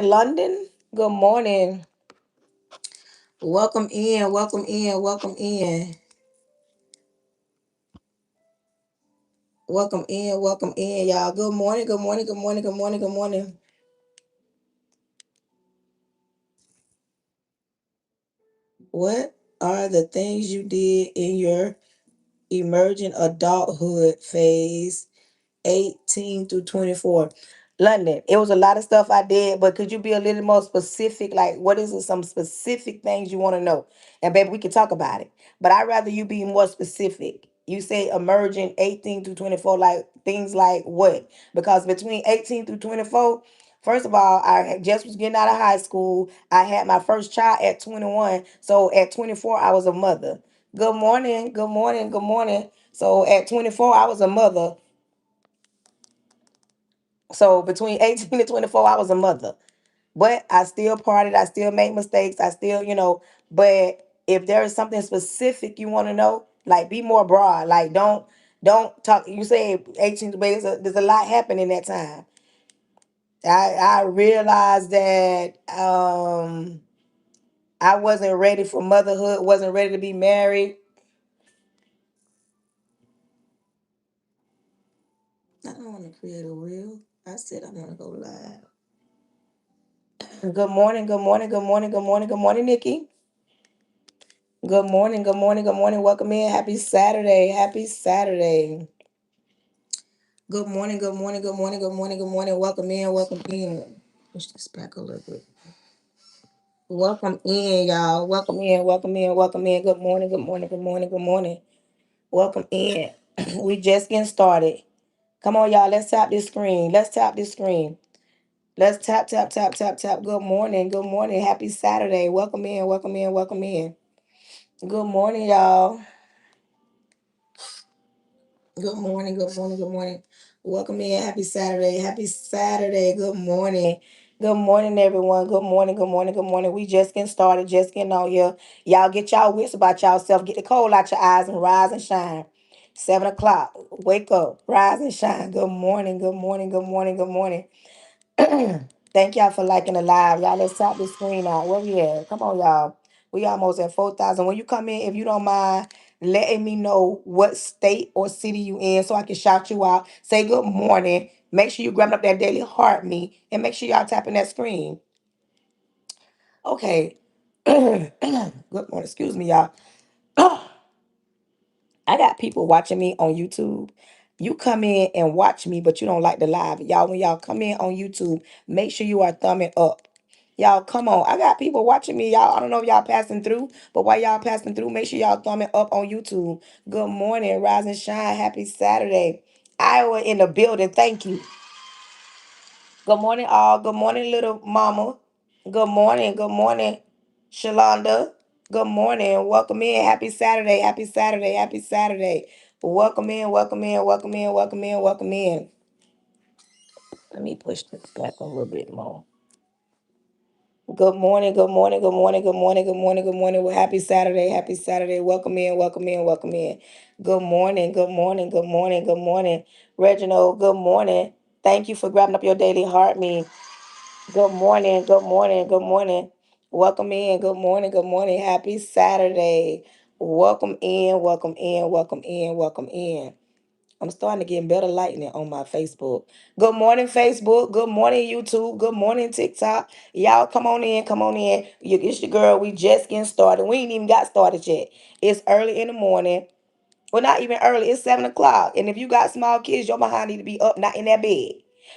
London. Good morning. Welcome in, welcome in, welcome in, welcome in, y'all. Good morning, good morning, good morning, good morning, good morning. What are the things you did in your emerging adulthood phase 18 through 24? London, it was a lot of stuff I did, but could you be a little more specific? Like, what is it, some specific things you want to know? And baby, we can talk about it. But I'd rather you be more specific. You say emerging 18 through 24, like things like what? Because between 18 through 24, first of all, I just was getting out of high school. I had my first child at 21. So at 24, I was a mother. Good morning, good morning, good morning. So at 24, I was a mother. So between 18 and 24, I was a mother. But I still partied, I still make mistakes, I still, but if there is something specific you want to know, like be more broad. Like don't talk. You say 18, but there's a lot happening that time. I realized that I wasn't ready for motherhood, wasn't ready to be married. I don't want to create a reel. I said I want to go live. Good morning, good morning, good morning, good morning, good morning, Nikki. Good morning, good morning, good morning. Welcome in. Happy Saturday. Happy Saturday. Good morning, good morning, good morning, good morning, good morning. Welcome in, welcome in. Push this back a little bit. Welcome in, y'all. Welcome in, welcome in, welcome in. Good morning, good morning, good morning, good morning. Welcome in. We just getting started. Come on, y'all. Let's tap this screen. Let's tap this screen. Let's tap, tap, tap, tap, tap. Good morning, good morning. Happy Saturday. Welcome in, welcome in, welcome in. Good morning, y'all. Good morning, good morning, good morning. Welcome in. Happy Saturday. Happy Saturday. Good morning. Good morning, everyone. Good morning, good morning, good morning. We just getting started, just getting on here. Y'all get y'all wits about y'allself. Get the coal out your eyes and rise and shine. 7 o'clock. Wake up. Rise and shine. Good morning, good morning, good morning, good morning. Thank y'all for liking the live. Y'all, let's tap the screen out. Where we at? Come on, y'all. We almost at 4,000. When you come in, if you don't mind letting me know what state or city you in so I can shout you out. Say good morning. Make sure you grab up that daily heart me and make sure y'all tapping that screen. Okay. Good morning. Excuse me, y'all. I got people watching me on YouTube. You come in and watch me, but you don't like the live. Y'all, when y'all come in on YouTube, make sure you are thumbing up. Y'all, come on. I got people watching me. Y'all, I don't know if y'all passing through, but while y'all passing through, make sure y'all thumbing up on YouTube. Good morning, rise and shine. Happy Saturday. Iowa in the building. Thank you. Good morning, all. Good morning, little mama. Good morning. Good morning, Shalonda. Good morning. Welcome in. Happy Saturday. Happy Saturday. Happy Saturday. Welcome in. Welcome in. Welcome in. Welcome in. Welcome in. Let me push this back a little bit more. Good morning. Good morning. Good morning. Good morning. Good morning. Good morning. Well, happy Saturday. Happy Saturday. Welcome in. Welcome in. Welcome in. Good morning. Good morning. Good morning. Good morning. Reginald, good morning. Thank you for grabbing up your daily heart me. Good morning, good morning, good morning. Welcome in, good morning, good morning. Happy Saturday. Welcome in, welcome in, welcome in, welcome in. I'm starting to get better lighting on my Facebook. Good morning, Facebook. Good morning, YouTube. Good morning, TikTok. Y'all come on in, come on in. It's your girl. We just getting started. We ain't even got started yet. It's early in the morning. Well, not even early. It's 7 o'clock. And if you got small kids, your behind need to be up, not in that bed.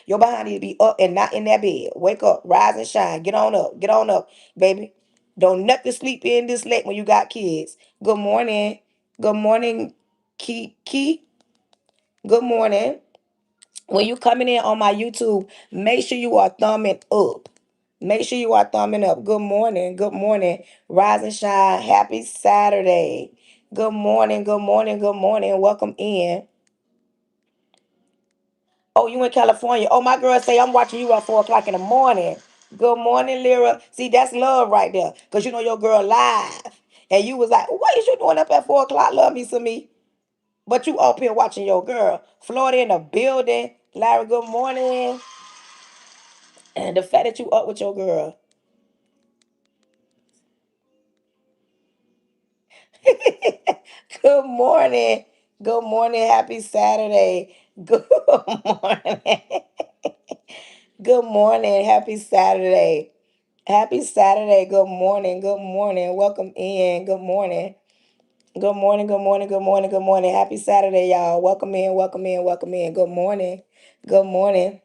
Your behind need to be up and not in that bed. Wake up, rise and shine. Get on up, baby. Don't nothing sleep in this late when you got kids. Good morning. Good morning, Key. Good morning. When you coming in on my YouTube, make sure you are thumbing up. Make sure you are thumbing up. Good morning. Good morning. Rise and shine. Happy Saturday. Good morning. Good morning. Good morning. Welcome in. Oh, you in California. Oh, my girl say I'm watching you at 4 o'clock in the morning. Good morning, Lyra. See, that's love right there. Because you know your girl live. And you was like, what is you doing up at 4 o'clock? Love me some me. But you up here watching your girl. Florida in the building. Larry, good morning. And the fact that you up with your girl. Good morning. Good morning. Happy Saturday. Good morning. Good morning. Happy Saturday. Happy Saturday. Good morning. Good morning. Welcome in. Good morning. Good morning. Good morning. Good morning. Good morning. Happy Saturday, y'all. Welcome in. Welcome in. Welcome in. Good morning. Good morning.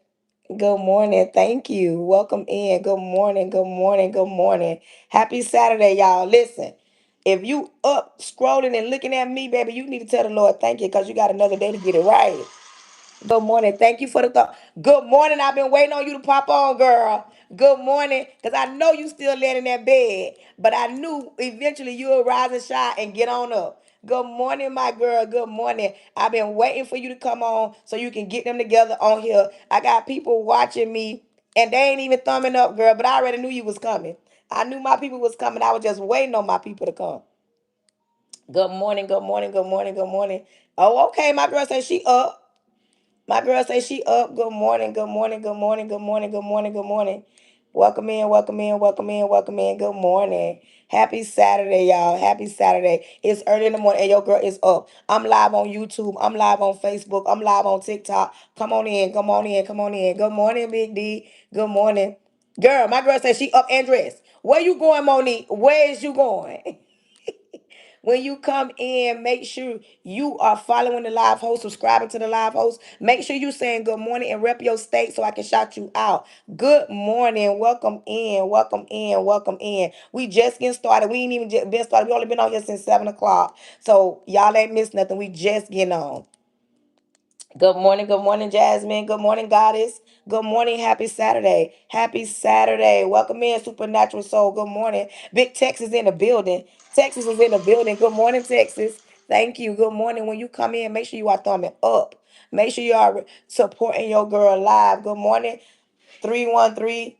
Good morning. Thank you. Welcome in. Good morning. Good morning. Good morning. Happy Saturday, y'all. Listen, if you up scrolling and looking at me, baby, you need to tell the Lord thank you because you got another day to get it right. Good morning. Thank you for the thought. Good morning. I've been waiting on you to pop on, girl. Good morning. Because I know you still laying in that bed. But I knew eventually you'll rise and shine and get on up. Good morning, my girl. Good morning. I've been waiting for you to come on so you can get them together on here. I got people watching me and they ain't even thumbing up, girl. But I already knew you was coming. I knew my people was coming. I was just waiting on my people to come. Good morning. Good morning. Good morning. Good morning. Oh, okay. My girl said she up. My girl say she up. Good morning. Good morning. Good morning. Good morning. Good morning. Good morning. Welcome in. Welcome in. Welcome in. Welcome in. Good morning. Happy Saturday, y'all. Happy Saturday. It's early in the morning and your girl is up. I'm live on YouTube. I'm live on Facebook. I'm live on TikTok. Come on in. Come on in. Come on in. Good morning, Big D. Good morning. Girl, my girl said she up and dressed. Where you going, Monique? Where is you going? When you come in, make sure you are following the live host, subscribing to the live host. Make sure you saying good morning and rep your state so I can shout you out. Good morning. Welcome in. Welcome in. Welcome in. We just getting started. We ain't even just been started. We only been on here since 7 o'clock. So y'all ain't missed nothing. We just getting on. Good morning, Jasmine. Good morning, Goddess. Good morning, happy Saturday. Happy Saturday. Welcome in, Supernatural Soul. Good morning. Big Texas in the building. Texas is in the building. Good morning, Texas. Thank you. Good morning. When you come in, make sure you are thumbing up. Make sure you are supporting your girl live. Good morning, 313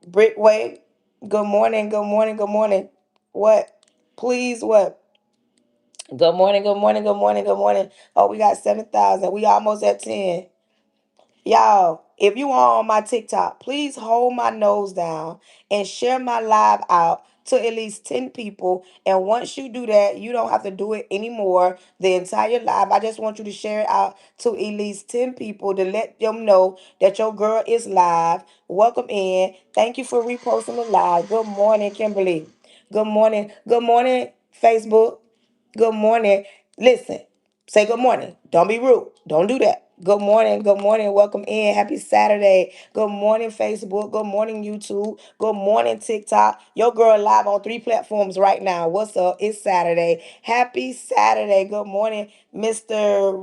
Brickway. Good morning. Good morning. Good morning. What? Please, what? Good morning. Good morning. Good morning. Good morning. Oh, we got 7,000. We almost at 10. Y'all, if you are on my TikTok, please hold my nose down and share my live out to at least 10 people. And once you do that, you don't have to do it anymore. The entire live, I just want you to share it out to at least 10 people to let them know that your girl is live. Welcome in. Thank you for reposting the live. Good morning, Kimberly. Good morning. Good morning, Facebook. Good morning. Listen, say good morning. Don't be rude. Don't do that. Good morning. Good morning. Welcome in. Happy Saturday. Good morning, Facebook. Good morning, YouTube. Good morning, TikTok. Your girl live on 3 platforms right now. What's up? It's Saturday. Happy Saturday. Good morning, Mr.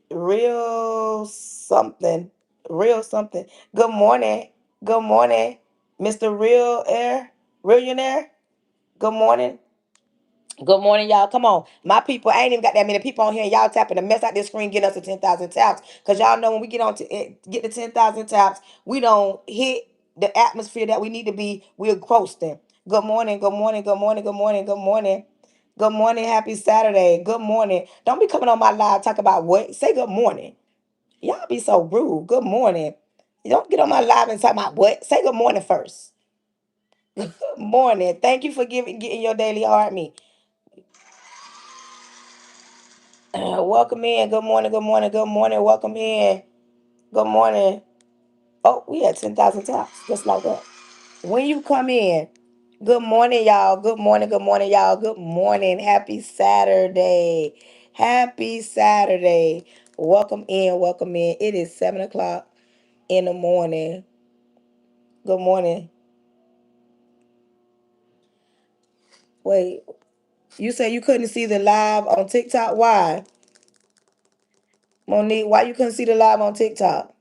Real something. Real something. Good morning. Good morning, Mr. Real Air. Millionaire. Good morning. Good morning, y'all. Come on. My people, I ain't even got that many people on here. Y'all tapping the mess out this screen, getting us to 10,000 taps. Because y'all know when we get on to get to 10,000 taps, we don't hit the atmosphere that we need to be. We're coasting. Good morning. Good morning. Good morning. Good morning. Good morning. Good morning. Happy Saturday. Good morning. Don't be coming on my live talk about what. Say good morning. Y'all be so rude. Good morning. You don't get on my live and talk about what. Say good morning first. Good morning. Thank you for getting your daily heart me. Welcome in. Good morning. Good morning. Good morning. Welcome in. Good morning. Oh, we had 10,000 taps just like that. When you come in, good morning, y'all. Good morning. Good morning, y'all. Good morning. Happy Saturday. Happy Saturday. Welcome in. Welcome in. It is 7 o'clock in the morning. Good morning. Wait, you said you couldn't see the live on TikTok? Why? Monique, why you couldn't see the live on TikTok?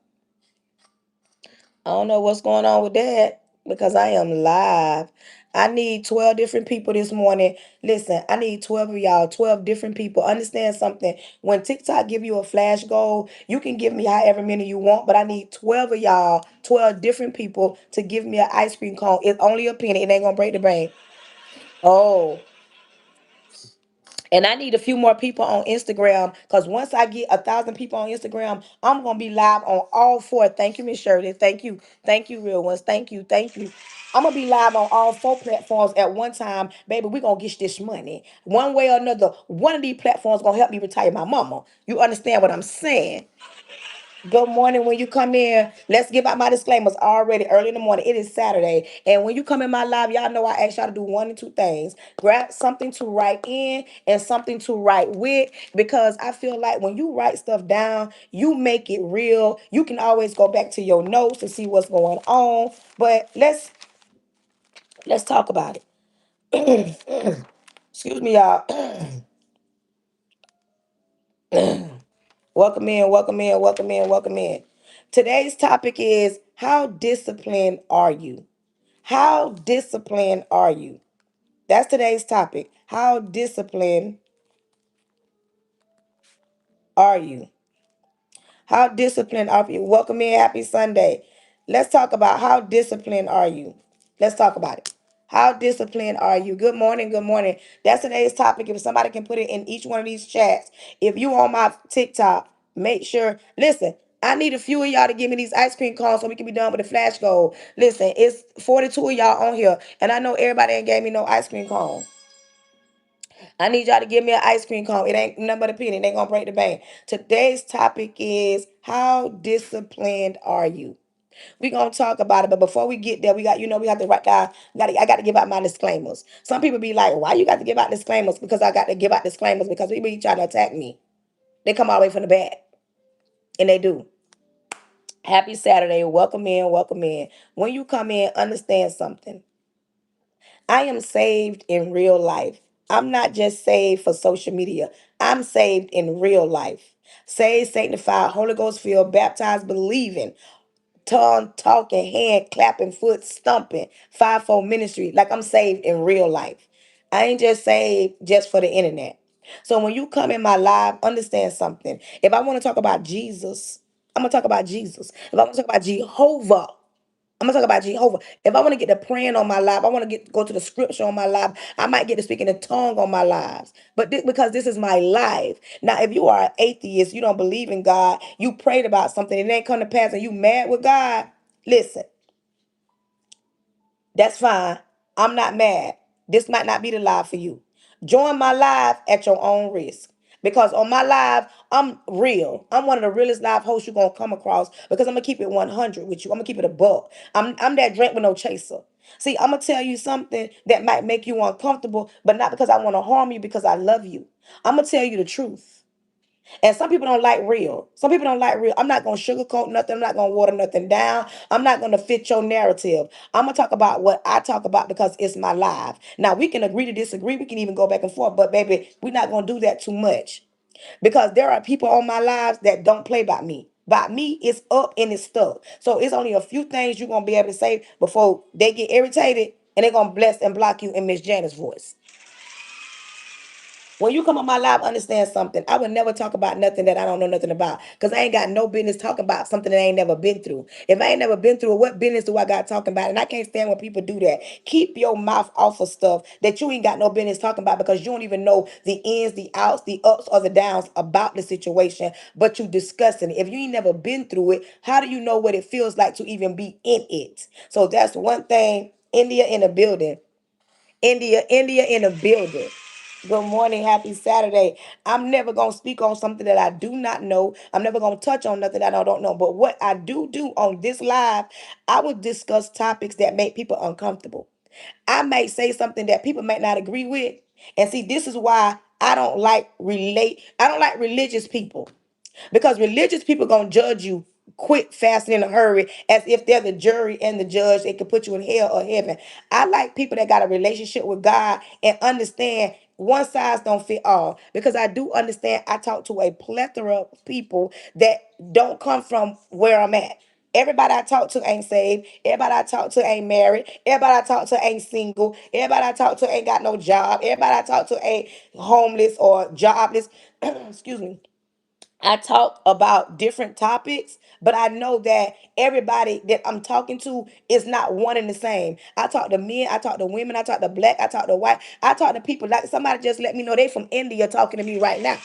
I don't know what's going on with that because I am live. I need 12 different people this morning. Listen, I need 12 of y'all, 12 different people. Understand something. When TikTok give you a flash goal, you can give me however many you want, but I need 12 of y'all, 12 different people to give me an ice cream cone. It's only a penny. It ain't going to break the bank. Oh, And I need a few more people on Instagram because once I get 1,000 people on Instagram, I'm gonna be live on all four. Thank you, Miss Shirley. Thank you, real ones. Thank you. I'm gonna be live on all four platforms at one time, baby. We gonna get this money one way or another. One of these platforms gonna help me retire my mama. You understand what I'm saying? Good morning. When you come in, let's give out my disclaimers already early in the morning. It is Saturday. And when you come in my live, y'all know I ask y'all to do one and two things. Grab something to write in and something to write with. Because I feel like when you write stuff down, you make it real. You can always go back to your notes to see what's going on. But let's talk about it. Excuse me, y'all. Welcome in, welcome in, welcome in, welcome in. Today's topic is how disciplined are you? How disciplined are you? That's today's topic. How disciplined are you? How disciplined are you? Welcome in. Happy Sunday. Let's talk about how disciplined are you? Let's talk about it. How disciplined are you? Good morning. Good morning. That's today's topic. If somebody can put it in each one of these chats. If you on my TikTok, make sure. Listen, I need a few of y'all to give me these ice cream cones so we can be done with the flash goal. Listen, it's 42 of y'all on here, and I know everybody ain't gave me no ice cream cone. I need y'all to give me an ice cream cone. It ain't nothing but a penny. It ain't gonna break the bank. Today's topic is how disciplined are you? We gonna talk about it, but before we get there, we got we have to write down. I got to give out my disclaimers. Some people be like, "Why you got to give out disclaimers?" Because I got to give out disclaimers because people be trying to attack me. They come all the way from the back, and they do. Happy Saturday. Welcome in. Welcome in. When you come in, understand something. I am saved in real life. I'm not just saved for social media. I'm saved in real life. Saved, sanctified, Holy Ghost filled, baptized, believing, tongue talking, hand clapping, foot stumping, fivefold ministry. Like I'm saved in real life. I ain't just saved just for the internet. So when you come in my live, understand something. If I want to talk about Jesus, I'm gonna talk about Jesus. If I want to talk about Jehovah, I'm gonna talk about Jehovah. If I want to get to praying on my life, I want to get go to the scripture on my life. I might get to speaking in tongue on my lives. But because this is my life. Now, if you are an atheist, you don't believe in God, you prayed about something, and it ain't come to pass, and you mad with God. Listen, that's fine. I'm not mad. This might not be the live for you. Join my live at your own risk. Because on my live, I'm real. I'm one of the realest live hosts you're gonna come across because I'm gonna keep it 100 with you. I'm gonna keep it a buck. I'm that drink with no chaser. See, I'm gonna tell you something that might make you uncomfortable, but not because I want to harm you, because I love you. I'm gonna tell you the truth. And some people don't like real. Some people don't like real. I'm not going to sugarcoat nothing. I'm not going to water nothing down. I'm not going to fit your narrative. I'm going to talk about what I talk about because it's my life. Now, we can agree to disagree. We can even go back and forth. But, baby, we're not going to do that too much. Because there are people on my lives that don't play by me. By me, it's up and it's stuck. So it's only a few things you're going to be able to say before they get irritated and they're going to bless and block you in Miss Janice's voice. When you come on my live, understand something. I would never talk about nothing that I don't know nothing about. Because I ain't got no business talking about something that I ain't never been through. If I ain't never been through it, what business do I got talking about? And I can't stand when people do that. Keep your mouth off of stuff that you ain't got no business talking about because you don't even know the ins, the outs, the ups, or the downs about the situation, but you discussing it. If you ain't never been through it, how do you know what it feels like to even be in it? So that's one thing. India in the building. India in the building. Good morning, happy Saturday. I'm never gonna speak on something that I do not know. I'm never gonna touch on nothing that I don't know. But what I do on this live, I will discuss topics that make people uncomfortable. I may say something that people might not agree with. And see, this is why I don't like religious people. Because religious people gonna judge you quick, fast, and in a hurry, as if they're the jury and the judge. They could put you in hell or heaven. I like people that got a relationship with God and understand one size don't fit all. Because I do understand I talk to a plethora of people that don't come from where I'm at. Everybody I talk to ain't saved. Everybody I talk to ain't married. Everybody I talk to ain't single. Everybody I talk to ain't got no job. Everybody I talk to ain't homeless or jobless. Excuse me. I talk about different topics, but I know that everybody that I'm talking to is not one and the same. I talk to men, I talk to women, I talk to black, I talk to white, I talk to people like somebody just let me know they from India talking to me right now.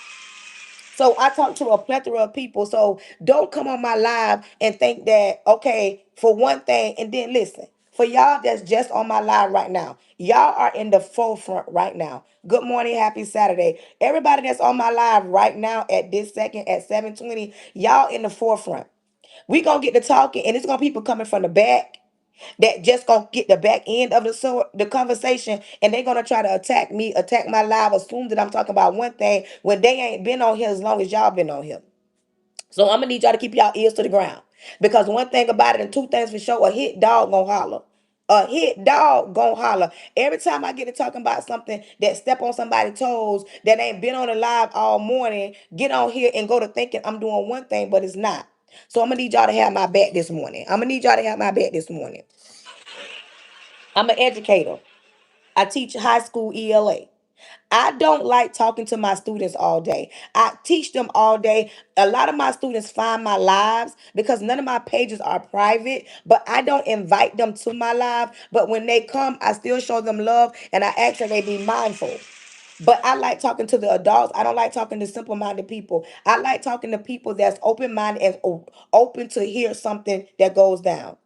So I talk to a plethora of people. So don't come on my live and think that, okay, for one thing, and then listen. For y'all that's just on my live right now, y'all are in the forefront right now. Good morning, happy Saturday. Everybody that's on my live right now at this second at 7:20, y'all in the forefront. We gonna get to talking, and it's gonna people coming from the back that just gonna get the back end of the conversation, and they gonna try to attack me, attack my live, assume that I'm talking about one thing when they ain't been on here as long as y'all been on here. So I'm gonna need y'all to keep y'all ears to the ground, because one thing about it and two things for sure: a hit dog gonna holler. A hit dog gonna holler. Every time I get to talking about something that step on somebody's toes that ain't been on the live all morning, get on here and go to thinking I'm doing one thing, but it's not. So I'm gonna need y'all to have my back this morning. I'm gonna need y'all to have my back this morning. I'm an educator. I teach high school ELA. I don't like talking to my students all day. I teach them all day. A lot of my students find my lives because none of my pages are private, but I don't invite them to my live. But when they come, I still show them love and I ask that they be mindful. But I like talking to the adults. I don't like talking to simple minded people. I like talking to people that's open minded and open to hear something that goes down.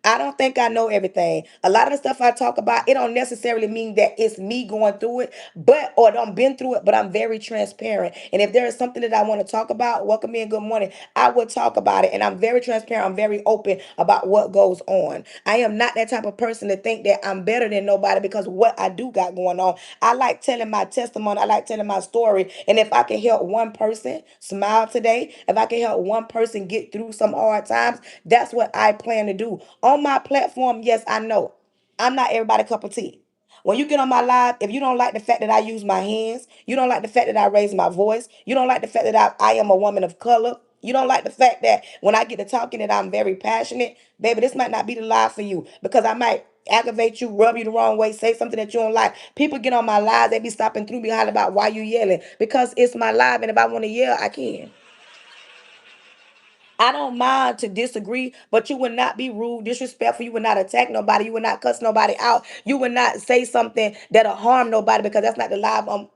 I don't think I know everything. A lot of the stuff I talk about, it don't necessarily mean that it's me going through it, but or I'm been through it, but I'm very transparent. And if there is something that I want to talk about, welcome in, good morning. I would talk about it. And I'm very transparent. I'm very open about what goes on. I am not that type of person to think that I'm better than nobody because of what I do got going on. I like telling my testimony. I like telling my story. And if I can help one person smile today, if I can help one person get through some hard times, that's what I plan to do. On my platform, yes, I know. I'm not everybody cup of tea. When you get on my live, if you don't like the fact that I use my hands, you don't like the fact that I raise my voice, you don't like the fact that I am a woman of color, you don't like the fact that when I get to talking that I'm very passionate, baby, this might not be the live for you because I might aggravate you, rub you the wrong way, say something that you don't like. People get on my lives, they be stopping through behind about why you yelling because it's my live, and if I want to yell, I can. I don't mind to disagree, but you would not be rude, disrespectful. You would not attack nobody. You would not cuss nobody out. You would not say something that'll harm nobody because that's not the live I'm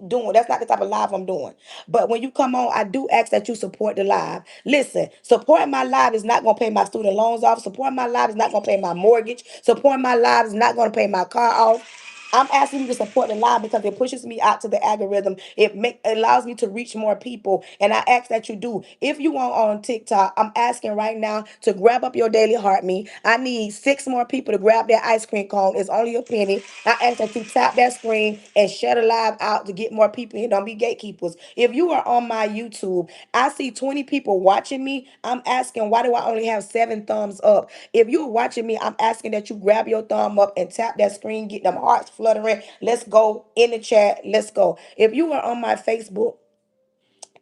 doing. That's not the type of live I'm doing. But when you come on, I do ask that you support the live. Listen, supporting my live is not gonna pay my student loans off. Supporting my live is not gonna pay my mortgage. Supporting my live is not gonna pay my car off. I'm asking you to support the live because it pushes me out to the algorithm. It allows me to reach more people. And I ask that you do. If you are on TikTok, I'm asking right now to grab up your daily heart me. I need 6 more people to grab that ice cream cone. It's only a penny. I ask that you tap that screen and share the live out to get more people here. Don't be gatekeepers. If you are on my YouTube, I see 20 people watching me. I'm asking, why do I only have 7 thumbs up? If you're watching me, I'm asking that you grab your thumb up and tap that screen, get them hearts fluttering. Let's go in the chat. Let's go. If you are on my Facebook,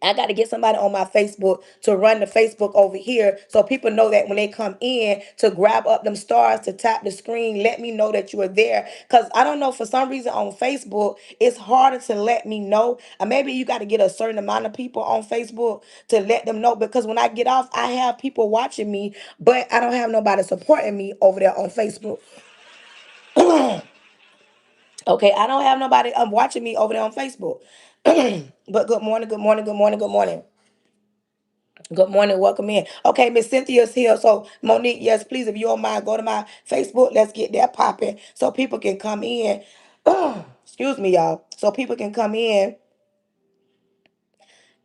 I got to get somebody on my Facebook to run the Facebook over here so people know that when they come in to grab up them stars to tap the screen, let me know that you are there. Because I don't know, for some reason on Facebook, it's harder to let me know. Or maybe you got to get a certain amount of people on Facebook to let them know. Because when I get off, I have people watching me, but I don't have nobody supporting me over there on Facebook. Okay, I don't have nobody watching me over there on Facebook. But good morning, good morning, good morning, good morning. Good morning, welcome in. Okay, Miss Cynthia's here. So Monique, yes, please, if you don't mind, go to my Facebook. Let's get that popping so people can come in. Excuse me, y'all. So people can come in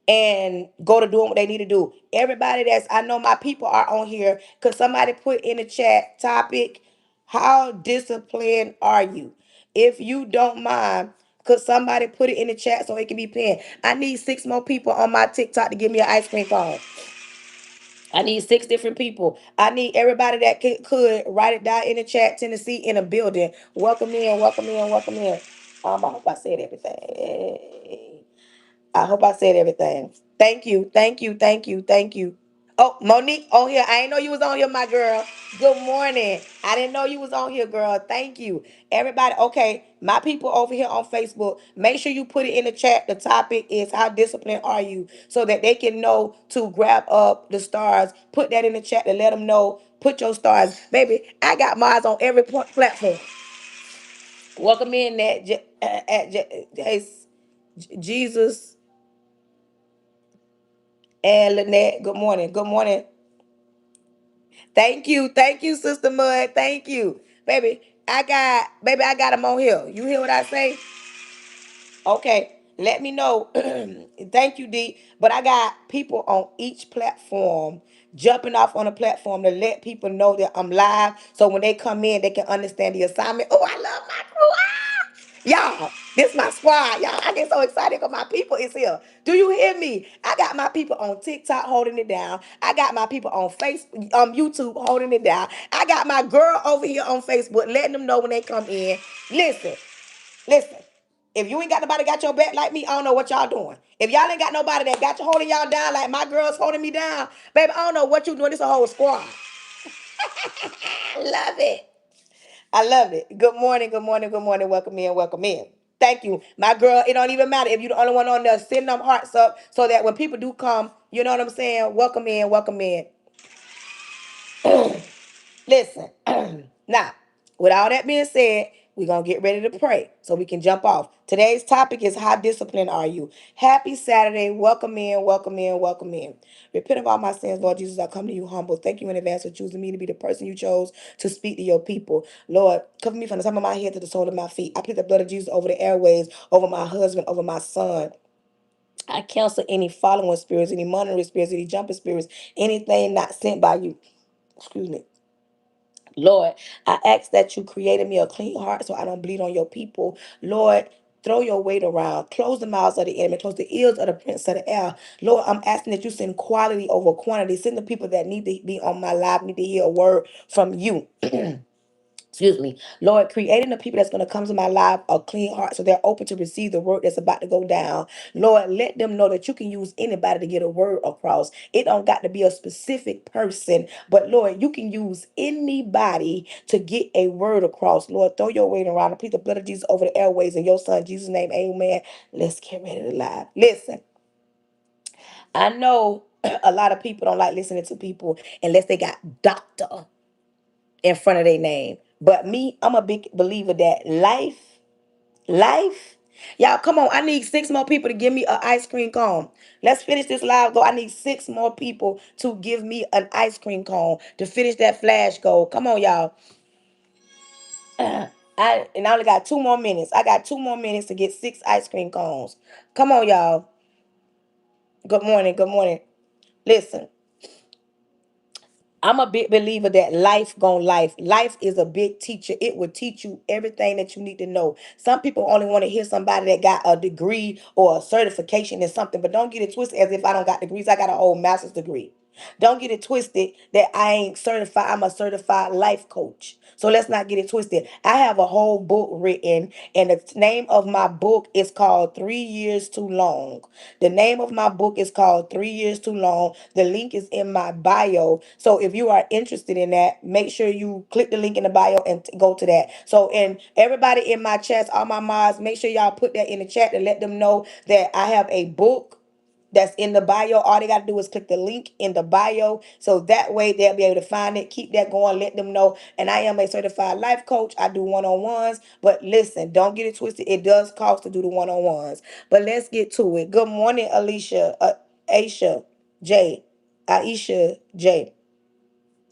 and go to doing what they need to do. Everybody that's I know my people are on here. Could somebody put in the chat topic? How disciplined are you? If you don't mind, could somebody put it in the chat so it can be pinned? I need 6 more people on my TikTok to give me an ice cream cone. I need 6 different people. I need everybody that could write it down in the chat. Tennessee in a building. Welcome in, welcome in, welcome in. I hope I said everything. I hope I said everything. Thank you, thank you, thank you, thank you. Oh, Monique on here. I didn't know you was on here, my girl. Good morning. I didn't know you was on here, girl. Thank you. Everybody, okay. My people over here on Facebook, make sure you put it in the chat. The topic is how disciplined are you? So that they can know to grab up the stars. Put that in the chat to let them know. Put your stars. Baby, I got mine on every platform. Welcome in Jesus and Lynette. Good morning. Good morning. Thank you. Thank you, Sister Mud. Thank you. Baby, I got them on here. You hear what I say? Okay. Let me know. Thank you, D. But I got people on each platform jumping off on a platform to let people know that I'm live. So when they come in, they can understand the assignment. Oh, I love my crew. Ah! Y'all, this my squad. Y'all, I get so excited because my people is here. Do you hear me? I got my people on TikTok holding it down. I got my people on Facebook, YouTube holding it down. I got my girl over here on Facebook letting them know when they come in. Listen, listen. If you ain't got nobody got your back like me, I don't know what y'all doing. If y'all ain't got nobody that got you holding y'all down like my girl's holding me down, baby, I don't know what you doing. This a whole squad. I love it. I love it. Good morning, good morning, good morning. Welcome in, welcome in. Thank you. My girl, it don't even matter if you're the only one on there. Send them hearts up so that when people do come, you know what I'm saying? Welcome in, welcome in. Listen, now, with all that being said, we're going to get ready to pray so we can jump off. Today's topic is how disciplined are you? Happy Saturday. Welcome in, welcome in, welcome in. Repent of all my sins, Lord Jesus. I come to you humble. Thank you in advance for choosing me to be the person you chose to speak to your people. Lord, cover me from the top of my head to the sole of my feet. I plead the blood of Jesus over the airways, over my husband, over my son. I cancel any following spirits, any monitoring spirits, any jumping spirits, anything not sent by you. Excuse me. Lord, I ask that you created me a clean heart so I don't bleed on your people. Lord, throw your weight around. Close the mouths of the enemy. Close the ears of the prince of the air. Lord, I'm asking that you send quality over quantity. Send the people that need to be on my live, need to hear a word from you. Excuse me, Lord, creating the people that's going to come to my life a clean heart so they're open to receive the word that's about to go down. Lord, let them know that you can use anybody to get a word across. It don't got to be a specific person, but Lord, you can use anybody to get a word across. Lord, throw your weight around and plead the blood of Jesus over the airways in your son Jesus' name. Amen. Let's get ready to live. Listen, I know a lot of people don't like listening to people unless they got doctor in front of their name. But me, I'm a big believer that life, y'all, come on. I need 6 more people to give me an ice cream cone. Let's finish this live goal. I need 6 more people to give me an ice cream cone to finish that flash goal. Come on, y'all. I only got 2 more minutes. I got 2 more minutes to get 6 ice cream cones. Come on, y'all. Good morning. Good morning. Listen. I'm a big believer that life gon' life. Life is a big teacher. It will teach you everything that you need to know. Some people only want to hear somebody that got a degree or a certification in something, but don't get it twisted as if I don't got degrees. I got a whole master's degree. Don't get it twisted that I ain't certified. I'm a certified life coach. So let's not get it twisted. I have a whole book written, and the name of my book is called 3 Years Too Long. The name of my book is called 3 Years Too Long. The link is in my bio. So if you are interested in that, make sure you click the link in the bio and go to that. So, and everybody in my chats, all my mods, make sure y'all put that in the chat to let them know that I have a book that's in the bio. All they got to do is click the link in the bio. So that way they'll be able to find it. Keep that going. Let them know. And I am a certified life coach. I do one-on-ones. But listen, don't get it twisted. It does cost to do the one-on-ones. But let's get to it. Good morning, Alicia, Aisha, J, Aisha, J.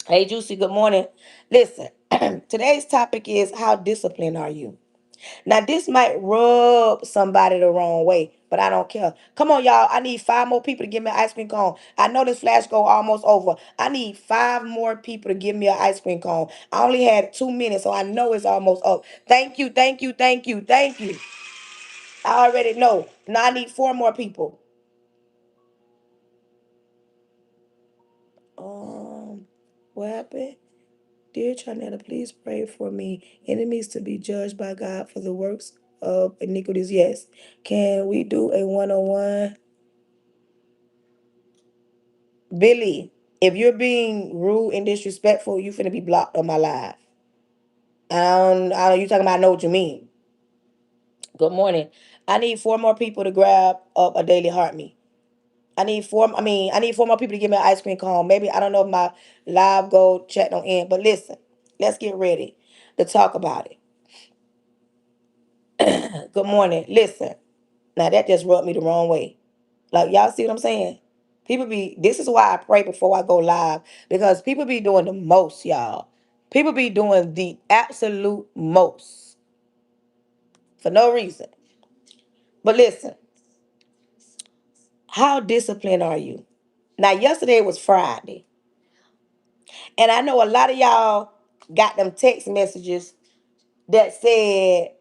Hey, Juicy, good morning. Listen, today's topic is how disciplined are you? Now, this might rub somebody the wrong way, but I don't care. Come on, y'all. I need 5 more people to give me an ice cream cone. I know this flash go almost over. I need 5 more people to give me an ice cream cone. I only had 2 minutes, so I know it's almost up. Thank you, thank you, thank you, thank you. I already know. Now I need 4 more people. Um, what happened? Dear Charnetta, please pray for me. Enemies to be judged by God for the works of iniquities. Yes. Can we do a one-on-one? Billy. If you're being rude and disrespectful, you finna be blocked on my live. I don't, you talking about I know what you mean. Good morning. I need four more people to grab up a daily heart me. I need four more people to give me an ice cream cone. Maybe I don't know if my live gold chat don't end. But listen, let's get ready to talk about it. Good morning. Listen. Now that just rubbed me the wrong way. Like y'all see what I'm saying? This is why I pray before I go live. Because people be doing the most, y'all. People be doing the absolute most for no reason. But listen, how disciplined are you? Now, yesterday was Friday, and I know a lot of y'all got them text messages that said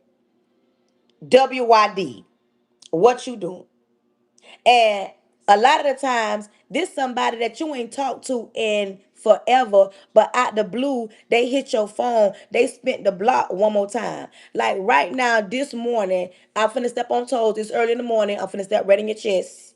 WYD, what you doing? And a lot of the times, this somebody that you ain't talked to in forever, but out the blue, they hit your phone. They spent the block one more time. Like right now, this morning, I'm finna step on toes. It's early in the morning. I'm finna step right in your chest.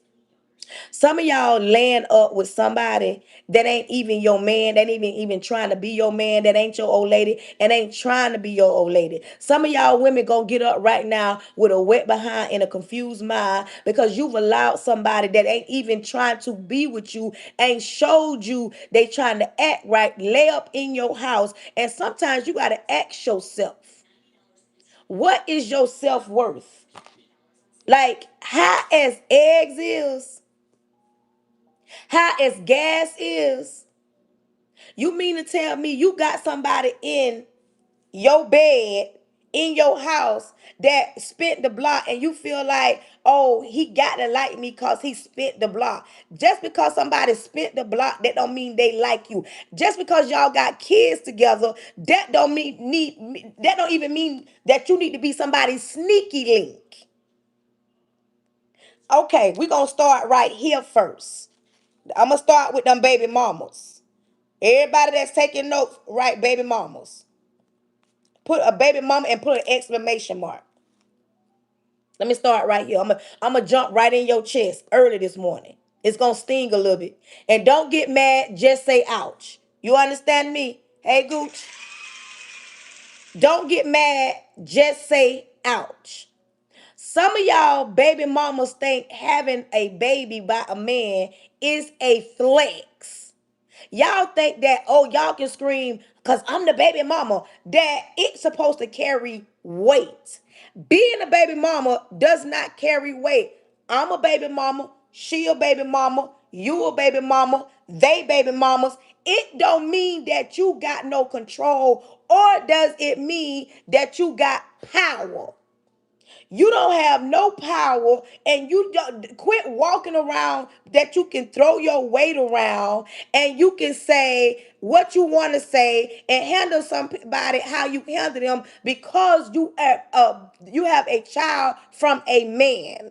Some of y'all land up with somebody that ain't even your man, that ain't even trying to be your man, that ain't your old lady, and ain't trying to be your old lady. Some of y'all women gonna get up right now with a wet behind and a confused mind because you've allowed somebody that ain't even trying to be with you, ain't showed you they trying to act right, lay up in your house. And sometimes you gotta ask yourself, what is your self-worth? Like, high as eggs is, high as gas is, you mean to tell me you got somebody in your bed, in your house, that spent the block and you feel like, oh, he got to like me because he spent the block. Just because somebody spent the block, that don't mean they like you. Just because y'all got kids together, that don't even mean that you need to be somebody's sneaky link. Okay, we're gonna start right here first. I'm gonna start with them baby mamas. Everybody that's taking notes, right, baby mamas. Put a baby mama and put an exclamation mark. Let me start right here. I'm gonna jump right in your chest early this morning. It's gonna sting a little bit. And don't get mad, just say ouch. You understand me? Hey Gooch, don't get mad, just say ouch. Some of y'all baby mamas think having a baby by a man is a flex. Y'all think that, oh, y'all can scream because I'm the baby mama, that it's supposed to carry weight. Being a baby mama does not carry weight. I'm a baby mama, she a baby mama, you a baby mama, they baby mamas. It don't mean that you got no control, or does it mean that you got power. You don't have no power, and you don't quit walking around that you can throw your weight around and you can say what you want to say and handle somebody how you handle them because you have a child from a man.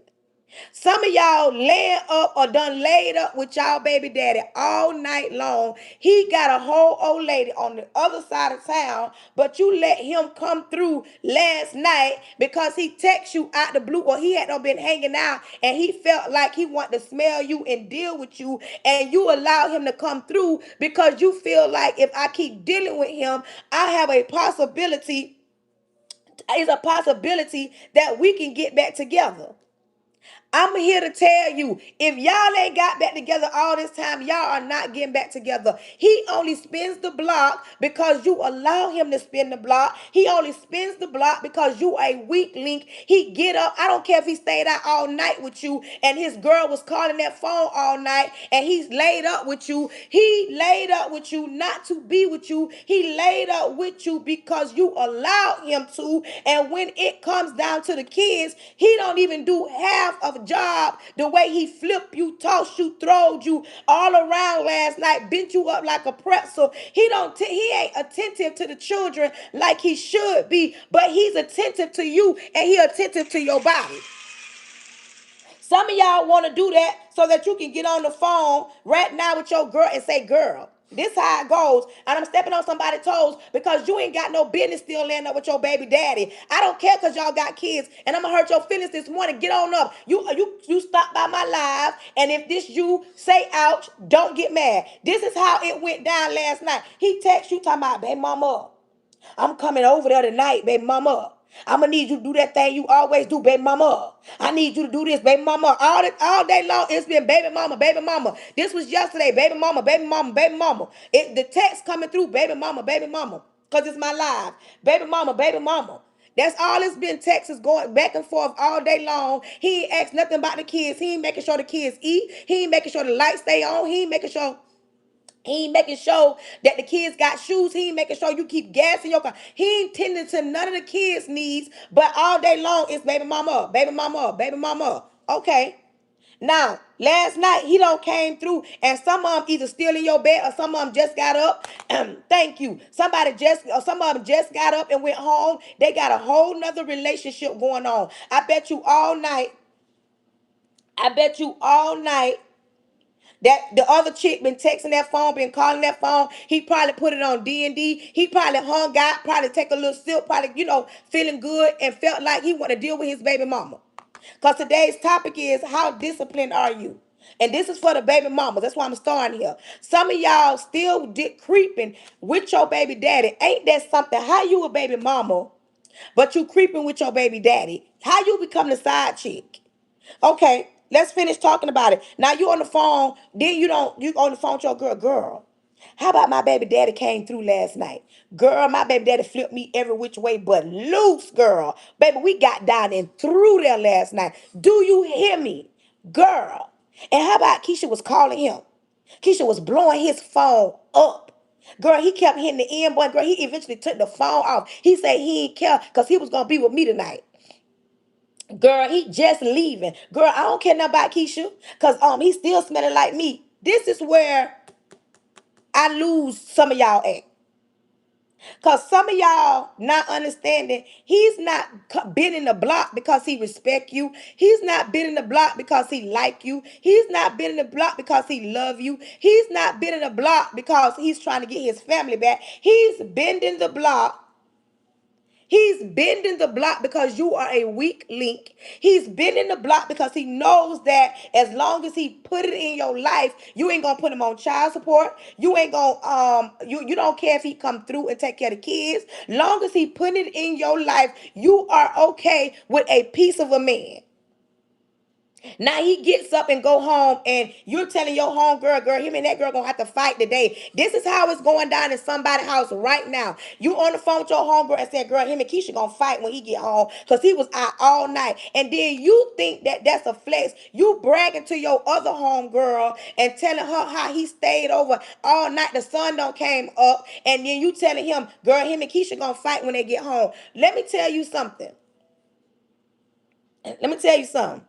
Some of y'all laying up or done laid up with y'all baby daddy all night long. He got a whole old lady on the other side of town, but you let him come through last night because he text you out the blue, or he had not been hanging out and he felt like he wanted to smell you and deal with you, and you allow him to come through because you feel like if I keep dealing with him, I have a possibility. It's a possibility that we can get back together. I'm here to tell you, if y'all ain't got back together all this time, y'all are not getting back together. He only spins the block because you allow him to spin the block. He only spins the block because you a weak link. He get up. I don't care if he stayed out all night with you and his girl was calling that phone all night and he's laid up with you. He laid up with you not to be with you. He laid up with you because you allowed him to. And when it comes down to the kids, he don't even do half of a job the way he flipped you, tossed you, throwed you all around last night, bent you up like a pretzel. He ain't attentive to the children like he should be, but he's attentive to you and he attentive to your body. Some of y'all want to do that so that you can get on the phone right now with your girl and say, girl, This how it goes. And I'm stepping on somebody's toes because you ain't got no business still laying up with your baby daddy. I don't care because y'all got kids and I'm gonna hurt your feelings this morning. Get on up. You stop by my live, and if this you say ouch, don't get mad. This is how it went down last night. He text you talking about, baby mama, I'm coming over there tonight, baby mama. I'm gonna need you to do that thing you always do, baby mama. I need you to do this, baby mama. All day long, it's been baby mama, baby mama. This was yesterday, baby mama, baby mama, baby mama. The text coming through, baby mama, baby mama, cause it's my live, baby mama, baby mama. That's all it's been. Texts going back and forth all day long. He ain't asked nothing about the kids. He ain't making sure the kids eat. He ain't making sure the lights stay on. He ain't making sure that the kids got shoes. He ain't making sure you keep gas in your car. He ain't tending to none of the kids' needs. But all day long, it's baby mama, baby mama, baby mama. Okay. Now, last night, he don't came through, and some of them either still in your bed or some of them just got up. Thank you. Some of them just got up and went home. They got a whole nother relationship going on. I bet you all night that the other chick been texting that phone, been calling that phone. He probably put it on D&D. He probably hung out, probably take a little sip, probably, feeling good and felt like he want to deal with his baby mama. Because today's topic is, how disciplined are you? And this is for the baby mamas. That's why I'm starting here. Some of y'all still creeping with your baby daddy. Ain't that something? How you a baby mama, but you creeping with your baby daddy? How you become the side chick? Okay, let's finish talking about it. Now you on the phone, then you on the phone with your girl. How about my baby daddy came through last night? Girl, my baby daddy flipped me every which way but loose, girl. Baby, we got down and through there last night. Do you hear me? Girl. And how about Keisha was calling him? Keisha was blowing his phone up. Girl, he kept hitting the end button. Girl, he eventually took the phone off. He said he didn't care because he was going to be with me tonight. Girl, he just leaving. Girl, I don't care nothing about Keisha. Cause he still smelling like me. This is where I lose some of y'all at. Cause some of y'all not understanding, he's not been in the block because he respect you. He's not been in the block because he like you. He's not been in the block because he love you. He's not been in the block because he's trying to get his family back. He's bending the block. He's bending the block because you are a weak link. He's bending the block because he knows that as long as he put it in your life, you ain't gonna put him on child support. You ain't gonna you don't care if he come through and take care of the kids. Long as he put it in your life, you are okay with a piece of a man. Now he gets up and go home, and you're telling your home girl, him and that girl gonna have to fight today. This is how it's going down in somebody's house right now. You on the phone with your home girl and said, girl, him and Keisha gonna fight when he get home because he was out all night. And then you think that that's a flex. You bragging to your other home girl and telling her how he stayed over all night. The sun don't came up, and then you telling him, girl, him and Keisha gonna fight when they get home. Let me tell you something. Let me tell you something.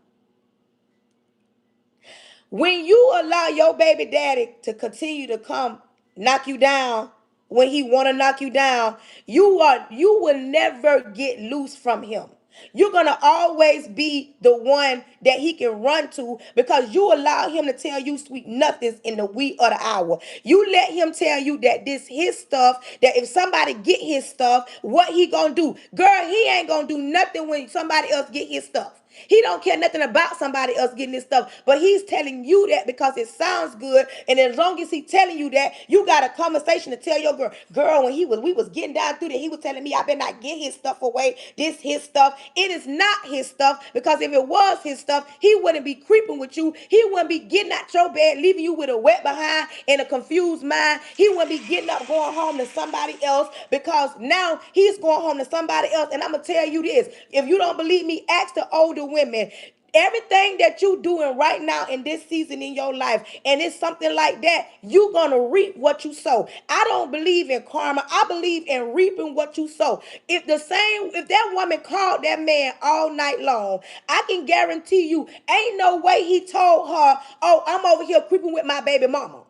When you allow your baby daddy to continue to come knock you down when he want to knock you down, you will never get loose from him. You're going to always be the one that he can run to because you allow him to tell you sweet nothings in the wee of the hour. You let him tell you that this his stuff, that if somebody get his stuff, what he going to do? Girl, he ain't going to do nothing when somebody else get his stuff. He don't care nothing about somebody else getting this stuff, but he's telling you that because it sounds good. And as long as he's telling you that, you got a conversation to tell your girl, when we was getting down through there, he was telling me I better not get his stuff away. This his stuff. It is not his stuff, because if it was his stuff, he wouldn't be creeping with you. He wouldn't be getting out your bed, leaving you with a wet behind and a confused mind. He wouldn't be getting up, going home to somebody else, because now he's going home to somebody else. And I'm gonna tell you this: if you don't believe me, ask the older women. Everything that you doing right now in this season in your life, and it's something like that, you're gonna reap what you sow. I don't believe in karma. I believe in reaping what you sow. If that woman called that man all night long, I can guarantee you ain't no way he told her, oh, I'm over here creeping with my baby mama.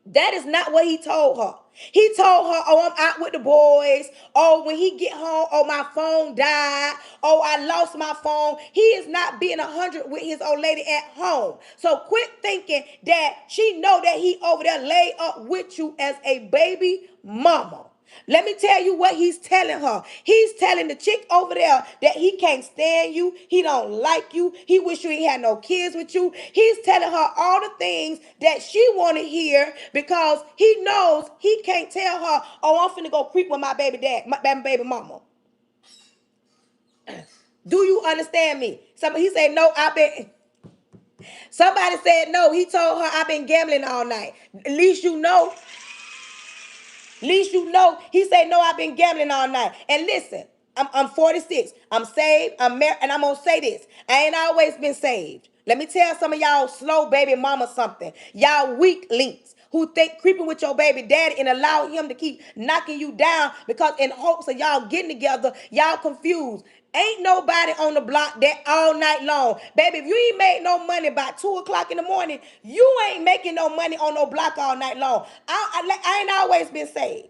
That is not what he told her. He told her, oh, I'm out with the boys. Oh, when he get home, oh, my phone died. Oh, I lost my phone. He is not being 100 with his old lady at home. So quit thinking that she know that he over there laid up with you as a baby mama. Let me tell you what he's telling her. He's telling the chick over there that he can't stand you. He don't like you. He wish you ain't had no kids with you. He's telling her all the things that she want to hear because he knows he can't tell her, oh, I'm finna go creep with my baby dad, my baby mama. Do you understand me? He said, no, somebody said no. He told her, I've been gambling all night. At least you know. Least you know, he said, no, I've been gambling all night. And listen, I'm 46. I'm saved. I'm married. And I'm going to say this. I ain't always been saved. Let me tell some of y'all slow baby mama something. Y'all weak links who think creeping with your baby daddy and allow him to keep knocking you down because in hopes of y'all getting together, y'all confused. Ain't nobody on the block that all night long. Baby, if you ain't made no money by 2 o'clock in the morning, you ain't making no money on no block all night long. I ain't always been saved.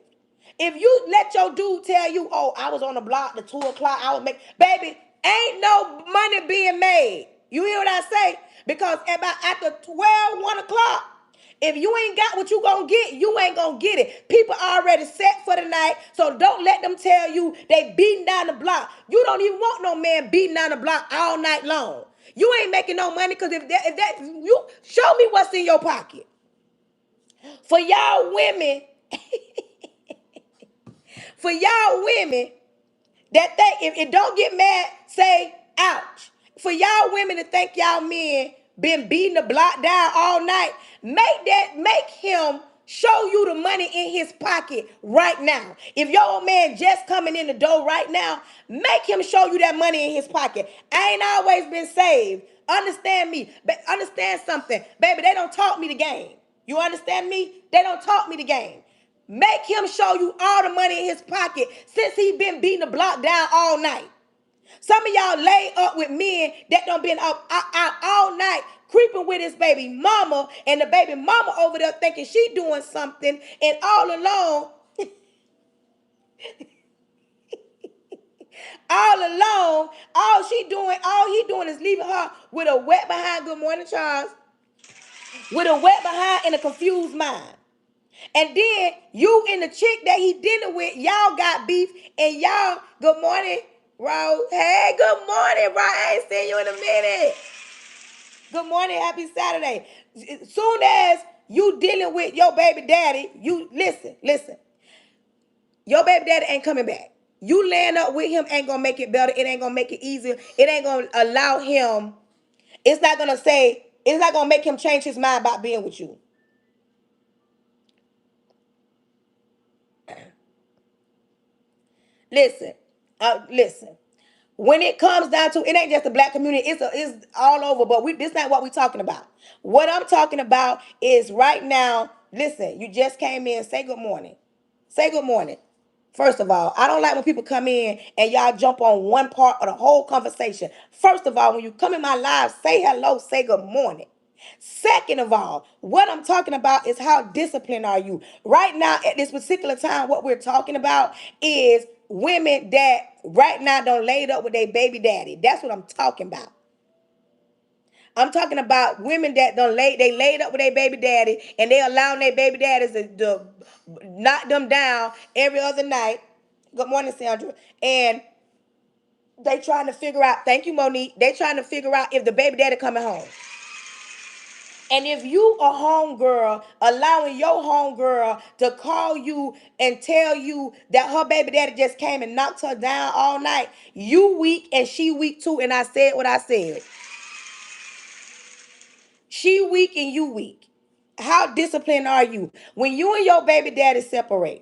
If you let your dude tell you, oh, I was on the block at 2 o'clock, I was making, baby, ain't no money being made. You hear what I say? Because about after 12, 1 o'clock, if you ain't got what you gonna get, you ain't gonna get it. People already set for the night, so don't let them tell you they beating down the block. You don't even want no man beating down the block all night long. You ain't making no money because if that you show me what's in your pocket. For y'all women, for y'all women that think if it don't get mad, say ouch. For y'all women to think y'all men been beating the block down all night, make him show you the money in his pocket right now. If your old man just coming in the door right now, make him show you that money in his pocket. I ain't always been saved. Understand me. But understand something. Baby, they don't taught me the game. You understand me? They don't taught me the game. Make him show you all the money in his pocket since he been beating the block down all night. Some of y'all lay up with men that done been up out all night creeping with his baby mama, and the baby mama over there thinking she doing something, and all along, all he doing is leaving her with a wet behind. Good morning, Charles. With a wet behind and a confused mind. And then you and the chick that he dealing with, y'all got beef, and y'all, good morning, Rose. Hey, good morning, Rose. I ain't seen you in a minute. Good morning, happy Saturday. Soon as you dealing with your baby daddy, you listen. Your baby daddy ain't coming back. You laying up with him ain't gonna make it better. It ain't gonna make it easier. It ain't gonna allow him. It's not gonna make him change his mind about being with you. Listen, listen. When it comes down to it, ain't just the black community. It's all over. But this not what we're talking about. What I'm talking about is right now. Listen, you just came in. Say good morning. Say good morning. First of all, I don't like when people come in and y'all jump on one part of the whole conversation. First of all, when you come in my live, say hello, say good morning. Second of all, what I'm talking about is how disciplined are you? Right now, at this particular time, what we're talking about is women that right now don't laid up with their baby daddy. That's what I'm talking about. I'm talking about women that they laid up with their baby daddy and they allowing their baby daddies to knock them down every other night. Good morning, Sandra. And they trying to figure out, thank you, Monique. They trying to figure out if the baby daddy coming home. And if you a homegirl, allowing your homegirl to call you and tell you that her baby daddy just came and knocked her down all night, you weak and she weak too. And I said what I said. She weak and you weak. How disciplined are you? When you and your baby daddy separate,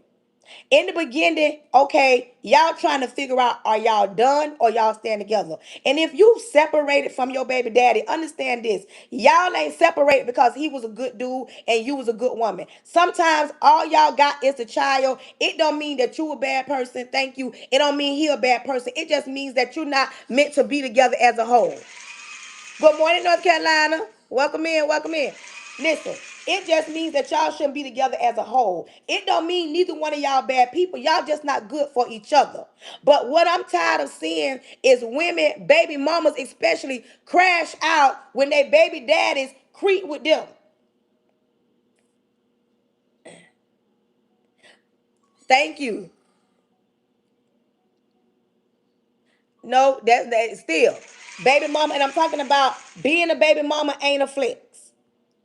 in the beginning, okay, y'all trying to figure out are y'all done or y'all stand together. And if you separated from your baby daddy, understand this. Y'all ain't separated because he was a good dude and you was a good woman. Sometimes all y'all got is a child. It don't mean that you a bad person. Thank you. It don't mean he a bad person. It just means that you're not meant to be together as a whole. Good morning, North Carolina. Welcome in, welcome in. Listen. It just means that y'all shouldn't be together as a whole. It don't mean neither one of y'all bad people. Y'all just not good for each other. But what I'm tired of seeing is women, baby mamas especially, crash out when they baby daddies creep with them. Thank you. No, that still baby mama, and I'm talking about being a baby mama ain't a flex.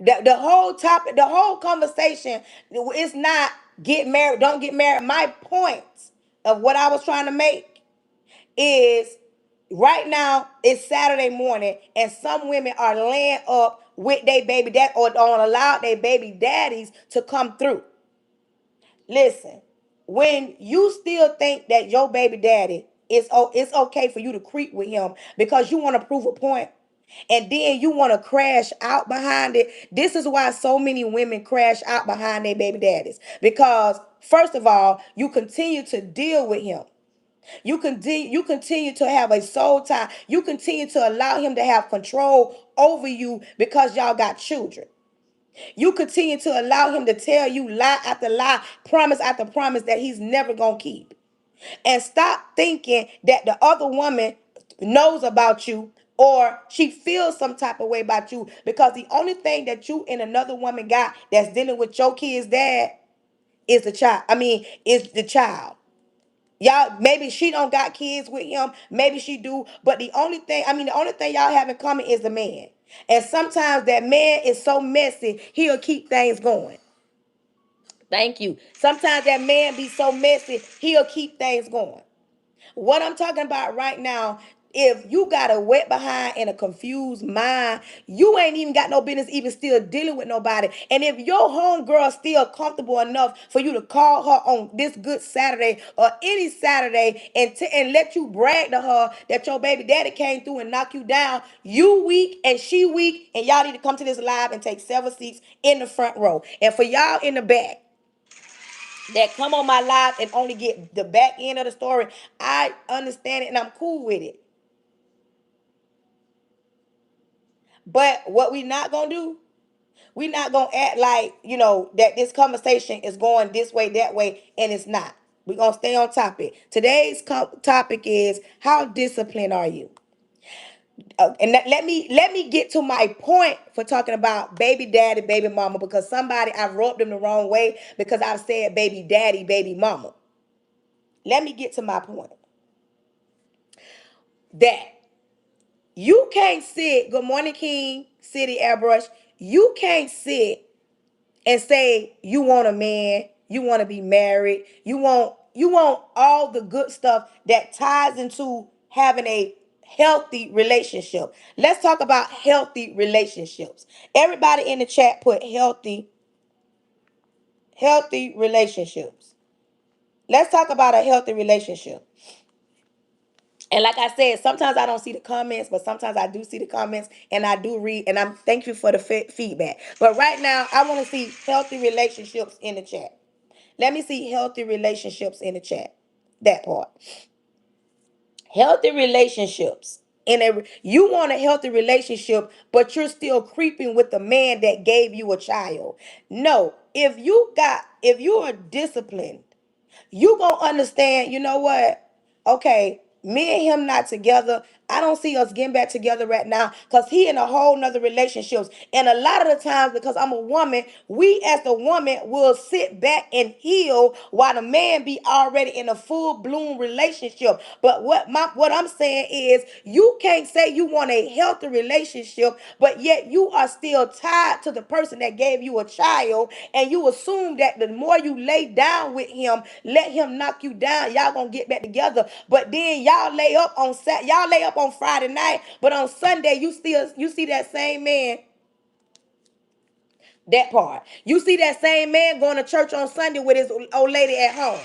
The whole topic, the whole conversation, it's not get married, don't get married. My point of what I was trying to make is right now it's Saturday morning, and some women are laying up with their baby dad or don't allow their baby daddies to come through. Listen, when you still think that your baby daddy is it's okay for you to creep with him because you want to prove a point, and then you want to crash out behind it. This is why so many women crash out behind their baby daddies, because first of all, you continue to deal with him. You continue to have a soul tie. You continue to allow him to have control over you because y'all got children. You continue to allow him to tell you lie after lie, promise after promise that he's never going to keep. And stop thinking that the other woman knows about you or she feels some type of way about you, because the only thing that you and another woman got that's dealing with your kid's dad is the child. I mean, is the child. Y'all, maybe she don't got kids with him, maybe she do, but the only thing y'all have in common is the man. And sometimes that man is so messy, he'll keep things going. Thank you. Sometimes that man be so messy, he'll keep things going. What I'm talking about right now, if you got a wet behind and a confused mind, you ain't even got no business even still dealing with nobody. And if your homegirl still comfortable enough for you to call her on this good Saturday or any Saturday and let you brag to her that your baby daddy came through and knock you down, you weak and she weak, and y'all need to come to this live and take several seats in the front row. And for y'all in the back that come on my live and only get the back end of the story, I understand it and I'm cool with it. But what we not gonna do, we not gonna act like, that this conversation is going this way, that way, and it's not. We gonna stay on topic. Today's topic is, how disciplined are you? And let me get to my point for talking about baby daddy, baby mama, because somebody, I rubbed them the wrong way because I've said baby daddy, baby mama. Let me get to my point that you can't sit, good morning, King, City Airbrush. You can't sit and say you want a man, you want to be married, you want all the good stuff that ties into having a healthy relationship. Let's talk about healthy relationships. Everybody in the chat put healthy relationships. Let's talk about a healthy relationship. And like I said, sometimes I don't see the comments, but sometimes I do see the comments and I do read. And I'm thank you for the feedback. But right now, I want to see healthy relationships in the chat. Let me see healthy relationships in the chat. That part. Healthy relationships. You want a healthy relationship, but you're still creeping with the man that gave you a child. No, if you are disciplined, you gonna understand, you know what? Okay, me and him not together. I don't see us getting back together right now because he in a whole nother relationships. And a lot of the times, because I'm a woman, we as the woman will sit back and heal while the man be already in a full bloom relationship. But what I'm saying is, you can't say you want a healthy relationship, but yet you are still tied to the person that gave you a child, and you assume that the more you lay down with him, let him knock you down, y'all gonna get back together. But then y'all lay up on Friday night, but on Sunday you see that same man. That part. You see that same man going to church on Sunday with his old lady at home.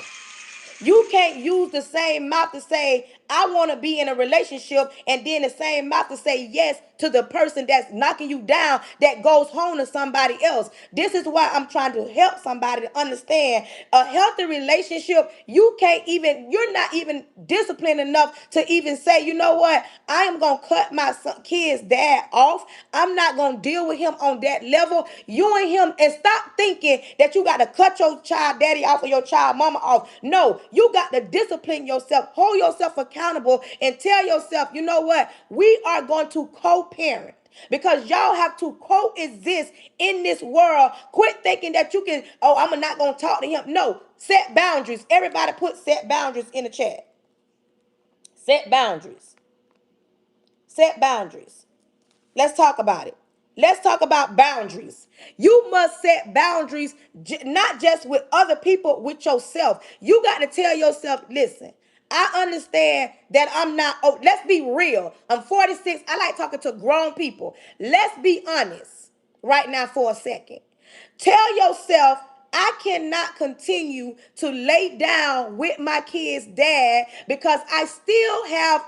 You can't use the same mouth to say, I want to be in a relationship, and then the same mouth to say yes to the person that's knocking you down that goes home to somebody else. This is why I'm trying to help somebody to understand a healthy relationship. You're not even disciplined enough to even say, you know what, I am going to cut my kid's dad off. I'm not going to deal with him on that level. You and him, and stop thinking that you got to cut your child daddy off or your child mama off. No, you got to discipline yourself, hold yourself accountable, and tell yourself, you know what, we are going to co-parent. Because y'all have to coexist in this world. Quit thinking that you can, oh, I'm not going to talk to him. No, set boundaries. Everybody put set boundaries in the chat. Set boundaries. Set boundaries. Let's talk about it. Let's talk about boundaries. You must set boundaries, not just with other people, with yourself. You got to tell yourself, listen, I understand that I'm not, oh, let's be real. I'm 46. I like talking to grown people. Let's be honest right now for a second. Tell yourself, I cannot continue to lay down with my kid's dad because I still have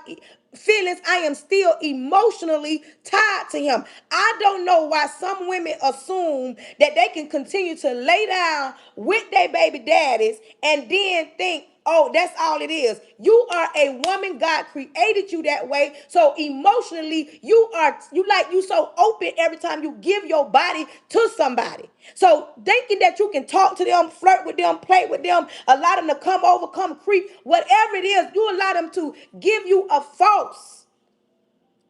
feelings. I am still emotionally tied to him. I don't know why some women assume that they can continue to lay down with their baby daddies and then think, oh, that's all it is. You are a woman. God created you that way. So emotionally, you so open every time you give your body to somebody. So thinking that you can talk to them, flirt with them, play with them, allow them to come over, come creep, whatever it is, you allow them to give you a false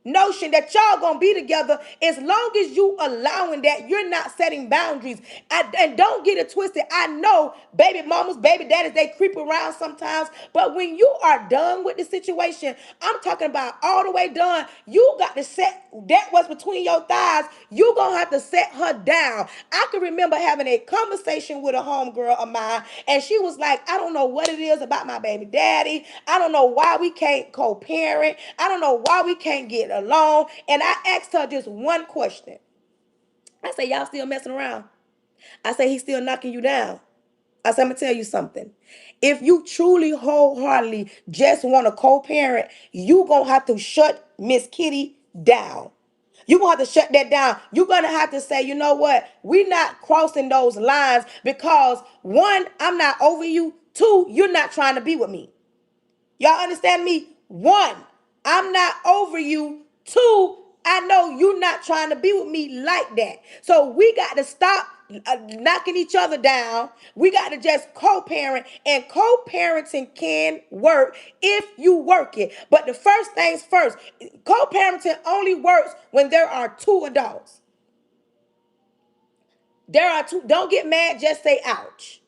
notion that y'all gonna be together. As long as you allowing that, you're not setting boundaries. And don't get it twisted. I know baby mamas, baby daddies, they creep around sometimes, but when you are done with the situation, I'm talking about all the way done, you got to set that what's between your thighs. You gonna have to set her down. I can remember having a conversation with a homegirl of mine, and she was like, I don't know what it is about my baby daddy. I don't know why we can't co-parent. I don't know why we can't get along. And I asked her just one question. I said, y'all still messing around? I said, he's still knocking you down. I said, I'm gonna tell you something. If you truly wholeheartedly just want to co-parent, you gonna have to shut Miss Kitty down. You're gonna have to shut that down. You're gonna have to say, you know what? We're not crossing those lines because one, I'm not over you. Two, you're not trying to be with me. Y'all understand me? One, I'm not over you. Two, I know you're not trying to be with me like that. So we got to stop knocking each other down. We got to just co-parent, and co-parenting can work if you work it. But the first things first, co-parenting only works when there are two adults. There are two. Don't get mad, just say ouch.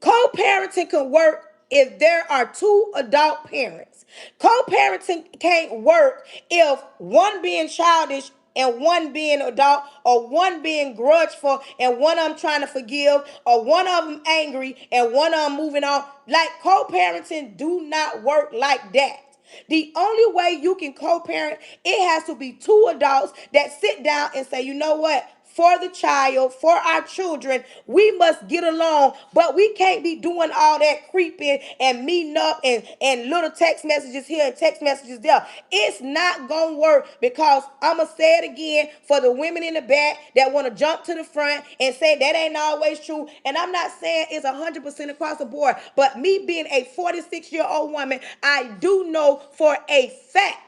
Co-parenting can work if there are two adult parents. Co-parenting can't work if one being childish and one being adult, or one being grudgeful and one of them trying to forgive, or one of them angry and one of them moving on. Like, co-parenting do not work like that. The only way you can co-parent, it has to be two adults that sit down and say, you know what? For the child, for our children, we must get along, but we can't be doing all that creeping and meeting up and little text messages here and text messages there. It's not gonna work, because I'm gonna say it again for the women in the back that want to jump to the front and say that ain't always true. And I'm not saying it's 100% across the board, but me being a 46-year-old woman, I do know for a fact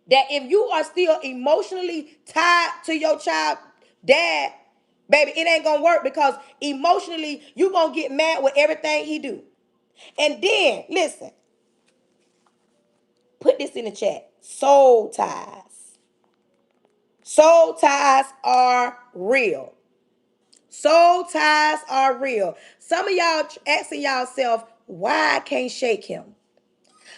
that if you are still emotionally tied to your child dad, baby, it ain't gonna work, because emotionally you gonna get mad with everything he do. And then listen, put this in the chat. Soul ties. Soul ties are real. Soul ties are real. Some of y'all asking yourself, why I can't shake him?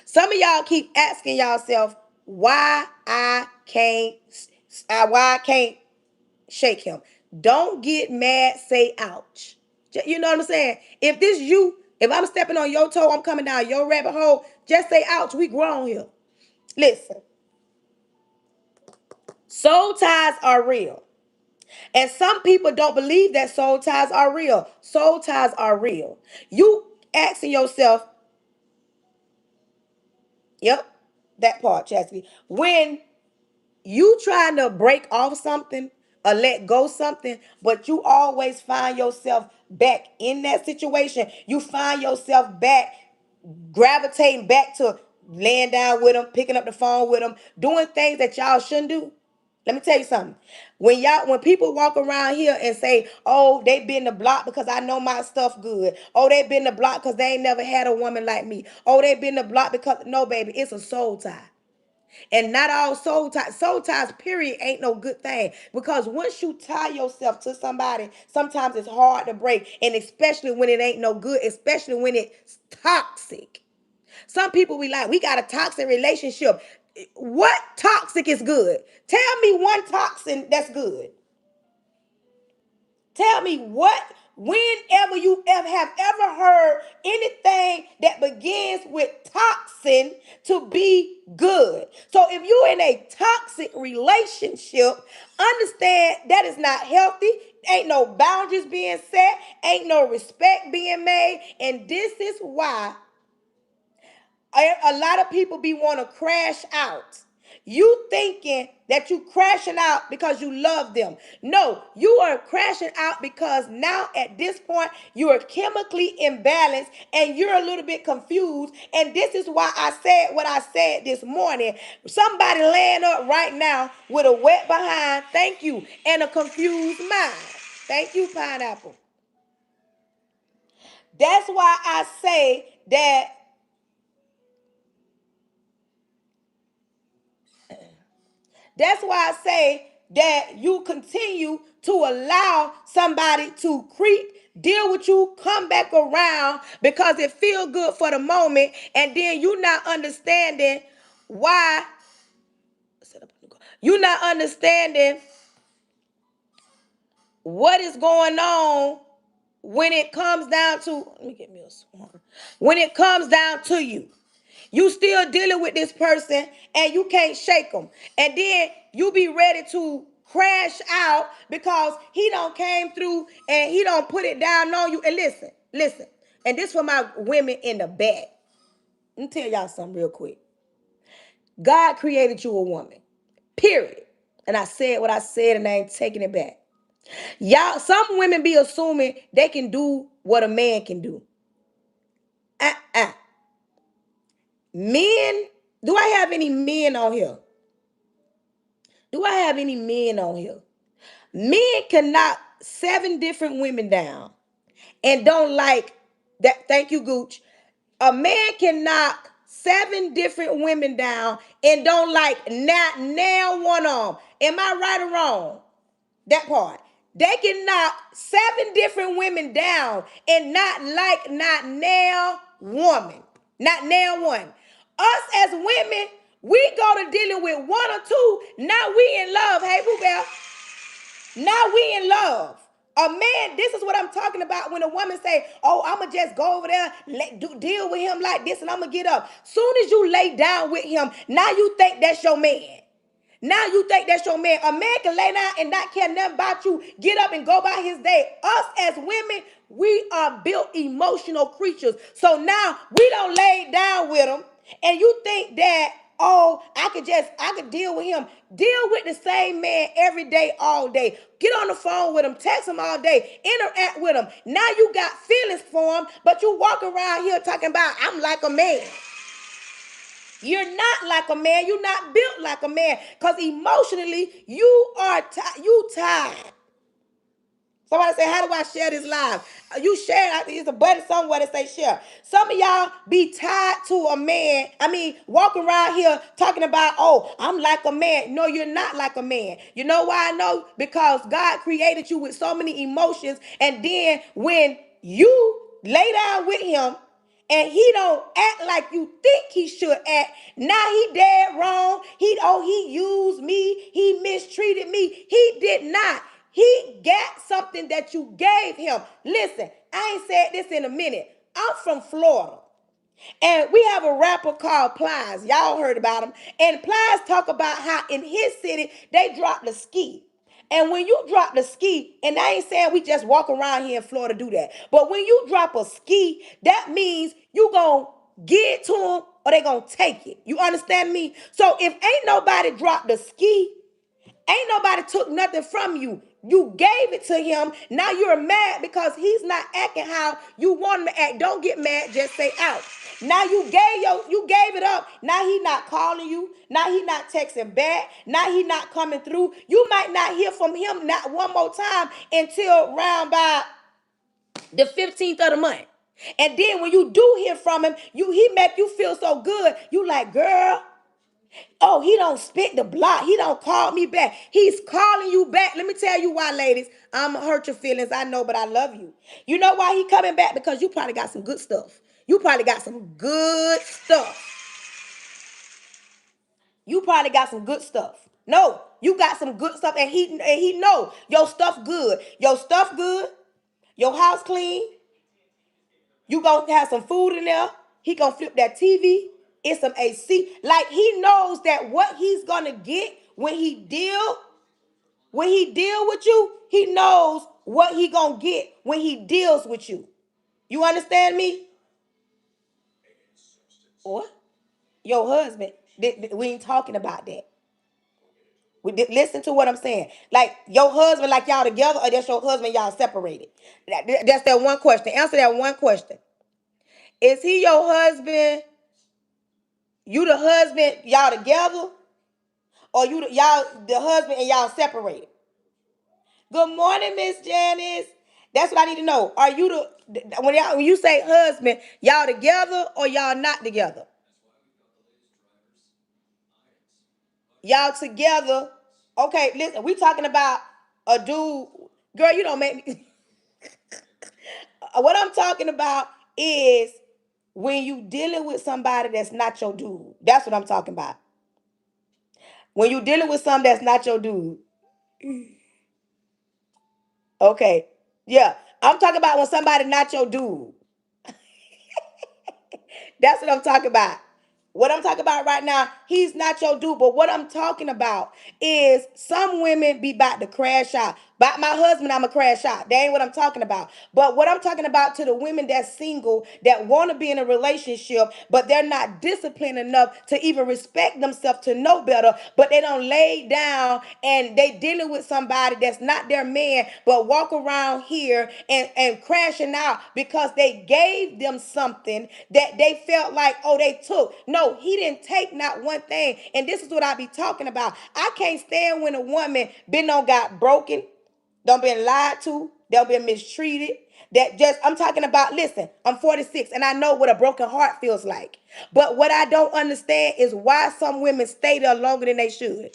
Some of y'all keep asking yourself, why I can't shake him. Don't get mad, say ouch. You know what I'm saying? If I'm stepping on your toe, I'm coming down your rabbit hole, just say ouch. We grown here. Listen, soul ties are real. And some people don't believe that soul ties are real. Soul ties are real. You asking yourself, yep, that part, Chastity. When you trying to break off something or let go something, but you always find yourself back in that situation. You find yourself back gravitating back to laying down with them, picking up the phone with them, doing things that y'all shouldn't do. Let me tell you something. When people walk around here and say, "Oh, they been the block because I know my stuff good. Oh, they been the block because they ain't never had a woman like me. Oh, they been the block because," no, baby, it's a soul tie. And not all soul ties, period, ain't no good thing. Because once you tie yourself to somebody, sometimes it's hard to break. And especially when it ain't no good, especially when it's toxic. Some people we like, we got a toxic relationship. What toxic is good? Tell me one toxin that's good. Tell me whenever you ever have ever heard anything that begins with toxin to be good. So if you're in a toxic relationship, understand that is not healthy. Ain't no boundaries being set, ain't no respect being made, and this is why a lot of people be want to crash out. You thinking that you crashing out because you love them. No, you are crashing out because now at this point you are chemically imbalanced and you're a little bit confused. And this is why I said what I said this morning. Somebody laying up right now with a wet behind, thank you, and a confused mind. Thank you, pineapple. That's why I say that. That's why I say that you continue to allow somebody to creep, deal with you, come back around because it feel good for the moment, and then you not understanding why. You not understanding what is going on when it comes down to. Let me get me a swan. When it comes down to you. You still dealing with this person and you can't shake them. And then you be ready to crash out because he don't came through and he don't put it down on you. And listen. And this for my women in the back. Let me tell y'all something real quick. God created you a woman. Period. And I said what I said and I ain't taking it back. Y'all, some women be assuming they can do what a man can do. Uh-uh. Men, do I have any men on here? Do I have any men on here? Men can knock 7 different women down and don't like that. Thank you, Gooch. A man can knock 7 different women down and don't like not nail one of them. Am I right or wrong? That part. They can knock 7 different women down and not nail woman. Not nail one. Us as women, we go to dealing with 1 or 2. Now we in love. Hey, Boo Bell. Now we in love. A man, this is what I'm talking about when a woman say, "Oh, I'ma just go over there, deal with him like this, and I'ma get up." Soon as you lay down with him, now you think that's your man. Now you think that's your man. A man can lay down and not care nothing about you, get up and go by his day. Us as women, we are built emotional creatures. So now we don't lay down with him, and you think that, oh, I could deal with him. Deal with the same man every day, all day. Get on the phone with him, text him all day, interact with him. Now you got feelings for him, but you walk around here talking about, I'm like a man. You're not like a man. You're not built like a man. Because emotionally, you tired. Somebody say, how do I share this live? You share, it's a button somewhere that say share. Some of y'all be tied to a man. I mean, walking around here talking about, oh, I'm like a man. No, you're not like a man. You know why I know? Because God created you with so many emotions. And then when you lay down with him, and he don't act like you think he should act. Now he dead wrong. He used me. He mistreated me. He did not. He got something that you gave him. Listen, I ain't said this in a minute. I'm from Florida. And we have a rapper called Plies. Y'all heard about him. And Plies talk about how in his city, they dropped the ski. And when you drop the ski, and I ain't saying we just walk around here in Florida do that, but when you drop a ski, that means you gonna give it to them or they gonna take it. You understand me? So if ain't nobody dropped the ski, ain't nobody took nothing from you. You gave it to him. Now you're mad because he's not acting how you want him to act. Don't get mad. Just say out. Now you gave it up. Now he not calling you. Now he not texting back. Now he not coming through. You might not hear from him not one more time until round by the 15th of the month. And then when you do hear from him, he make you feel so good. You like, girl, oh, he don't spit the block. He don't call me back. He's calling you back. Let me tell you why, ladies. I'm going to hurt your feelings. I know, but I love you. You know why he coming back? Because you probably got some good stuff. You probably got some good stuff. You probably got some good stuff. No, you got some good stuff, and he know your stuff good. Your stuff good. Your house clean. You gonna have some food in there. He gonna flip that TV. It's some AC. Like he knows that what he's gonna get when he deal with you, he knows what he gonna get when he deals with you. You understand me? Or your husband. We ain't talking about that. Listen to what I'm saying. Like your husband, like y'all together, or that's your husband, y'all separated. That's that one question. Answer that one question. Is he your husband? You the husband, y'all together, or y'all the husband and y'all separated? Good morning, Miss Janice. That's what I need to know. Are you when you say husband, y'all together or y'all not together? Y'all together. Okay, listen, we talking about a dude. Girl, you don't make me. What I'm talking about is when you dealing with somebody that's not your dude. That's what I'm talking about. When you dealing with something that's not your dude. Okay. Yeah. I'm talking about when somebody not your dude. That's what I'm talking about. What I'm talking about right now, he's not your dude. But what I'm talking about is some women be about to crash out. About my husband, I'm a crash out. That ain't what I'm talking about. But what I'm talking about to the women that's single, that want to be in a relationship, but they're not disciplined enough to even respect themselves to know better, but they don't lay down and they dealing with somebody that's not their man, but walk around here and crashing out because they gave them something that they felt like, oh, they took. No, he didn't take not one thing. And this is what I be talking about. I can't stand when a woman been on got broken, don't been lied to, don't been mistreated. That just, I'm talking about, listen, I'm 46 and I know what a broken heart feels like. But what I don't understand is why some women stay there longer than they should.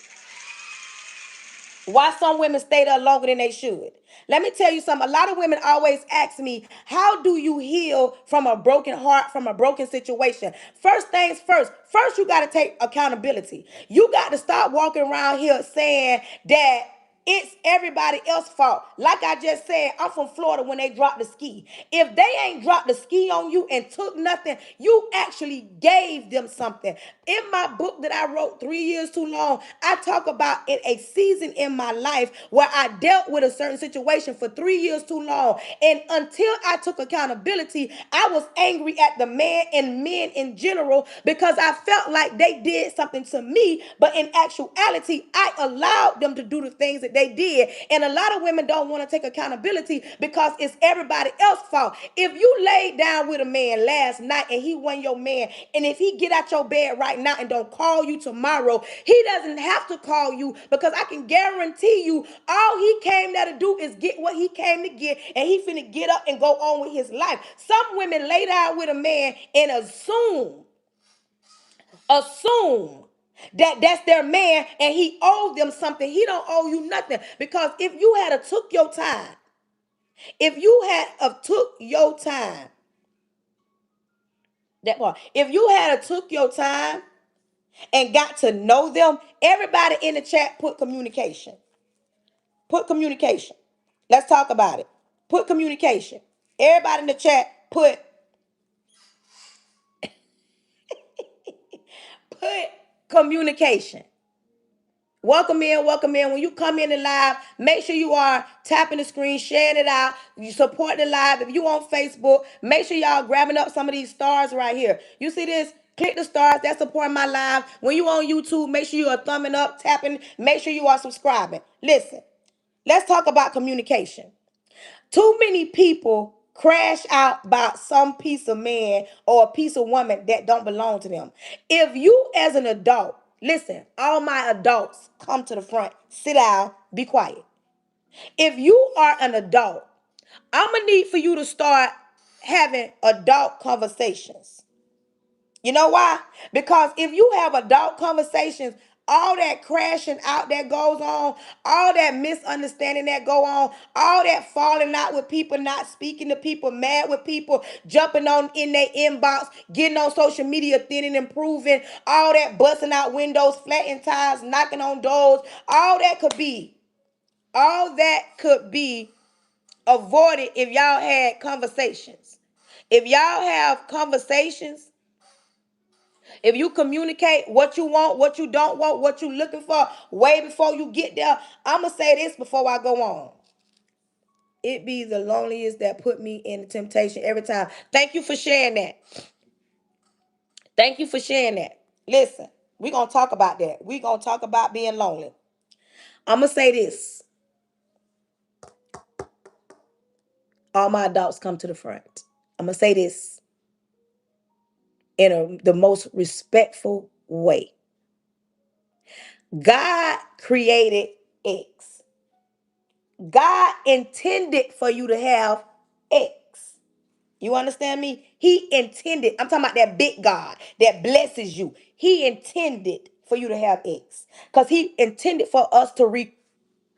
Why some women stay there longer than they should. Let me tell you something. A lot of women always ask me, how do you heal from a broken heart, from a broken situation? First things first. First, you got to take accountability. You got to stop walking around here saying that it's everybody else's fault. Like I just said, I'm from Florida when they dropped the ski. If they ain't dropped the ski on you and took nothing, you actually gave them something. In my book that I wrote, 3 years Too Long, I talk about in a season in my life where I dealt with a certain situation for 3 years too long. And until I took accountability, I was angry at the man and men in general because I felt like they did something to me. But in actuality, I allowed them to do the things that they did. And a lot of women don't want to take accountability because it's everybody else's fault. If you laid down with a man last night and he wasn't your man, and if he get out your bed right now and don't call you tomorrow, he doesn't have to call you, because I can guarantee you all he came there to do is get what he came to get, and he finna get up and go on with his life. Some women lay down with a man and assume that that's their man and he owed them something. He don't owe you nothing, because if you had a took your time, if you had a took your time, that part, if you had a took your time and got to know them, everybody in the chat put communication. Put communication. Let's talk about it. Put communication. Everybody in the chat put communication. Welcome in, welcome in. When you come in the live, make sure you are tapping the screen, sharing it out. You support the live. If you on Facebook, make sure y'all grabbing up some of these stars right here. You see this? Click the stars. That's supporting my live. When you on YouTube, make sure you are thumbing up, tapping. Make sure you are subscribing. Listen, let's talk about communication. Too many people crash out about some piece of man or a piece of woman that don't belong to them. If you as an adult, listen, all my adults come to the front, sit down, be quiet. If you are an adult, I'm gonna need for you to start having adult conversations. You know why? Because if you have adult conversations, all that crashing out that goes on, all that misunderstanding that go on, all that falling out with people, not speaking to people, mad with people, jumping on in their inbox, getting on social media, thinning, improving, all that busting out windows, flattening tires, knocking on doors, all that could be avoided if y'all had conversations. If y'all have conversations, if you communicate what you want, what you don't want, what you looking for, way before you get there, I'ma say this before I go on. It be the loneliest that put me in temptation every time. Thank you for sharing that. Thank you for sharing that. Listen, we're gonna talk about that. We're gonna talk about being lonely. I'ma say this. All my adults come to the front. I'ma say this in the most respectful way. God created X. God intended for you to have X. You understand me? He intended. I'm talking about that big God that blesses you. He intended for you to have X. Because he intended for us to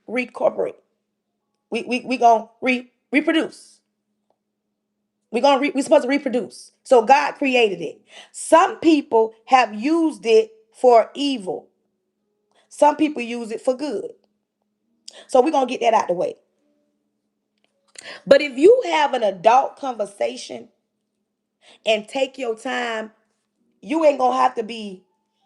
recuperate. We gonna reproduce. We supposed to reproduce. So God created it. Some people have used it for evil. Some people use it for good. So we're gonna get that out the way. But if you have an adult conversation and take your time, you ain't gonna have to be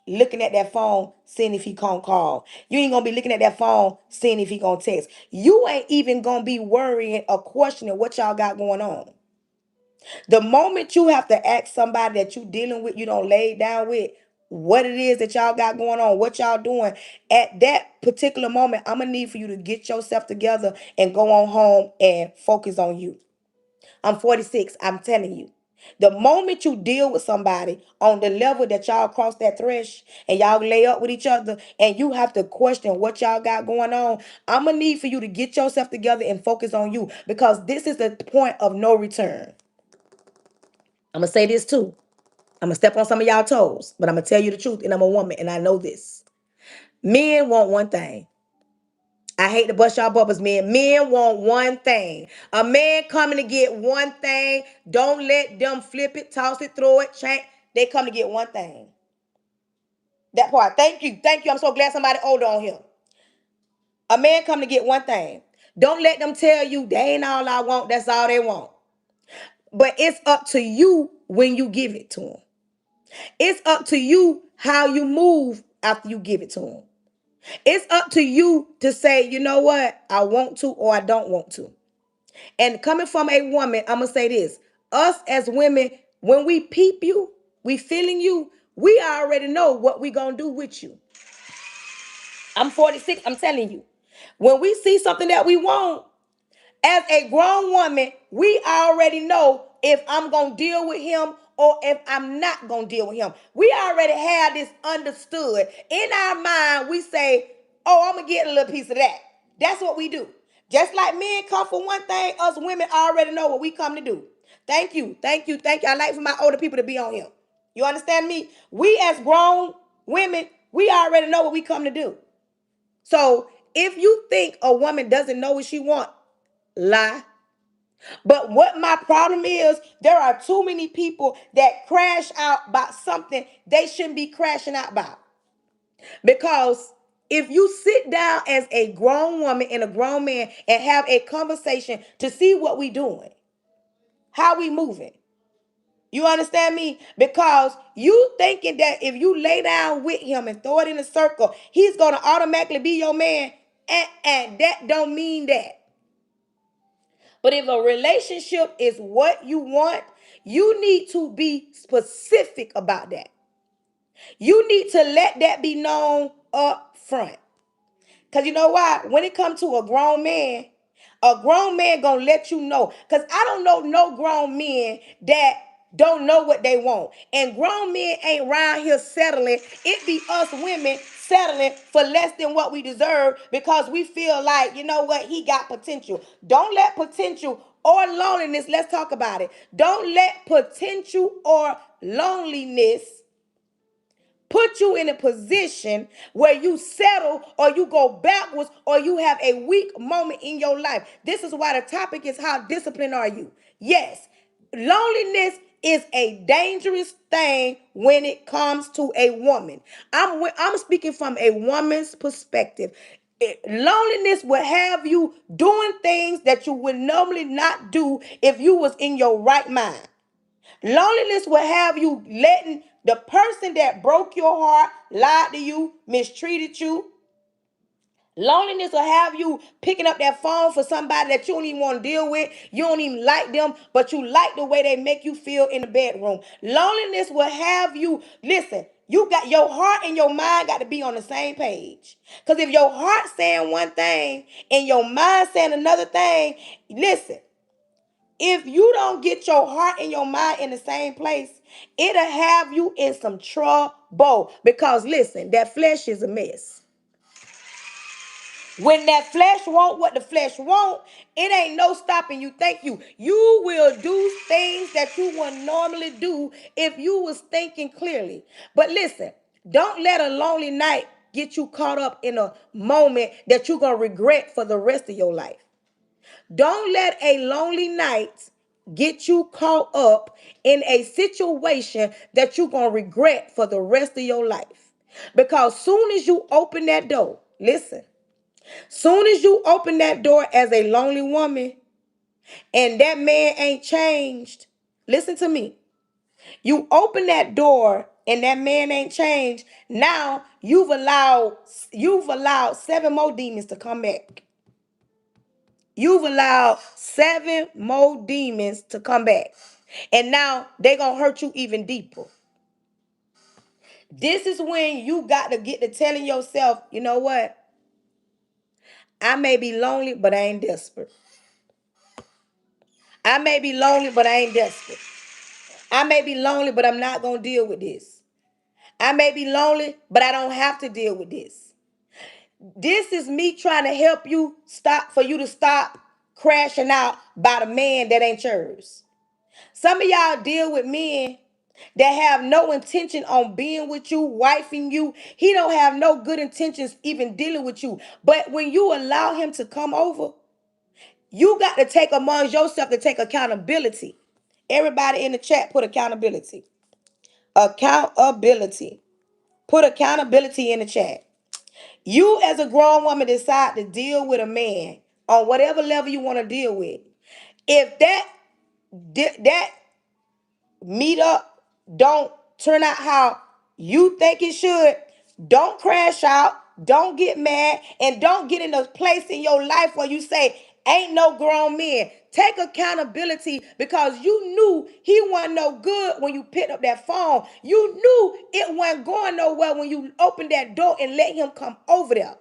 looking at that phone seeing if he gonna call. You ain't gonna be looking at that phone seeing if he gonna text. You ain't even gonna be worrying or questioning what y'all got going on. The moment you have to ask somebody that you dealing with, you don't lay down with, what it is that y'all got going on, what y'all doing, at that particular moment, I'm gonna need for you to get yourself together and go on home and focus on you. I'm 46. I'm telling you. The moment you deal with somebody on the level that y'all cross that thresh and y'all lay up with each other and you have to question what y'all got going on, I'm going to need for you to get yourself together and focus on you because this is the point of no return. I'm going to say this too. I'm going to step on some of y'all toes, but I'm going to tell you the truth and I'm a woman and I know this. Men want one thing. I hate to bust y'all bubbles, men. Men want one thing. A man coming to get one thing. Don't let them flip it, toss it, throw it, change. They come to get one thing. That part. Thank you. Thank you. I'm so glad somebody older on here. A man come to get one thing. Don't let them tell you they ain't all I want. That's all they want. But it's up to you when you give it to them. It's up to you how you move after you give it to them. It's up to you to say, you know what? I want to or I don't want to. And coming from a woman, I'm going to say this. Us as women, when we peep you, we feeling you, we already know what we going to do with you. I'm 46. I'm telling you. When we see something that we want, as a grown woman, we already know if I'm going to deal with him or if I'm not going to deal with him. We already have this understood. In our mind, we say, oh, I'm going to get a little piece of that. That's what we do. Just like men come for one thing, us women already know what we come to do. Thank you. Thank you. Thank you. I like for my older people to be on here. You understand me? We as grown women, we already know what we come to do. So if you think a woman doesn't know what she wants, lie. But what my problem is, there are too many people that crash out about something they shouldn't be crashing out about. Because if you sit down as a grown woman and a grown man and have a conversation to see what we doing, how we moving, You understand me? Because you thinking that if you lay down with him and throw it in a circle, he's gonna automatically be your man. And that don't mean that. But if a relationship is what you want, you need to be specific about that. You need to let that be known up front. Cause you know why? When it comes to a grown man gonna let you know. Cause I don't know no grown men that don't know what they want. And grown men ain't around here settling. It be us women settling for less than what we deserve because we feel like, you know what, he got potential. Don't let potential or loneliness, let's talk about it. Don't let potential or loneliness put you in a position where you settle or you go backwards or you have a weak moment in your life. This is why the topic is, how disciplined are you? Yes, loneliness is a dangerous thing when it comes to a woman. I'm speaking from a woman's perspective. Loneliness will have you doing things that you would normally not do if you was in your right mind. Loneliness will have you letting the person that broke your heart, lied to you, mistreated you. Loneliness will have you picking up that phone for somebody that you don't even want to deal with. You don't even like them, but you like the way they make you feel in the bedroom. Loneliness will have you, listen, you got your heart and your mind got to be on the same page. Because if your heart saying one thing and your mind saying another thing, listen, if you don't get your heart and your mind in the same place, it'll have you in some trouble. Because listen, that flesh is a mess. When that flesh want what the flesh want, it ain't no stopping you. Thank you. You will do things that you would normally do if you was thinking clearly. But listen, don't let a lonely night get you caught up in a moment that you're going to regret for the rest of your life. Don't let a lonely night get you caught up in a situation that you're going to regret for the rest of your life. Because soon as you open that door, listen, soon as you open that door as a lonely woman and that man ain't changed, listen to me. You open that door and that man ain't changed. Now you've allowed seven more demons to come back. You've allowed seven more demons to come back. And now they're going to hurt you even deeper. This is when you got to get to telling yourself, you know what? I may be lonely, but I ain't desperate. I may be lonely, but I ain't desperate. I may be lonely, but I'm not going to deal with this. I may be lonely, but I don't have to deal with this. This is me trying to help you for you to stop crashing out by the man that ain't yours. Some of y'all deal with men that have no intention on being with you, wifing you. He don't have no good intentions even dealing with you. But when you allow him to come over, you got to take among yourself to take accountability. Everybody in the chat put accountability. Accountability. Put accountability in the chat. You as a grown woman decide to deal with a man on whatever level you want to deal with. If that meet up don't turn out how you think it should, don't crash out, don't get mad, and don't get in a place in your life where you say, ain't no grown men. Take accountability because you knew he wasn't no good when you picked up that phone. You knew it wasn't going nowhere when you opened that door and let him come over there.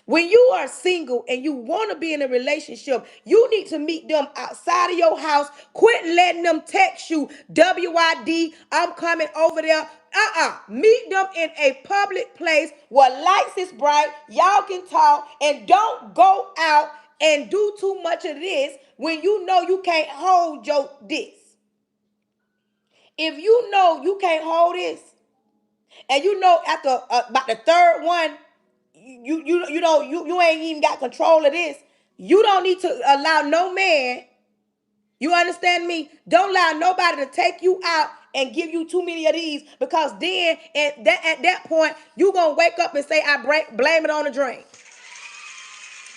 When you are single and you want to be in a relationship, you need to meet them outside of your house. Quit letting them text you, WID, I'm coming over there. Meet them in a public place where lights is bright, y'all can talk, and don't go out and do too much of this when you know you can't hold your this. If you know you can't hold this, and you know after about the third one, you ain't even got control of this. You don't need to allow no man. You understand me? Don't allow nobody to take you out and give you too many of these because then at that point you gonna wake up and say blame it on the drink.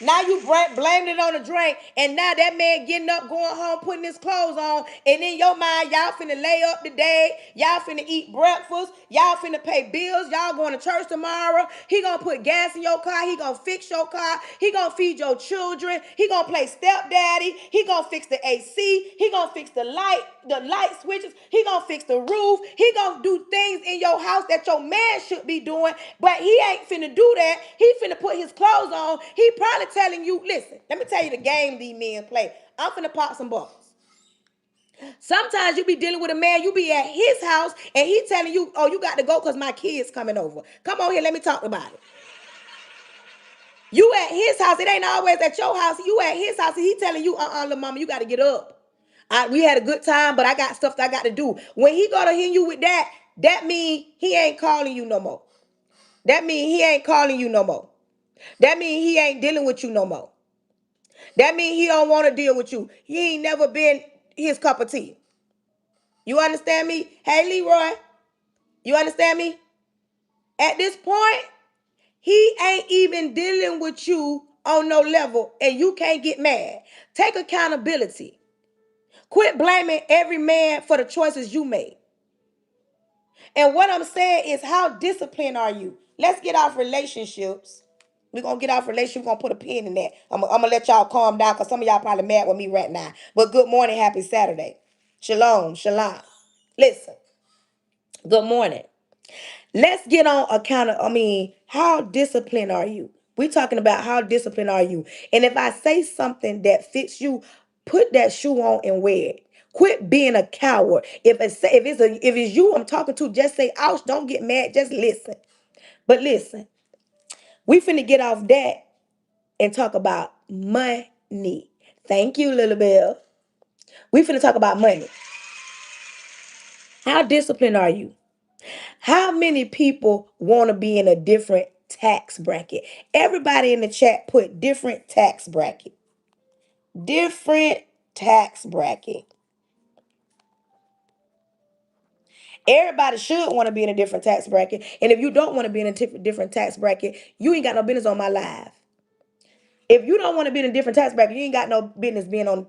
Now you blaming it on the drink, and now that man getting up, going home, putting his clothes on, and in your mind, y'all finna lay up today, y'all finna eat breakfast, y'all finna pay bills, y'all going to church tomorrow. He gonna put gas in your car, he gonna fix your car, he gonna feed your children, he gonna play stepdaddy, he gonna fix the AC, he gonna fix the light switches, he gonna fix the roof, he gonna do things in your house that your man should be doing, but he ain't finna do that. He finna put his clothes on. He probably telling you, listen, let me tell you the game these men play. I'm finna pop some balls. Sometimes you be dealing with a man, you be at his house, and he telling you, oh, you got to go because my kid's coming over. Come on here, let me talk about it. You at his house, it ain't always at your house. You at his house, and he telling you, little mama, you got to get up. We had a good time, but I got stuff that I got to do. When he go to hit you with that, that mean he ain't calling you no more. That mean he ain't calling you no more. That mean he ain't dealing with you no more. That mean he don't want to deal with you. He ain't never been his cup of tea. You understand me? Hey, Leroy, you understand me? At this point, he ain't even dealing with you on no level, and you can't get mad. Take accountability. Quit blaming every man for the choices you made. And what I'm saying is, how disciplined are you? Let's get off relationships. We're going to get off relationship. We're going to put a pin in that. I'm going to let y'all calm down because some of y'all probably mad with me right now. But good morning. Happy Saturday. Shalom. Shalom. Listen. Good morning. Let's get on account of, how disciplined are you? We're talking about how disciplined are you. And if I say something that fits you, put that shoe on and wear it. Quit being a coward. If it's you I'm talking to, just say, ouch, don't get mad, just listen. But listen, we finna get off that and talk about money. Thank you, Little Bell. We finna talk about money. How disciplined are you? How many people want to be in a different tax bracket? Everybody in the chat put different tax bracket. Different tax bracket. Everybody should want to be in a different tax bracket. And if you don't want to be in a different tax bracket, you ain't got no business on my live. If you don't want to be in a different tax bracket, you ain't got no business being on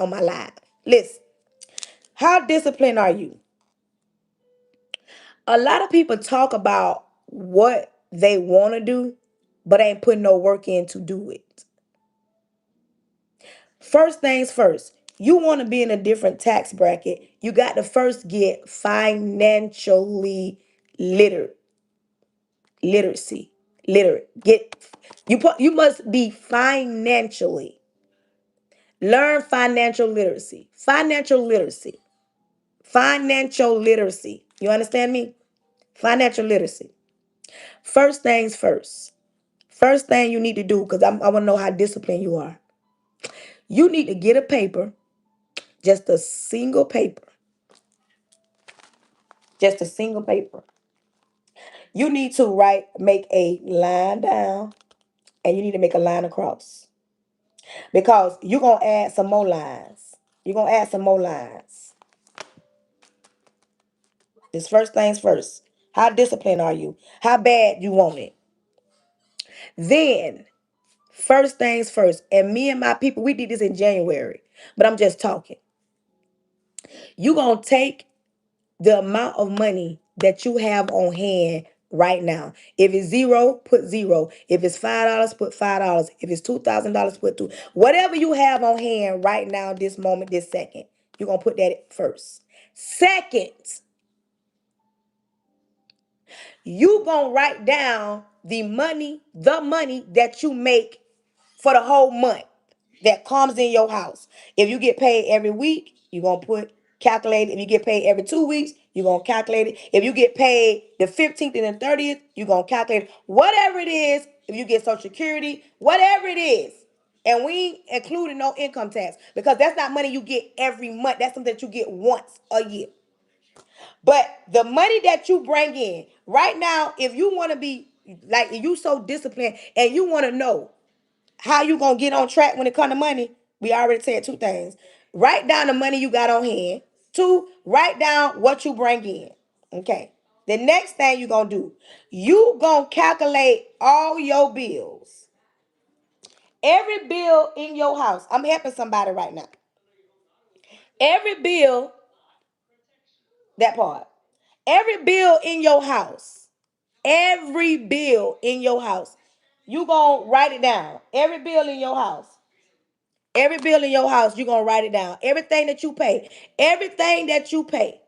my live. Listen, how disciplined are you? A lot of people talk about what they want to do, but ain't putting no work in to do it. First things first, you want to be in a different tax bracket. You got to first get financially literate. Literacy. Literate. You must be financially. Learn financial literacy. Financial literacy. Financial literacy. You understand me? Financial literacy. First things first. First thing you need to do, because I want to know how disciplined you are. You need to get a paper, just a single paper. Just a single paper. You need to make a line down, and you need to make a line across. Because you're going to add some more lines. You're going to add some more lines. This first things first. How disciplined are you? How bad you want it? Then, first things first. And me and my people, we did this in January. But I'm just talking. You're going to take the amount of money that you have on hand right now. If it's zero, put zero. If it's $5, put $5. If it's $2,000, put two. Whatever you have on hand right now, this moment, this second, you're going to put that first. Second, you going to write down the money that you make for the whole month that comes in your house. If you get paid every week, you're going to calculate it. If you get paid every 2 weeks, you're going to calculate it. If you get paid the 15th and the 30th, you're going to calculate it. Whatever it is, if you get Social Security, whatever it is. And we ain't including no income tax because that's not money you get every month. That's something that you get once a year. But the money that you bring in right now, if you want to be like you so disciplined and you want to know how you gonna get on track when it comes to money, we already said two things. Write down the money you got on hand. Two, write down what you bring in. Okay. The next thing you gonna do, you gonna calculate all your bills Every bill in your house, I'm helping somebody right now. Every bill, that part, every bill in your house, every bill in your house, you gonna write it down. Every bill in your house. Every bill in your house, you're gonna write it down. Everything that you pay, everything that you pay,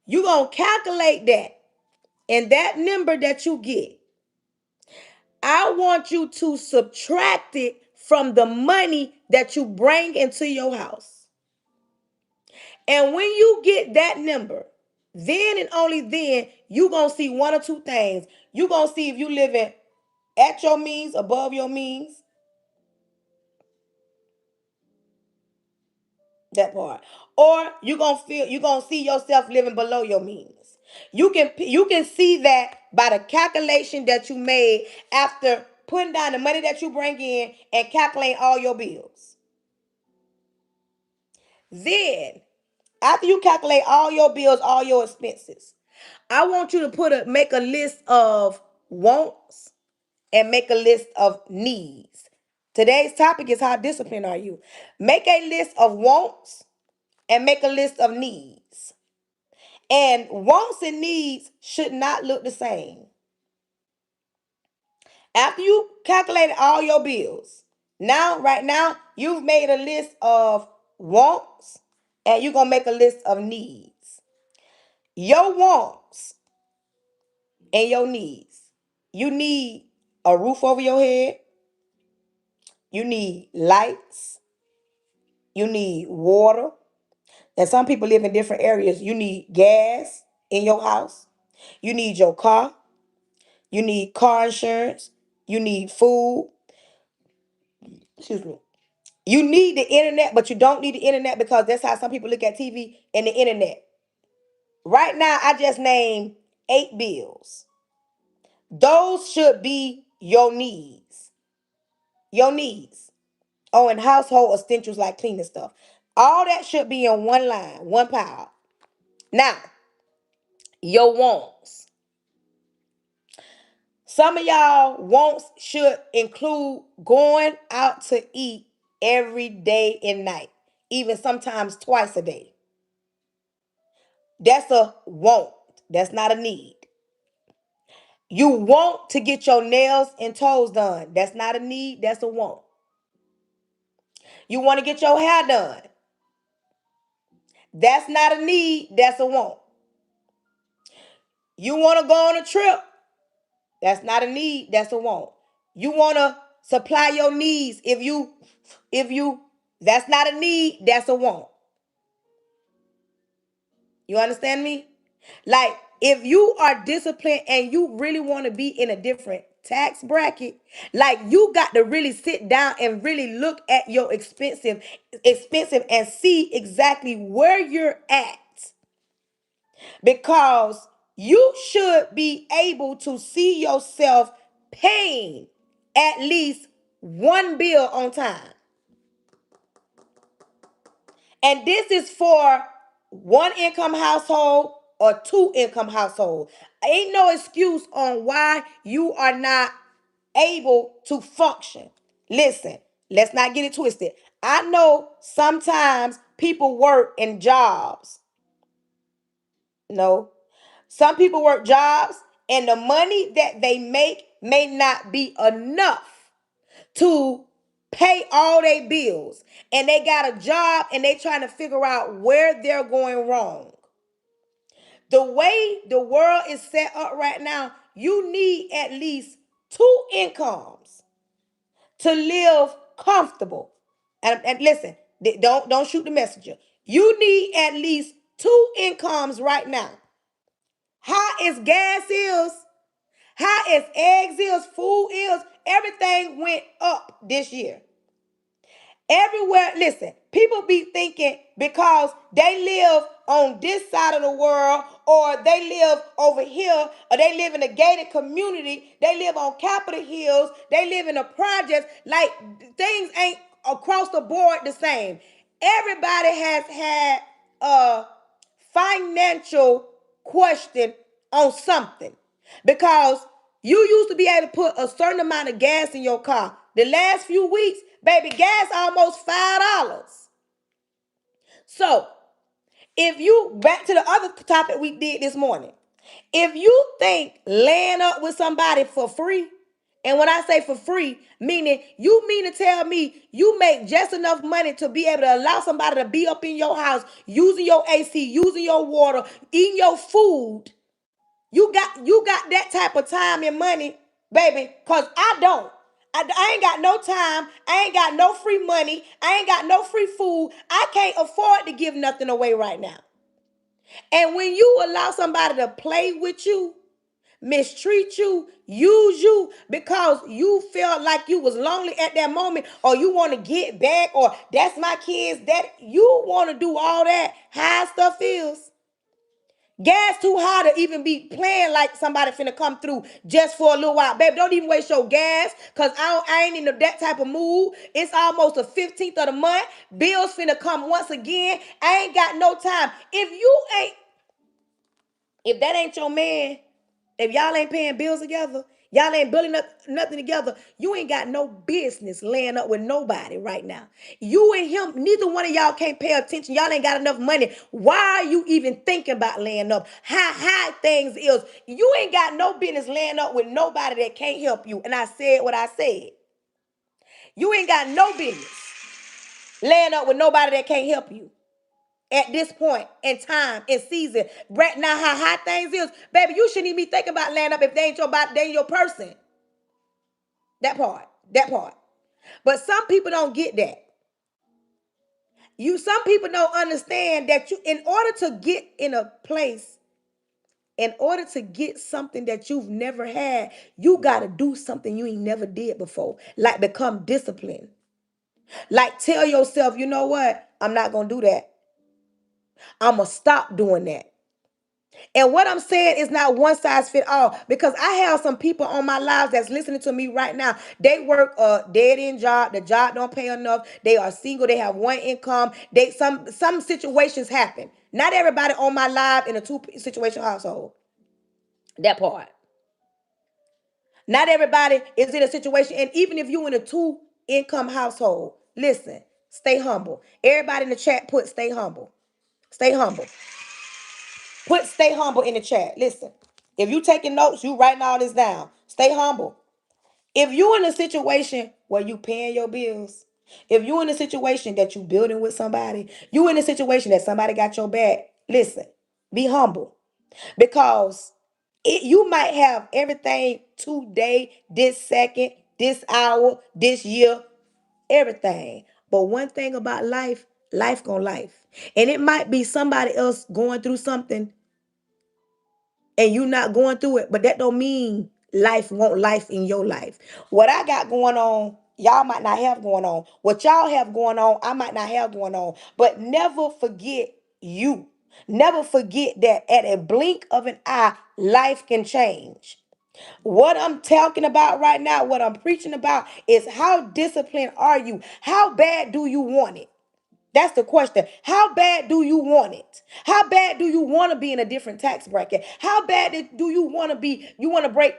you're gonna calculate that. And that number that you get, I want you to subtract it from the money that you bring into your house. And when you get that number, then and only then, you're going to see one or two things. You're going to see if you living at your means, above your means, that part. Or you're going to see yourself living below your means. You can see that by the calculation that you made after putting down the money that you bring in and calculating all your bills. Then, after you calculate all your bills, all your expenses, I want you to make a list of wants and make a list of needs. Today's topic is how disciplined are you? Make a list of wants and make a list of needs. And wants and needs should not look the same. After you calculated all your bills, right now, you've made a list of wants and you're going to make a list of needs. Your wants and your needs. You need a roof over your head. You need lights. You need water. And some people live in different areas. You need gas in your house. You need your car. You need car insurance. You need food. Excuse me. You need the internet, but you don't need the internet because that's how some people look at TV and the internet. Right now, I just named 8 bills. Those should be your needs. Your needs. Oh, and household essentials like cleaning stuff. All that should be in one line, one pile. Now, your wants. Some of y'all wants should include going out to eat every day and night, even sometimes twice a day. That's a want. That's not a need. You want to get your nails and toes done. That's not a need. That's a want. You want to get your hair done. That's not a need. That's a want. You want to go on a trip. That's not a need. That's a want. You want to supply your needs. If you, that's not a need. That's a want. You understand me? Like, if you are disciplined and you really want to be in a different tax bracket, like you got to really sit down and really look at your expensive and see exactly where you're at. Because you should be able to see yourself paying at least one bill on time. And this is for one income household or two income household. Ain't no excuse on why you are not able to function. Listen, let's not get it twisted. I know sometimes people work in jobs. No. Some people work jobs and the money that they make may not be enough to pay all their bills. And they got a job and they trying to figure out where they're going wrong. The way the world is set up right now, you need at least two incomes to live comfortable. And listen, don't shoot the messenger. You need at least two incomes right now. How is gas is, how is eggs is, food is, everything went up this year. Everywhere, listen, people be thinking because they live on this side of the world or they live over here or they live in a gated community, they live on Capitol Hills, they live in a project, like things ain't across the board the same. Everybody has had a financial question on something because You used to be able to put a certain amount of gas in your car. The last few weeks, baby, gas almost $5. So if you, back to the other topic we did this morning, if you think laying up with somebody for free, and when I say for free, meaning you mean to tell me you make just enough money to be able to allow somebody to be up in your house, using your AC, using your water, eating your food. You got that type of time and money, baby, because I don't. I ain't got no time. I ain't got no free money. I ain't got no free food. I can't afford to give nothing away right now. And when you allow somebody to play with you, mistreat you, use you because you felt like you was lonely at that moment, or you want to get back, or that's my kids, that you want to do all that high stuff is. Gas too high to even be playing like somebody finna come through just for a little while. Baby, don't even waste your gas, because I ain't in that type of mood. It's almost the 15th of the month. Bills finna come once again. I ain't got no time. If that ain't your man, if y'all ain't paying bills together, y'all ain't building up nothing together, you ain't got no business laying up with nobody right now. You and him, neither one of y'all can't pay attention. Y'all ain't got enough money. Why are you even thinking about laying up? How high things is. You ain't got no business laying up with nobody that can't help you. And I said what I said. You ain't got no business laying up with nobody that can't help you at this point in time and season. Right now, how high things is, baby, you shouldn't even be thinking about laying up if they ain't your body, they ain't your person. That part, that part. But some people don't get that. Some people don't understand that you, in order to get in a place, in order to get something that you've never had, you got to do something you ain't never did before. Like become disciplined. Like tell yourself, you know what? I'm not going to do that. I'm going to stop doing that. And what I'm saying is not one size fit all, because I have some people on my lives that's listening to me right now. They work a dead end job. The job don't pay enough. They are single. They have one income. Some situations happen. Not everybody on my live in a two situation household. That part. Not everybody is in a situation. And even if you in a two income household, listen, stay humble. Everybody in the chat put stay humble. Stay humble. Put stay humble in the chat. Listen, if you taking notes, you writing all this down. Stay humble. If you in a situation where you paying your bills, if you in a situation that you building with somebody, you in a situation that somebody got your back, listen, be humble. Because you might have everything today, this second, this hour, this year, everything. But one thing about life, life gonna life. And it might be somebody else going through something and you not going through it, but that don't mean life won't life in your life. What I got going on, y'all might not have going on. What y'all have going on, I might not have going on. But never forget you. Never forget that at a blink of an eye, life can change. What I'm talking about right now, what I'm preaching about is how disciplined are you? How bad do you want it? That's the question. How bad do you want it? How bad do you want to be in a different tax bracket? How bad do you want to be? You want to break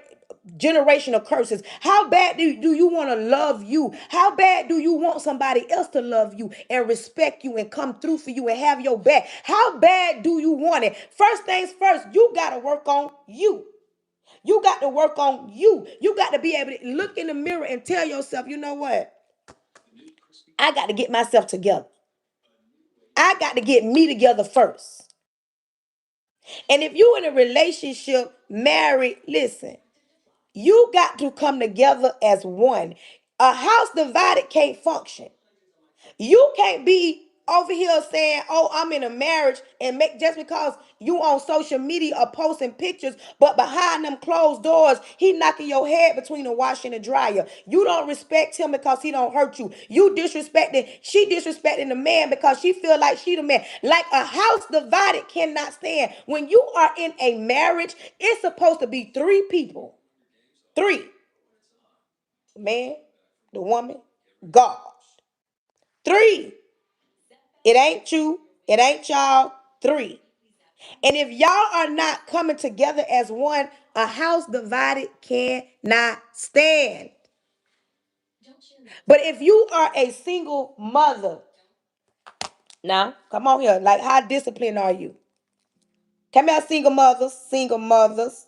generational curses? How bad do you want to love you? How bad do you want somebody else to love you and respect you and come through for you and have your back? How bad do you want it? First things first, you got to work on you. You got to work on you. You got to be able to look in the mirror and tell yourself, you know what? I got to get myself together. I got to get me together first. And if you in a relationship, married, listen, you got to come together as one. A house divided can't function. You can't be over here saying, "Oh, I'm in a marriage," and make just because you on social media or posting pictures, but behind them closed doors, he knocking your head between the washer and the dryer. You don't respect him because he don't hurt you. She disrespecting the man because she feel like she the man. Like a house divided cannot stand. When you are in a marriage, it's supposed to be three people. Three. Man, the woman, God. Three. It ain't you. It ain't y'all. Three. And if y'all are not coming together as one, a house divided cannot stand. But if you are a single mother, now come on here, like how disciplined are you? Come here, single mothers, single mothers,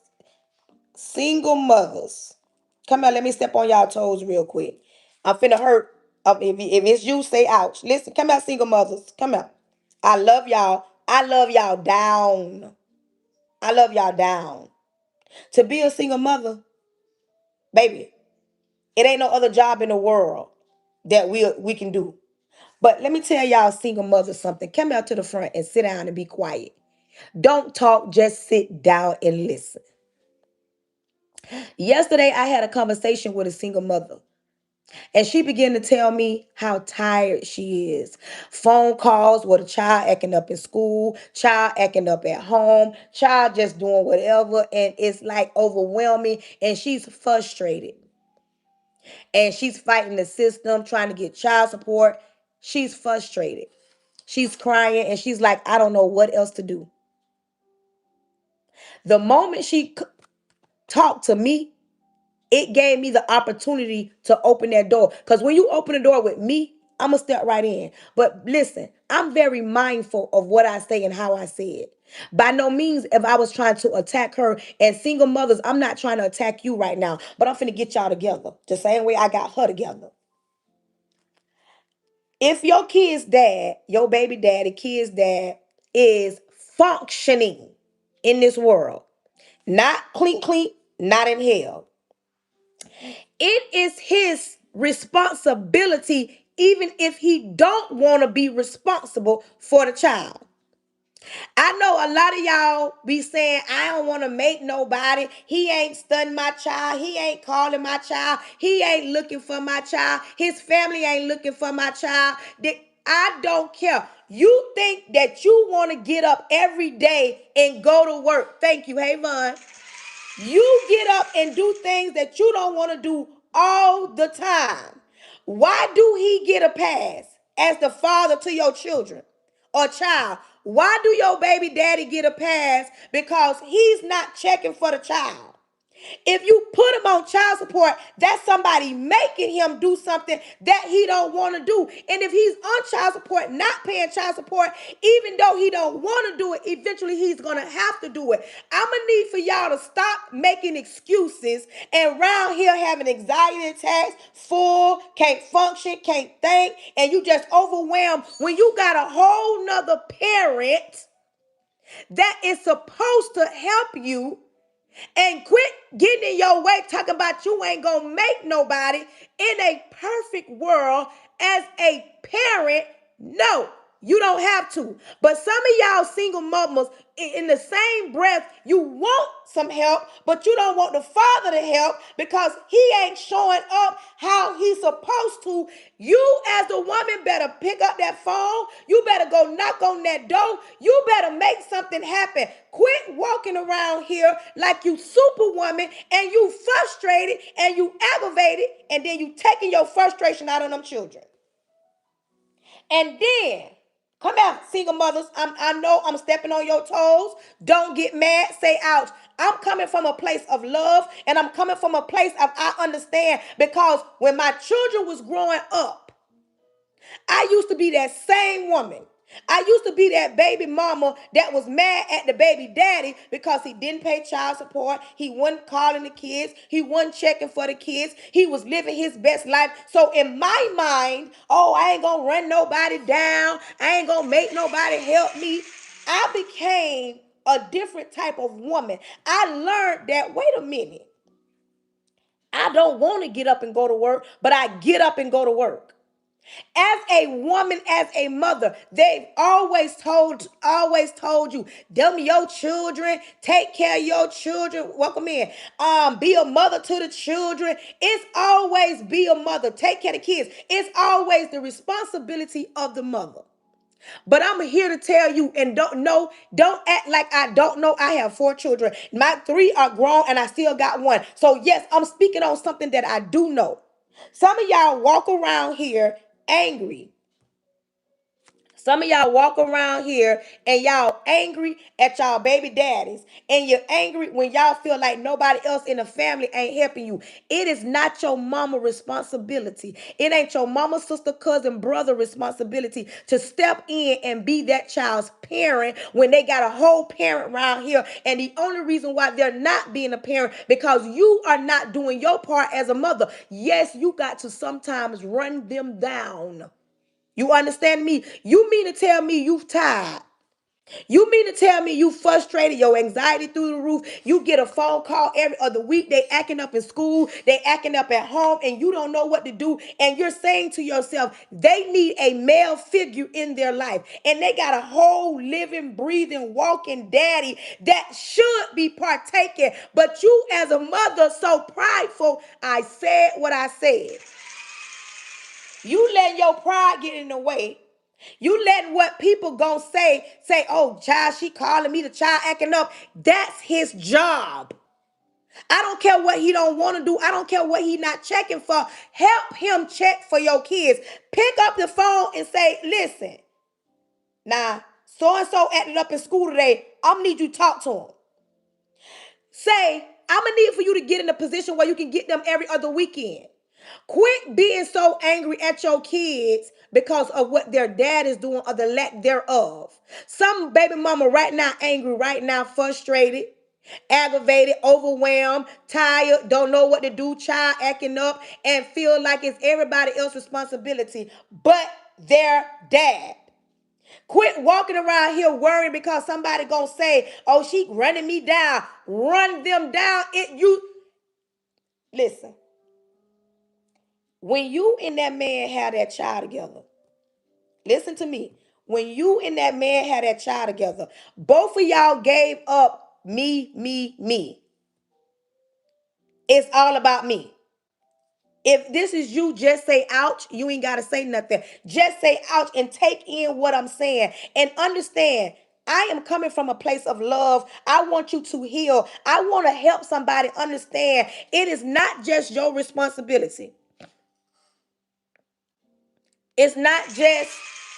single mothers. Come here, let me step on y'all toes real quick. I'm finna hurt. If it's you, say ouch. Listen, come here, single mothers. Come here. I love y'all. I love y'all down. I love y'all down. To be a single mother, baby, it ain't no other job in the world that we can do. But let me tell y'all, single mothers, something. Come out to the front and sit down and be quiet. Don't talk, just sit down and listen. Yesterday, I had a conversation with a single mother. And she began to tell me how tired she is. Phone calls with a child acting up in school, child acting up at home, child just doing whatever. And it's like overwhelming. And she's frustrated. And she's fighting the system, trying to get child support. She's frustrated. She's crying and she's like, I don't know what else to do. The moment she talked to me, it gave me the opportunity to open that door. Because when you open the door with me, I'm going to step right in. But listen, I'm very mindful of what I say and how I say it. By no means if I was trying to attack her. And single mothers, I'm not trying to attack you right now. But I'm finna get y'all together. The same way I got her together. If your kid's dad, your baby daddy, kid's dad is functioning in this world, not clink clink, not in hell, it is his responsibility, even if he don't want to be responsible for the child. I know a lot of y'all be saying, I don't want to make nobody. He ain't studying my child. He ain't calling my child. He ain't looking for my child. His family ain't looking for my child. I don't care. You think that you want to get up every day and go to work. Thank you. Hey, Vaughn. You get up and do things that you don't want to do all the time. Why do he get a pass as the father to your children or child? Why do your baby daddy get a pass? Because he's not checking for the child. If you put him on child support, that's somebody making him do something that he don't want to do. And if he's on child support, not paying child support, even though he don't want to do it, eventually he's going to have to do it. I'm going to need for y'all to stop making excuses and around here having anxiety attacks, full, can't function, can't think, and you just overwhelmed when you got a whole nother parent that is supposed to help you, and quit getting in your way talking about you ain't gonna make nobody in a perfect world as a parent. No, you don't have to. But some of y'all single mamas, in the same breath, you want some help, but you don't want the father to help because he ain't showing up how he's supposed to. You as the woman better pick up that phone. You better go knock on that door. You better make something happen. Quit walking around here like you superwoman and you frustrated and you aggravated and then you taking your frustration out on them children. And then, come out, single mothers. I know I'm stepping on your toes. Don't get mad. Say ouch. I'm coming from a place of love and I'm coming from a place of I understand because when my children was growing up, I used to be that same woman. I used to be that baby mama that was mad at the baby daddy because he didn't pay child support. He wasn't calling the kids. He wasn't checking for the kids. He was living his best life. So in my mind, oh, I ain't gonna run nobody down. I ain't gonna make nobody help me. I became a different type of woman. I learned that, wait a minute, I don't want to get up and go to work, but I get up and go to work. As a woman, as a mother, they've always told you, them your children, take care of your children. Welcome in. Be a mother to the children. It's always be a mother. Take care of the kids. It's always the responsibility of the mother. But I'm here to tell you, and don't act like I don't know. I have 4 children. My 3 are grown, and I still got 1. So yes, I'm speaking on something that I do know. Some of y'all walk around here angry. Some of y'all walk around here and y'all angry at y'all baby daddies. And you're angry when y'all feel like nobody else in the family ain't helping you. It is not your mama responsibility. It ain't your mama, sister, cousin, brother responsibility to step in and be that child's parent when they got a whole parent around here. And the only reason why they're not being a parent because you are not doing your part as a mother. Yes, you got to sometimes run them down. You understand me? You mean to tell me you tired? You mean to tell me you frustrated, your anxiety through the roof? You get a phone call every other week. They acting up in school. They acting up at home and you don't know what to do. And you're saying to yourself, they need a male figure in their life. And they got a whole living, breathing, walking daddy that should be partaking. But you as a mother, so prideful, I said what I said. You let your pride get in the way. You letting what people gonna say, oh, child, she calling me, the child acting up. That's his job. I don't care what he don't want to do. I don't care what he not checking for. Help him check for your kids. Pick up the phone and say, listen, now, so-and-so acted up in school today. I'm gonna need you to talk to him. Say, I'm gonna need for you to get in a position where you can get them every other weekend. Quit being so angry at your kids because of what their dad is doing or the lack thereof. Some baby mama right now angry, right now frustrated, aggravated, overwhelmed, tired, don't know what to do, child acting up, and feel like it's everybody else's responsibility but their dad. Quit walking around here worrying because somebody gonna say, oh, she running me down. Run them down. Listen. When you and that man have that child together, listen to me. When you and that man had that child together, both of y'all gave up me, me, me. It's all about me. If this is you, just say ouch. You ain't got to say nothing. Just say ouch and take in what I'm saying and understand. I am coming from a place of love. I want you to heal. I want to help somebody understand it is not just your responsibility. It's not just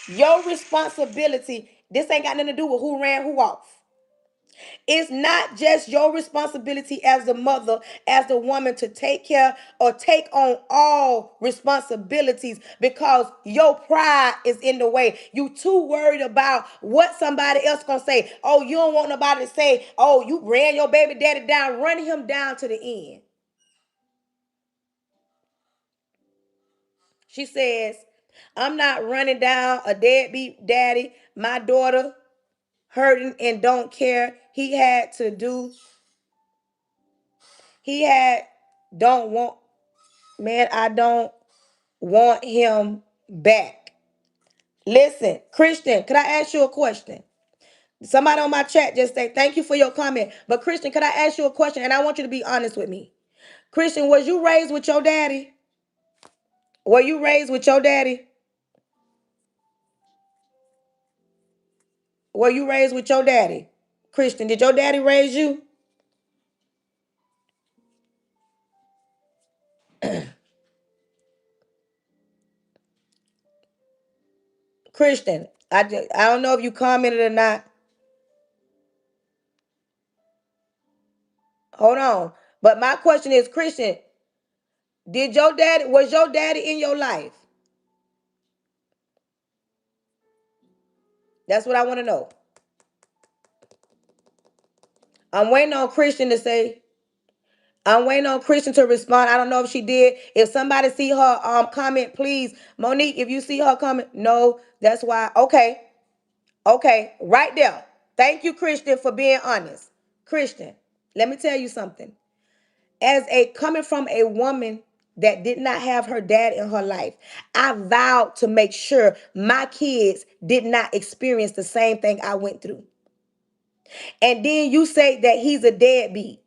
your responsibility. This ain't got nothing to do with who ran who off. It's not just your responsibility as the mother, as the woman to take care or take on all responsibilities because your pride is in the way. You too worried about what somebody else gonna say. Oh, you don't want nobody to say, oh, you ran your baby daddy down. Run him down to the end. She says, I'm not running down a deadbeat daddy. My daughter hurting and don't care. He had, don't want, man, I don't want him back. Listen, Christian, could I ask you a question? Somebody on my chat just say, thank you for your comment. But Christian, could I ask you a question? And I want you to be honest with me. Christian, was you raised with your daddy? Were you raised with your daddy? Were you raised with your daddy? Christian, did your daddy raise you? Christian, I don't know if you commented or not. Hold on. But my question is, Christian, was your daddy in your life? That's what I want to know. I'm waiting on Christian to say, I'm waiting on Christian to respond. I don't know if she did. If somebody see her comment, please. Monique, if you see her comment, no, that's why. Okay. Okay. Right there. Thank you, Christian, for being honest. Christian, let me tell you something. As a coming from a woman that did not have her dad in her life, I vowed to make sure my kids did not experience the same thing I went through. And then you say that he's a deadbeat.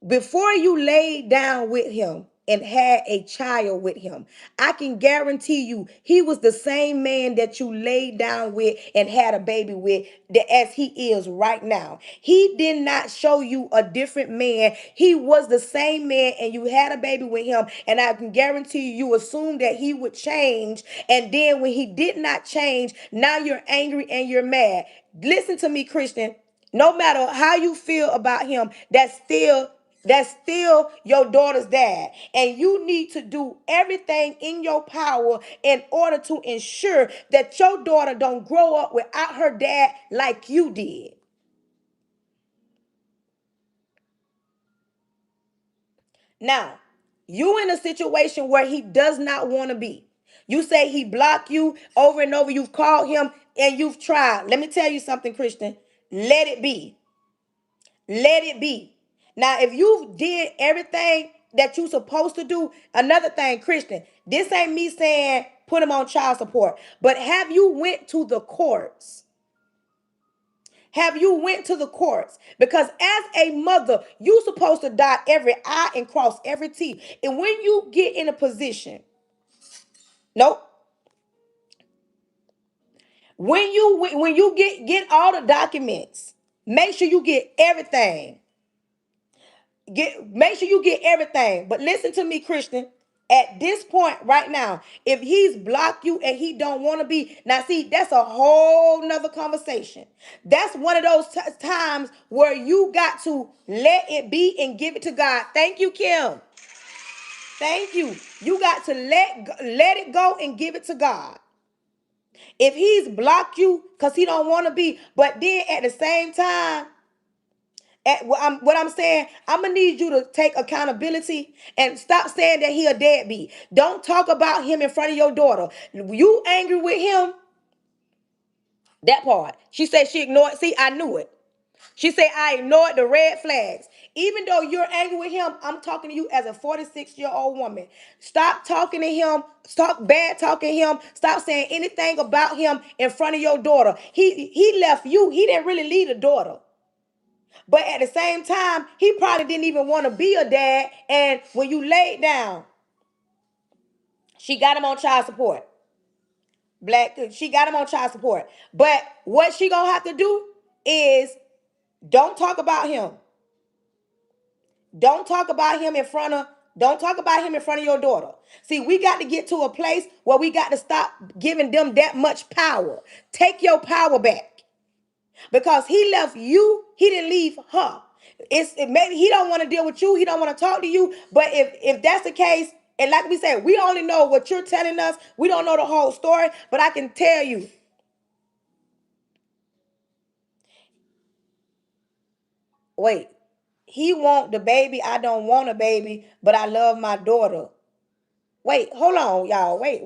Before you laid down with him, and had a child with him. I can guarantee you he was the same man that you laid down with and had a baby with as he is right now. He did not show you a different man. He was the same man and you had a baby with him. And I can guarantee you, you assumed that he would change. And then when he did not change, now you're angry and you're mad. Listen to me, Christian. No matter how you feel about him, that's still your daughter's dad. And you need to do everything in your power in order to ensure that your daughter don't grow up without her dad like you did. Now, you in a situation where he does not want to be. You say he blocked you over and over. You've called him and you've tried. Let me tell you something, Christian. Let it be. Let it be. Now, if you did everything that you supposed to do, another thing, Christian, this ain't me saying put him on child support, but have you went to the courts? Have you went to the courts? Because as a mother, you supposed to dot every I and cross every T. And when you get in a position, nope. When you get all the documents, make sure you get everything. Make sure you get everything. But listen to me, Christian. At this point right now, if he's blocked you and he don't want to be, now see, that's a whole nother conversation. That's one of those times where you got to let it be and give it to God. Thank you, Kim. Thank you. You got to let it go and give it to God. If he's blocked you because he don't want to be, but then at the same time, what I'm saying, I'm gonna need you to take accountability and stop saying that he a deadbeat. Don't talk about him in front of your daughter. You angry with him? That part. She said she ignored. See, I knew it. She said I ignored the red flags. Even though you're angry with him, I'm talking to you as a 46-year-old woman. Stop talking to him. Stop bad talking him. Stop saying anything about him in front of your daughter. He left you. He didn't really leave a daughter. But at the same time, he probably didn't even want to be a dad. And when you laid down, she got him on child support. She got him on child support. But what she gonna have to do is don't talk about him. Don't talk about him in front of don't talk about him in front of your daughter. See, we got to get to a place where we got to stop giving them that much power. Take your power back. Because he left you, he didn't leave her. Maybe he don't want to deal with you, he don't want to talk to you. But if that's the case, and like we said, we only know what you're telling us. We don't know the whole story, but I can tell you. Wait, he want the baby. I don't want a baby, but I love my daughter. Wait, hold on, y'all. Wait.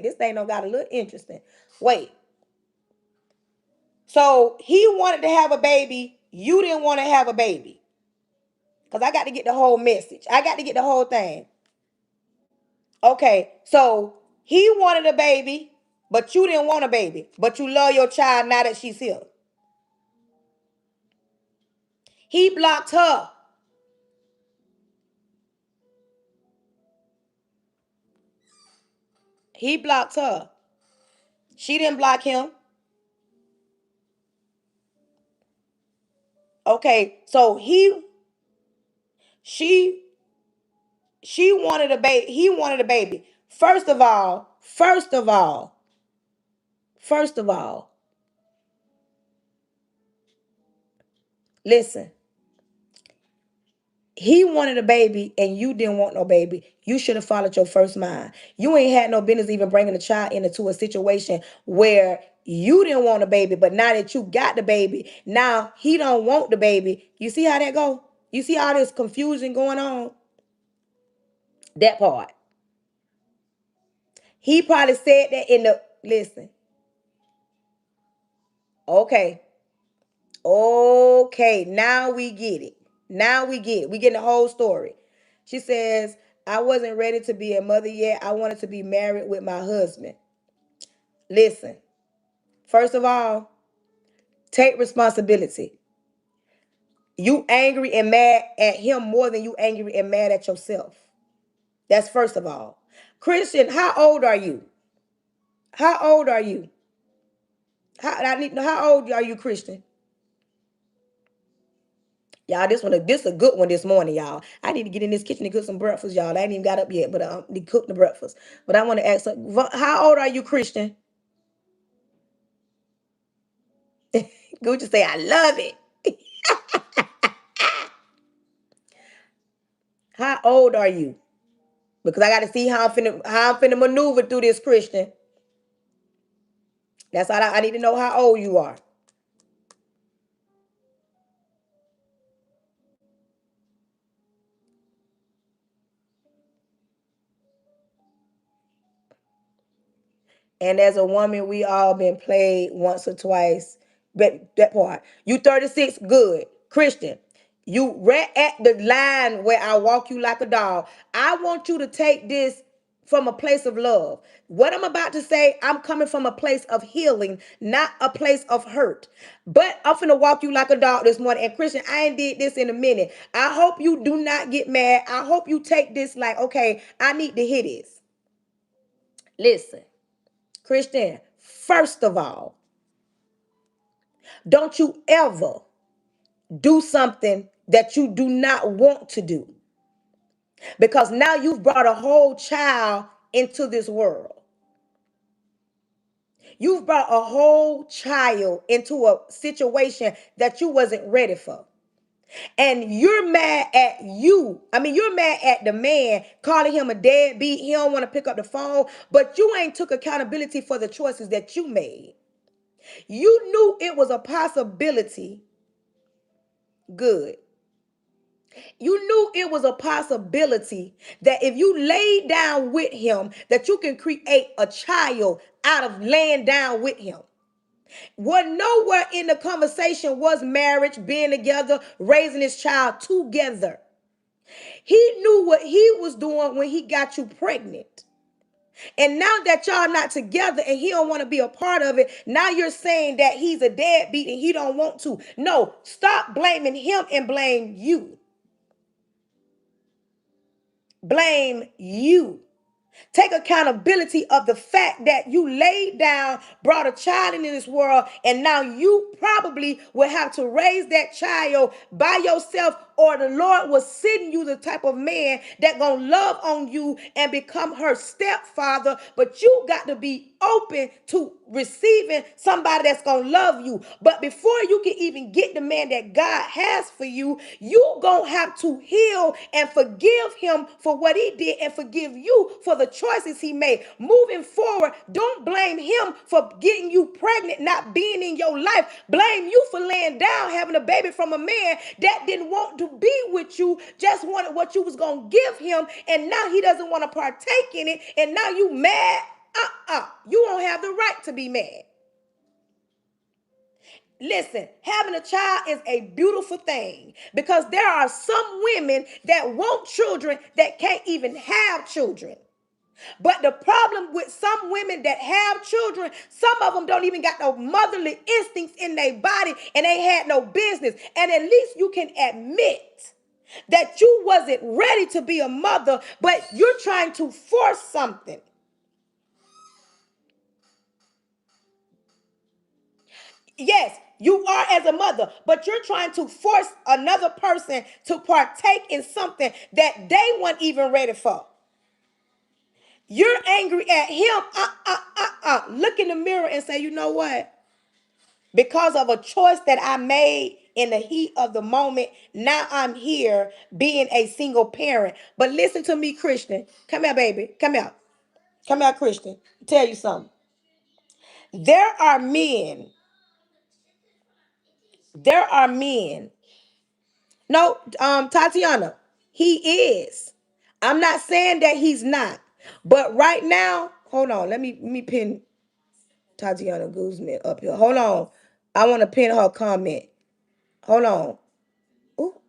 This thing don't got a little interesting. Wait. So he wanted to have a baby. You didn't want to have a baby. Because I got to get the whole message. I got to get the whole thing. Okay, so he wanted a baby, but you didn't want a baby. But you love your child now that she's here. He blocked her. He blocked her. She didn't block him. Okay, so she she wanted a baby. He wanted a baby. First of all, listen. He wanted a baby and you didn't want no baby. You should have followed your first mind. You ain't had no business even bringing a child into a situation where you didn't want a baby, but now that you got the baby, now he don't want the baby. You see how that go? You see all this confusion going on? That part. He probably said that in the listen. Okay. Okay, now we get it. Now we get it. We get the whole story. She says, I wasn't ready to be a mother yet. I wanted to be married with my husband. Listen, first of all, take responsibility. You angry and mad at him more than you angry and mad at yourself. That's first of all. Christian, how old are you? How old are you? I need to know how old are you, Christian? Y'all, this a good one this morning, y'all. I need to get in this kitchen and cook some breakfast, y'all. I ain't even got up yet, but to cook the breakfast. But I want to ask, how old are you, Christian? Gucci say, I love it. How old are you? Because I got to see how I'm finna maneuver through this, Christian. That's all I need to know how old you are. And as a woman, we all been played once or twice. But that part. You 36, good. Christian, you right at the line where I walk you like a dog. I want you to take this from a place of love. What I'm about to say, I'm coming from a place of healing, not a place of hurt. But I'm finna walk you like a dog this morning. And Christian, I ain't did this in a minute. I hope you do not get mad. I hope you take this like, okay, I need to hear this. Listen. Christian, first of all, don't you ever do something that you do not want to do. Because now you've brought a whole child into this world. You've brought a whole child into a situation that you wasn't ready for. And you're mad at you. I mean, you're mad at the man calling him a deadbeat. He don't want to pick up the phone, but you ain't took accountability for the choices that you made. You knew it was a possibility. Good. You knew it was a possibility that if you laid down with him, that you can create a child out of laying down with him. What nowhere in the conversation was marriage, being together, raising his child together. He knew what he was doing when he got you pregnant. And now that y'all not together and he don't want to be a part of it, now you're saying that he's a deadbeat and he don't want to. No, stop blaming him and blame you. Blame you. Take accountability of the fact that you laid down, brought a child into this world, and now you probably will have to raise that child by yourself, or the Lord will send you the type of man that gonna love on you and become her stepfather. But you got to be open to receiving somebody that's gonna love you. But before you can even get the man that God has for you, you gonna have to heal and forgive him for what he did and forgive you for the choices he made. Moving forward, don't blame him for getting you pregnant, not being in your life. Blame you for laying down, having a baby from a man that didn't want to be with you, just wanted what you was gonna give him, and now he doesn't want to partake in it, and now you mad. You don't have the right to be mad. Listen, having a child is a beautiful thing, because there are some women that want children that can't even have children. But the problem with some women that have children, some of them don't even got no motherly instincts in their body, and they had no business. And at least you can admit that you wasn't ready to be a mother, but you're trying to force something. Yes, you are as a mother, but you're trying to force another person to partake in something that they weren't even ready for. You're angry at him. Look in the mirror and say, you know what? Because of a choice that I made in the heat of the moment, now I'm here being a single parent. But listen to me, Christian. Come here, baby. Come here. Come here, Christian. Tell you something. There are men. There are men. No, Tatiana, he is. I'm not saying that he's not. But right now, hold on. Let me pin Tatiana Guzman up here. Hold on. I want to pin her comment. Hold on. Ooh,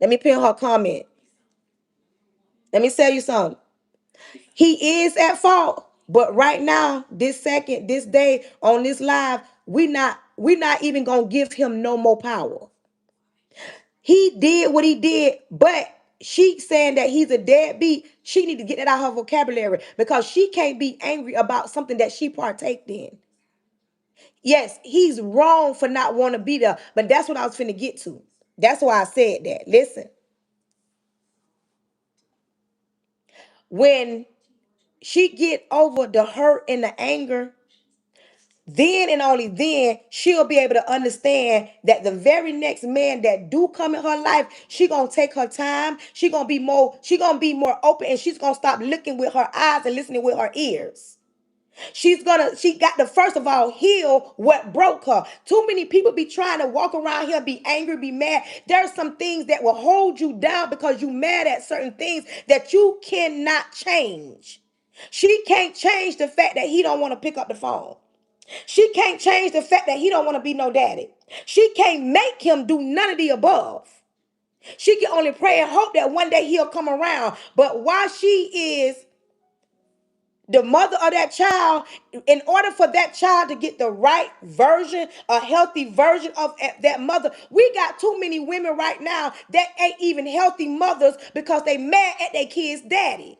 let me pin her comment. Let me tell you something. He is at fault. But right now, this second, this day, on this live, we not even gonna give him no more power. He did what he did, but she saying that he's a deadbeat. She need to get that out of her vocabulary because she can't be angry about something that she partaked in. Yes, he's wrong for not wanting to be there, but that's what I was finna get to. That's why I said that. Listen, when she get over the hurt and the anger, then and only then she'll be able to understand that the very next man that do come in her life, she gonna take her time. She gonna be more open, and she's gonna stop looking with her eyes and listening with her ears. She got to first of all heal what broke her. Too many people be trying to walk around here, be angry, be mad. There's some things that will hold you down because you mad at certain things that you cannot change. She can't change the fact that he don't want to pick up the phone. She can't change the fact that he don't want to be no daddy. She can't make him do none of the above. She can only pray and hope that one day he'll come around. But while she is the mother of that child, in order for that child to get the right version, a healthy version of that mother, we got too many women right now that ain't even healthy mothers because they mad at their kids' daddy.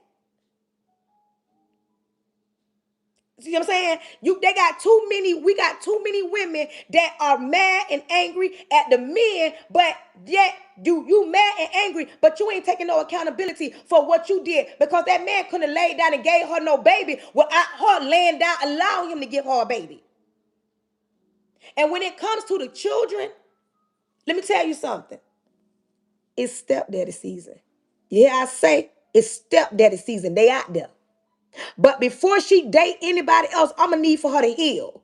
See what I'm saying? We got too many women that are mad and angry at the men, but yet you mad and angry, but you ain't taking no accountability for what you did because that man couldn't have laid down and gave her no baby without her laying down, allowing him to give her a baby. And when it comes to the children, let me tell you something. It's stepdaddy season. Yeah, I say it's stepdaddy season. They out there. But before she date anybody else, I'm gonna need for her to heal.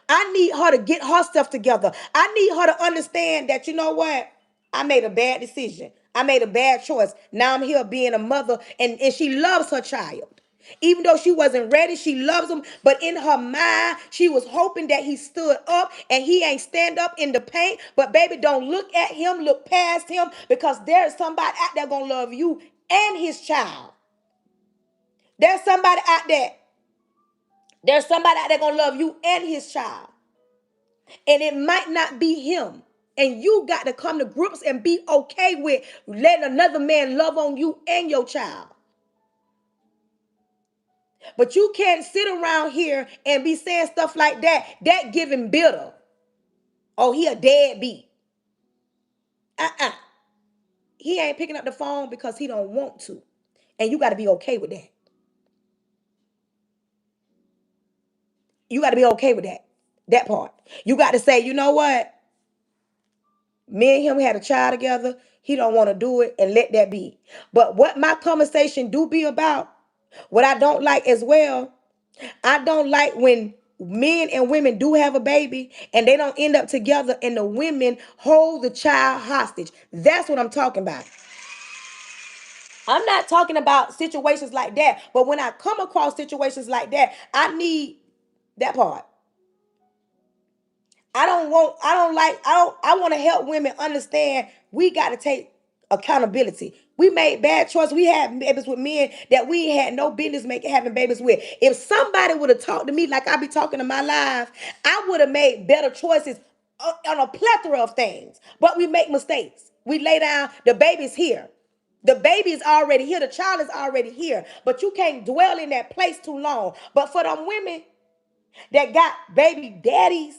I need her to get her stuff together. I need her to understand that, you know what? I made a bad decision. I made a bad choice. Now I'm here being a mother, and she loves her child. Even though she wasn't ready, she loves him. But in her mind, she was hoping that he stood up and he ain't stand up in the paint. But baby, don't look at him, look past him, because there's somebody out there gonna love you and his child. There's somebody out there. There's somebody out there gonna love you and his child. And it might not be him. And you got to come to grips and be okay with letting another man love on you and your child. But you can't sit around here and be saying stuff like that. That giving bitter. Oh, he a deadbeat. Uh-uh. He ain't picking up the phone because he don't want to. And you got to be okay with that. You got to be okay with that. That part. You got to say, you know what? Me and him had a child together. He don't want to do it, and let that be. But what my conversation do be about, what I don't like as well, I don't like when men and women do have a baby and they don't end up together and the women hold the child hostage. That's what I'm talking about. I'm not talking about situations like that, but when I come across situations like that, I need that part. I want to help women understand we got to take accountability. We made bad choices. We had babies with men that we had no business having babies with. If somebody would have talked to me like I be talking to my life, I would have made better choices on a plethora of things. But we make mistakes. We lay down, the baby's here. The baby is already here. The child is already here. But you can't dwell in that place too long. But for them women that got baby daddies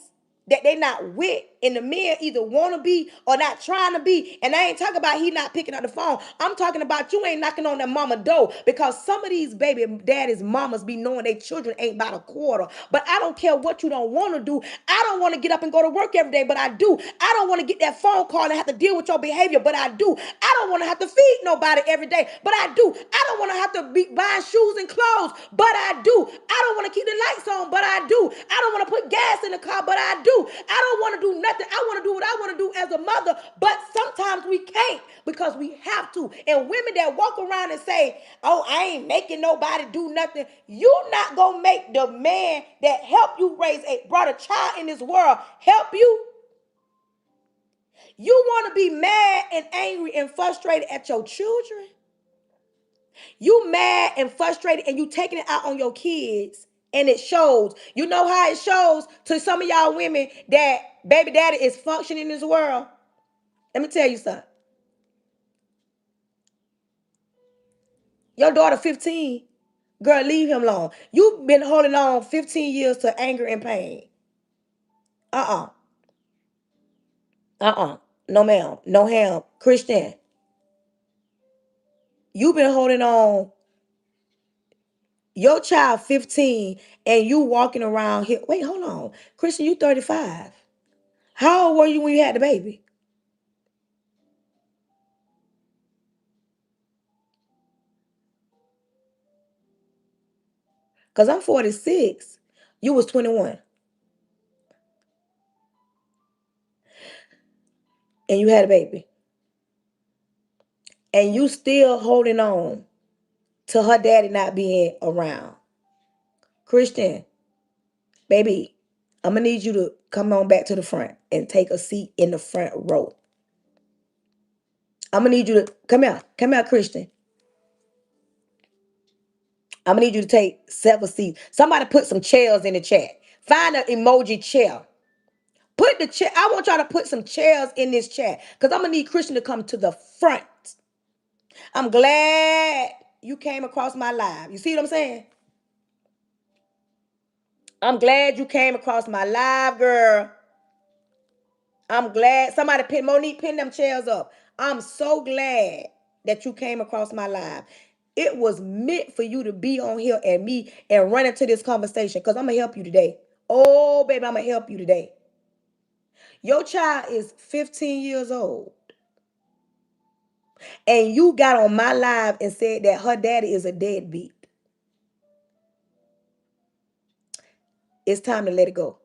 that they not with, and the men either want to be or not trying to be. And I ain't talking about he not picking up the phone. I'm talking about you ain't knocking on that mama door, because some of these baby daddies mamas be knowing their children ain't about a quarter. But I don't care what you don't want to do. I don't want to get up and go to work every day, but I do. I don't want to get that phone call and have to deal with your behavior, but I do. I don't want to have to feed nobody every day, but I do. I don't want to have to be buying shoes and clothes, but I do. I don't want to keep the lights on, but I do. I don't want to put gas in the car, but I do. I don't want to do nothing. I want to do what I want to do as a mother, but sometimes we can't because we have to. And women that walk around and say, oh, I ain't making nobody do nothing. You're not going to make the man that helped you brought a child in this world help you. You want to be mad and angry and frustrated at your children. You mad and frustrated and you taking it out on your kids, and it shows. You know how it shows to some of y'all women that baby daddy is functioning in this world? Let me tell you something. Your daughter 15. Girl, leave him alone. You've been holding on 15 years to anger and pain. Uh-uh. Uh-uh. No, ma'am. No ham. Christian, you've been holding on your child 15 and you walking around here. Wait, hold on. Christian, you 35. How old were you when you had the baby? Because I'm 46. You was 21. And you had a baby. And you still holding on to her daddy not being around. Christian, baby, I'm gonna need you to come on back to the front and take a seat in the front row. I'm gonna need you to come out, Christian. I'm gonna need you to take several seats. Somebody put some chairs in the chat. Find an emoji chair. Put the chair. I want y'all to put some chairs in this chat because I'm gonna need Christian to come to the front. I'm glad you came across my live. You see what I'm saying? I'm glad you came across my live, girl. I'm glad somebody pin Monique pin them chairs up. I'm so glad that you came across my live. It was meant for you to be on here and me and run into this conversation because I'm gonna help you today. Oh, baby, I'm gonna help you today. Your child is 15 years old, and you got on my live and said that her daddy is a deadbeat. It's time to let it go.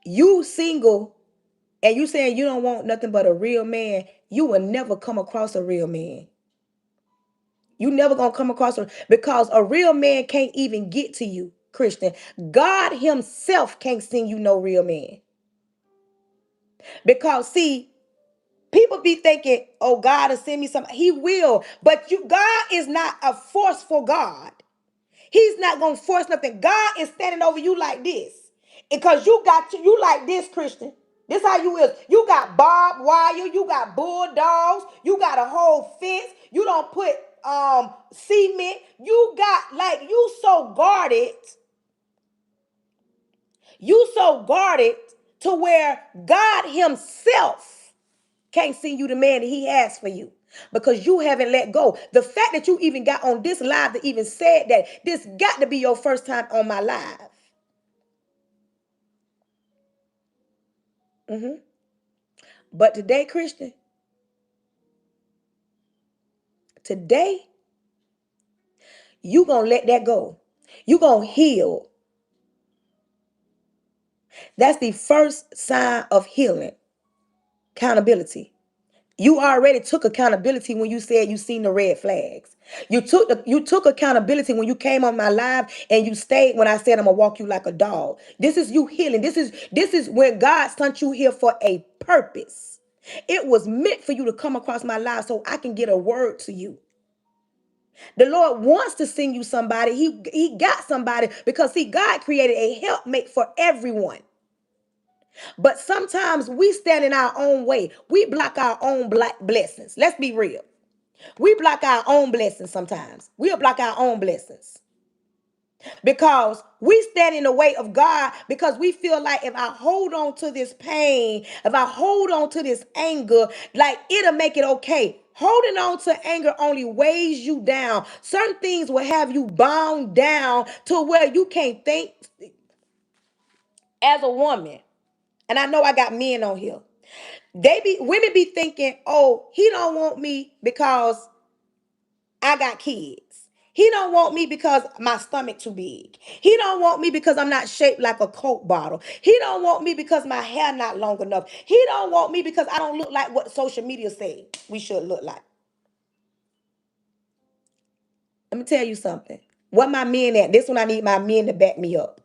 You single and you saying you don't want nothing but a real man, you will never come across a real man. You never gonna come across a because a real man can't even get to you, Christian. God himself can't send you no real man. Because see, people be thinking, oh, God will send me some. He will, but God is not a forceful God. He's not gonna force nothing. God is standing over you like this. Because you like this, Christian. This how you is. You got barbed wire, you got bulldogs, you got a whole fence, you don't put cement, you got like you so guarded to where God Himself can't send you the man that He has for you. Because you haven't let go. The fact that you even got on this live that even said that this got to be your first time on my live. Mhm. But today, Christian, today, you going to let that go. You going to heal. That's the first sign of healing. Accountability. You already took accountability when you said you seen the red flags. You took accountability when you came on my live and you stayed when I said I'm gonna walk you like a dog. This is you healing. This is when God sent you here for a purpose. It was meant for you to come across my live so I can get a word to you. The Lord wants to send you somebody. He got somebody because see, God created a helpmate for everyone. But sometimes we stand in our own way. We block our own black blessings. Let's be real. We block our own blessings sometimes. We'll block our own blessings because we stand in the way of God because we feel like if I hold on to this pain, if I hold on to this anger, like it'll make it okay. Holding on to anger only weighs you down. Certain things will have you bound down to where you can't think as a woman. And I know I got men on here. Women be thinking, oh, he don't want me because I got kids. He don't want me because my stomach too big. He don't want me because I'm not shaped like a Coke bottle. He don't want me because my hair not long enough. He don't want me because I don't look like what social media say we should look like. Let me tell you something. What my men at? This one I need my men to back me up.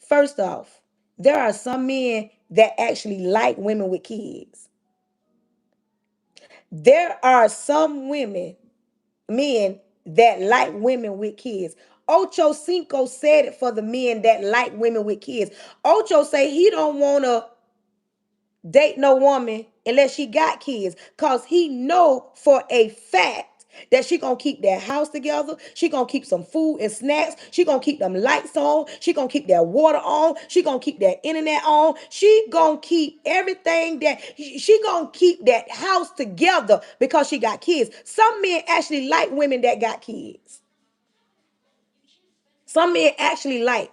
First off, there are some men that actually like women with kids. There are some men that like women with kids. Ocho Cinco said it for the men that like women with kids. Ocho say he don't want to date no woman unless she got kids, cause he know for a fact that she gonna keep that house together. She gonna keep some food and snacks. She gonna keep them lights on. She gonna keep that water on. She gonna keep that internet on. She gonna keep everything that she gonna keep that house together because she got kids. Some men actually like women that got kids. Some men actually like.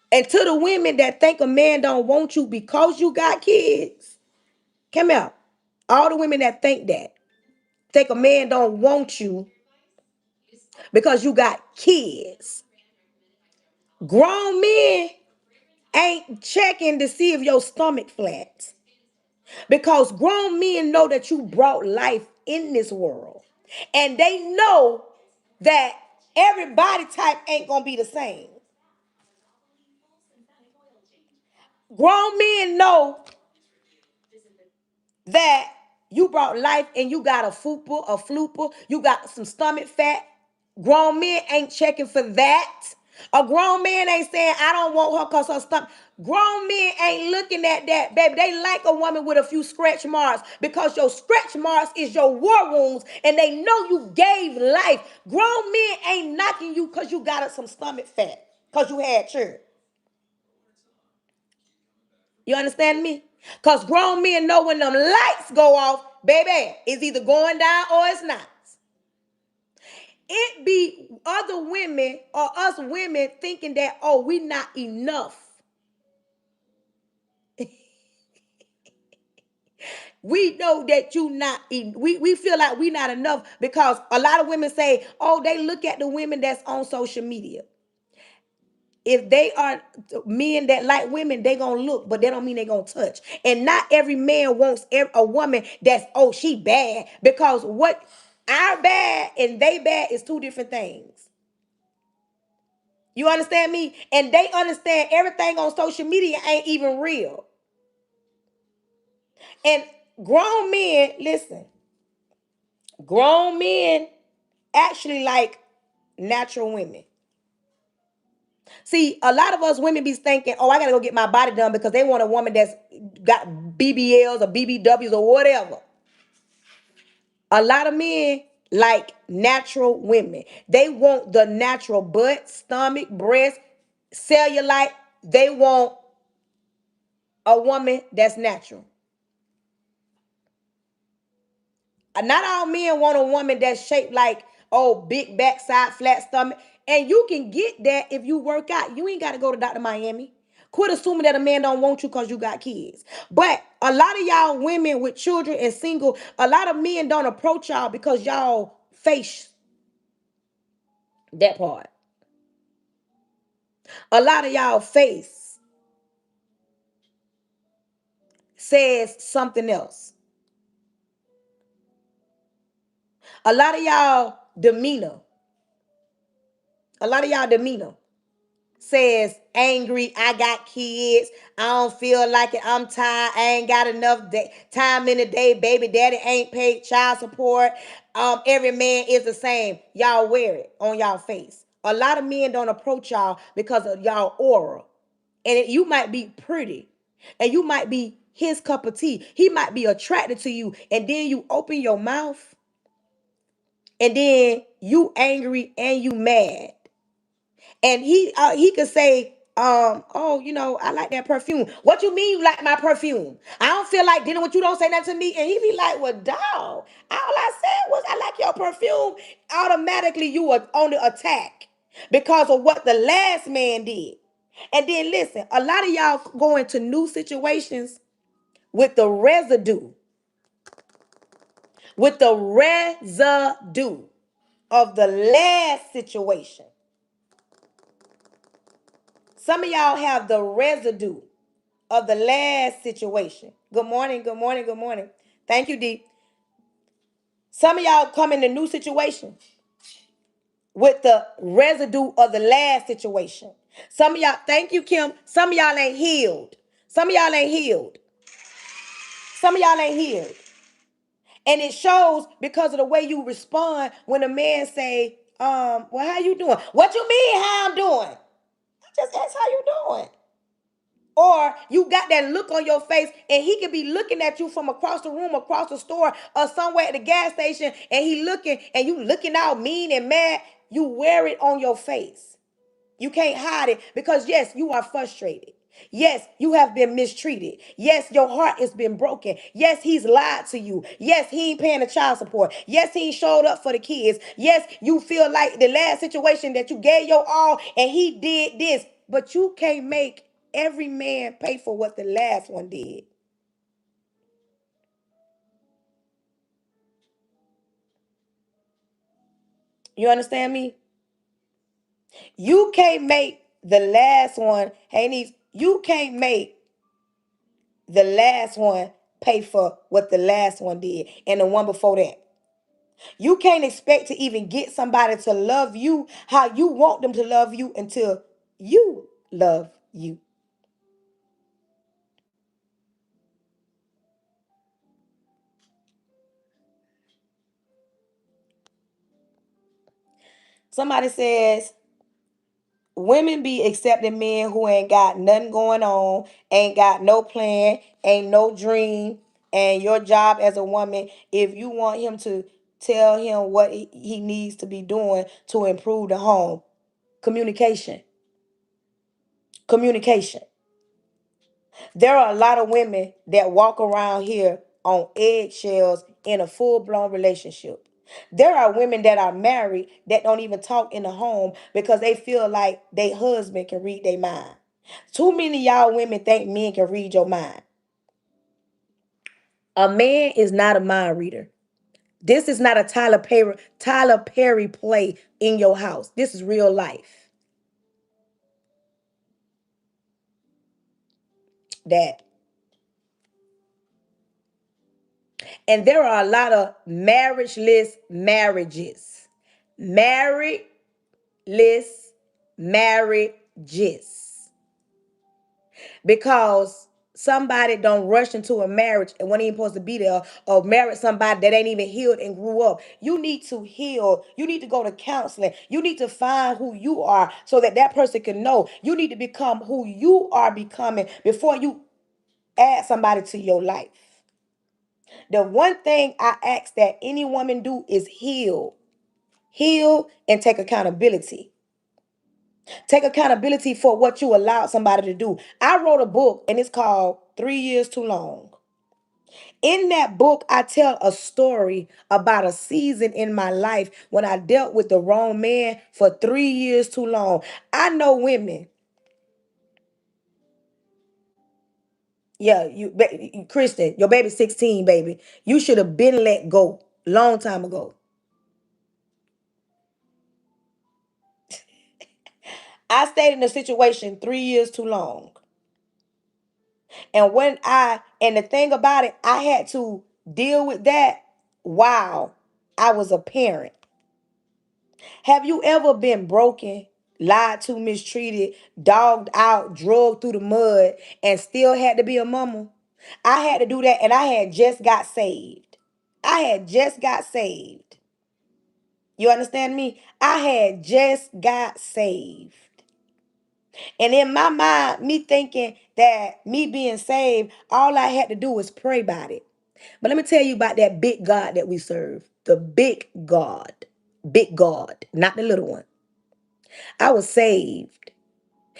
And to the women that think a man don't want you because you got kids, come out. All the women that think a man don't want you because you got kids. Grown men ain't checking to see if your stomach flat. Because grown men know that you brought life in this world. And they know that every body type ain't gonna be the same. Grown men know that you brought life and you got a fupa, a flupa, you got some stomach fat. Grown men ain't checking for that. A grown man ain't saying, I don't want her because her stomach. Grown men ain't looking at that, baby. They like a woman with a few scratch marks because your scratch marks is your war wounds and they know you gave life. Grown men ain't knocking you because you got some stomach fat because you had children. You understand me? Because grown men know when them lights go off, baby, it's either going down or it's not. It be other women or us women thinking that, oh, we not enough. We know that you not, we feel like we not enough because a lot of women say, oh, they look at the women that's on social media. If they are men that like women, they gonna look, but that don't mean they gonna touch. And not every man wants a woman that's, oh, she bad. Because what our bad and they bad is two different things. You understand me? And they understand everything on social media ain't even real. And grown men, listen, grown men actually like natural women. See, a lot of us women be thinking, oh, I gotta go get my body done because they want a woman that's got BBLs or BBWs or whatever. A lot of men like natural women. They want the natural butt, stomach, breast, cellulite. They want a woman that's natural. Not all men want a woman that's shaped like, oh, big backside, flat stomach. And you can get that if you work out. You ain't got to go to Dr. Miami. Quit assuming that a man don't want you because you got kids. But a lot of y'all women with children and single, a lot of men don't approach y'all because y'all face that part. A lot of y'all face says something else. A lot of y'all demeanor. A lot of y'all demeanor says angry, I got kids, I don't feel like it, I'm tired, I ain't got enough time in the day, baby daddy ain't paid child support, every man is the same. Y'all wear it on y'all face. A lot of men don't approach y'all because of y'all aura. And you might be pretty and you might be his cup of tea. He might be attracted to you and then you open your mouth and then you angry and you mad. And he could say, oh, I like that perfume. What you mean you like my perfume? I don't feel like dealing with you, don't say that to me. And he be like, well, dog, all I said was I like your perfume. Automatically you are on the attack because of what the last man did. And then listen, a lot of y'all go into new situations with the residue, of the last situation. Some of y'all have the residue of the last situation. Good morning, good morning, good morning. Thank you, D. Some of y'all come in a new situation with the residue of the last situation. Some of y'all, thank you, Kim. Some of y'all ain't healed. Some of y'all ain't healed. Some of y'all ain't healed. And it shows because of the way you respond when a man say, well, how you doing? What you mean how I'm doing? I just ask how you doing. Or you got that look on your face, and he could be looking at you from across the room, across the store, or somewhere at the gas station, and he looking, and you looking out mean and mad. You wear it on your face. You can't hide it because, yes, you are frustrated. Yes, you have been mistreated. Yes, your heart has been broken. Yes, he's lied to you. Yes, he ain't paying the child support. Yes, he ain't showed up for the kids. Yes, you feel like the last situation that you gave your all and he did this. But you can't make every man pay for what the last one did. You understand me? You can't make the last one, hey, niece, you can't make the last one pay for what the last one did and the one before that. You can't expect to even get somebody to love you how you want them to love you until you love you. Somebody says women be accepting men who ain't got nothing going on, ain't got no plan, ain't no dream, and your job as a woman, if you want him to tell him what he needs to be doing to improve the home. Communication. Communication. There are a lot of women that walk around here on eggshells in a full blown relationship. There are women that are married that don't even talk in the home because they feel like their husband can read their mind. Too many of y'all women think men can read your mind. A man is not a mind reader. This is not a Tyler Perry play in your house. This is real life. That. And there are a lot of marriageless marriages. Marriedless marriages. Because somebody don't rush into a marriage and when ain't supposed to be there, or marry somebody that ain't even healed and grew up. You need to heal. You need to go to counseling. You need to find who you are so that that person can know. You need to become who you are becoming before you add somebody to your life. The one thing I ask that any woman do is heal. Heal and take accountability. Take accountability for what you allowed somebody to do. I wrote a book and it's called 3 Years Too Long. In that book, I tell a story about a season in my life when I dealt with the wrong man for 3 years too long. I know women. Yeah, Kristen, your baby's 16, baby. You should have been let go long time ago. I stayed in a situation 3 years too long. And the thing about it, I had to deal with that while I was a parent. Have you ever been broken, lied to, mistreated, dogged out, drugged through the mud, and still had to be a mama? I had to do that, and I had just got saved. I had just got saved. You understand me? I had just got saved. And in my mind, me thinking that me being saved, all I had to do was pray about it. But let me tell you about that big God that we serve. The big God. Big God, not the little one. I was saved.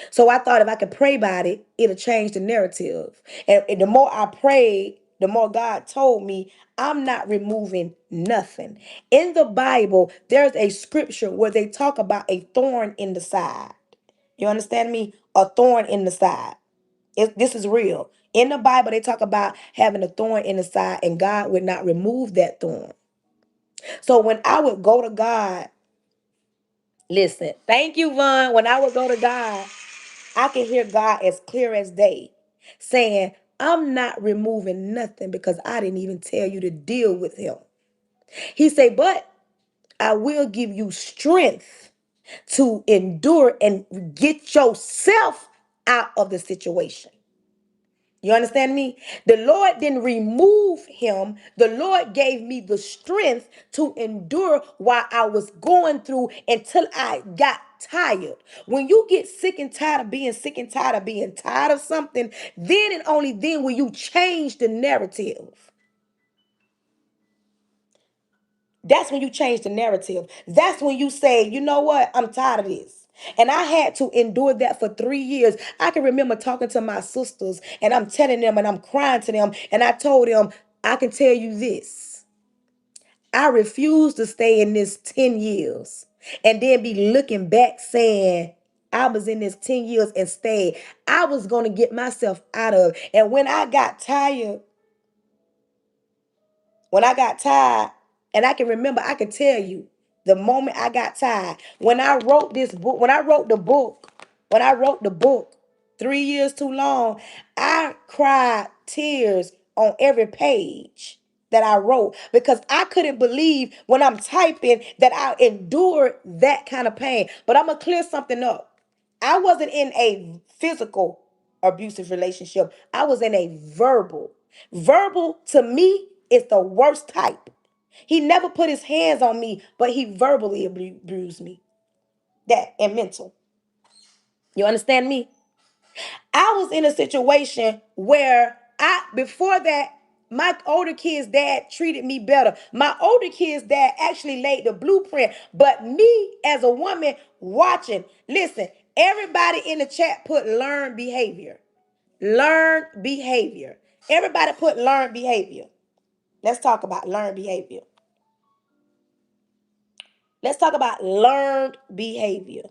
So I thought if I could pray about it, it'll change the narrative. And the more I prayed, the more God told me, I'm not removing nothing. In the Bible, there's a scripture where they talk about a thorn in the side. You understand me? A thorn in the side. This is real. In the Bible, they talk about having a thorn in the side, and God would not remove that thorn. So when I would go to God, listen, thank you, Vaughn. When I would go to God, I can hear God as clear as day saying, I'm not removing nothing because I didn't even tell you to deal with him. He said, but I will give you strength to endure and get yourself out of the situation. You understand me? The Lord didn't remove him. The Lord gave me the strength to endure while I was going through until I got tired. When you get sick and tired of being sick and tired of being tired of something, then and only then will you change the narrative. That's when you change the narrative. That's when you say, you know what? I'm tired of this. And I had to endure that for 3 years. I can remember talking to my sisters and I'm telling them and I'm crying to them. And I told them, I can tell you this. I refuse to stay in this 10 years and then be looking back saying, I was in this 10 years and stayed. I was going to get myself out of it. And when I got tired, and I can remember, I can tell you the moment I got tired. When I wrote this book, when I wrote the book, 3 years too long, I cried tears on every page that I wrote because I couldn't believe when I'm typing that I endured that kind of pain. But I'm going to clear something up. I wasn't in a physical abusive relationship. I was in a verbal. Verbal to me is the worst type. He never put his hands on me, but he verbally abused me. That and mental. You understand me? I was in a situation where before that, my older kid's dad treated me better. My older kid's dad actually laid the blueprint. But me as a woman watching, listen, everybody in the chat put learned behavior. Learned behavior. Everybody put learned behavior. Let's talk about learned behavior. Let's talk about learned behavior.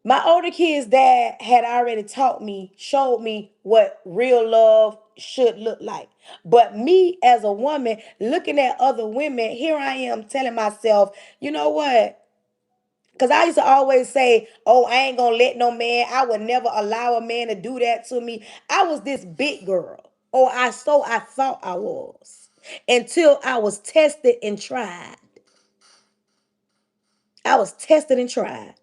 My older kid's dad had already taught me, showed me what real love should look like. But me as a woman looking at other women, here I am telling myself, you know what? Because I used to always say, oh, I ain't going to let no man, I would never allow a man to do that to me. I was this big girl. Or I thought I was. Until I was tested and tried. I was tested and tried.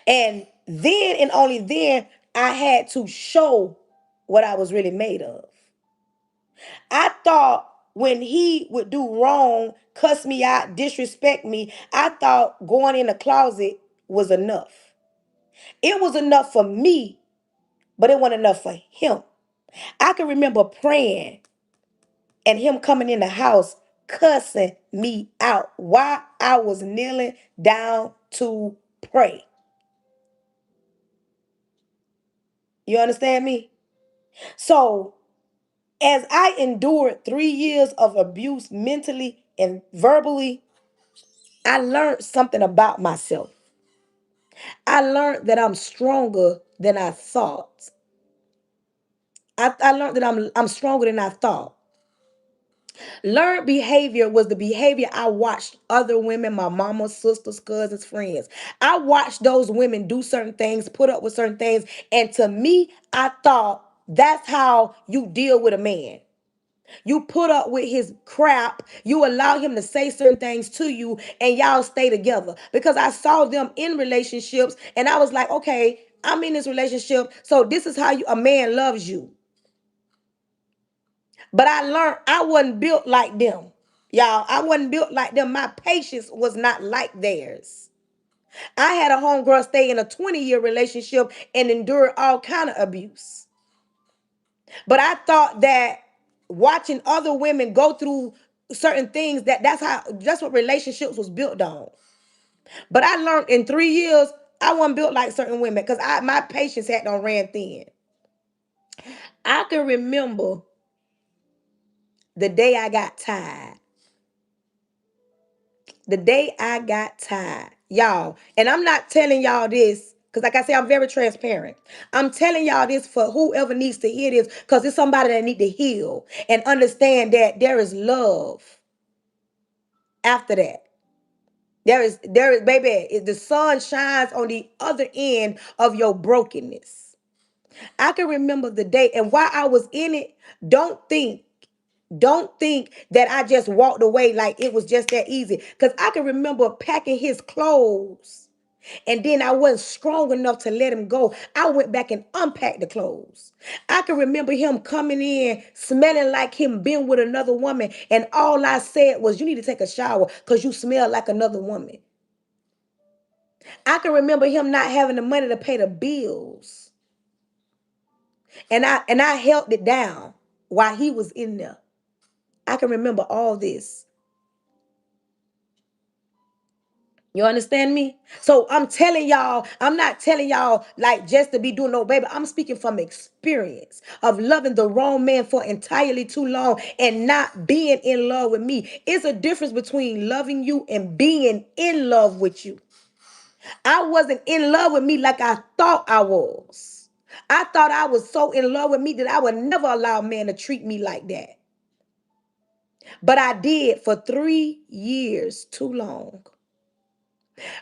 And then and only then I had to show what I was really made of. I thought when he would do wrong, cuss me out, disrespect me, I thought going in the closet was enough. It was enough for me, but it wasn't enough for him. I can remember praying and him coming in the house cussing me out while I was kneeling down to pray. You understand me? So as I endured 3 years of abuse mentally and verbally, I learned something about myself. I learned that I'm stronger than I thought. I learned that I'm stronger than I thought. Learned behavior was the behavior I watched other women, my mama, sisters, cousins, friends. I watched those women do certain things, put up with certain things. And to me, I thought that's how you deal with a man. You put up with his crap. You allow him to say certain things to you and y'all stay together. Because I saw them in relationships and I was like, okay, I'm in this relationship. So this is how a man loves you. But I learned I wasn't built like them. Y'all, I wasn't built like them. My patience was not like theirs. I had a homegirl stay in a 20-year relationship and endure all kind of abuse. But I thought that watching other women go through certain things that's what relationships was built on. But I learned in 3 years I wasn't built like certain women because my patience had done ran thin. I can remember the day I got tired. The day I got tired, y'all. And I'm not telling y'all this because, like I say, I'm very transparent. I'm telling y'all this for whoever needs to hear this because it's somebody that need to heal and understand that there is love after that. Baby, the sun shines on the other end of your brokenness. I can remember the day and while I was in it, don't think that I just walked away like it was just that easy. Because I can remember packing his clothes and then I wasn't strong enough to let him go. I went back and unpacked the clothes. I can remember him coming in smelling like him being with another woman. And all I said was, you need to take a shower because you smell like another woman. I can remember him not having the money to pay the bills. And I held it down while he was in there. I can remember all this. You understand me? So I'm telling y'all, I'm not telling y'all like just to be doing no baby. I'm speaking from experience of loving the wrong man for entirely too long and not being in love with me. It's a difference between loving you and being in love with you. I wasn't in love with me like I thought I was. I thought I was so in love with me that I would never allow a man to treat me like that. But I did for 3 years too long.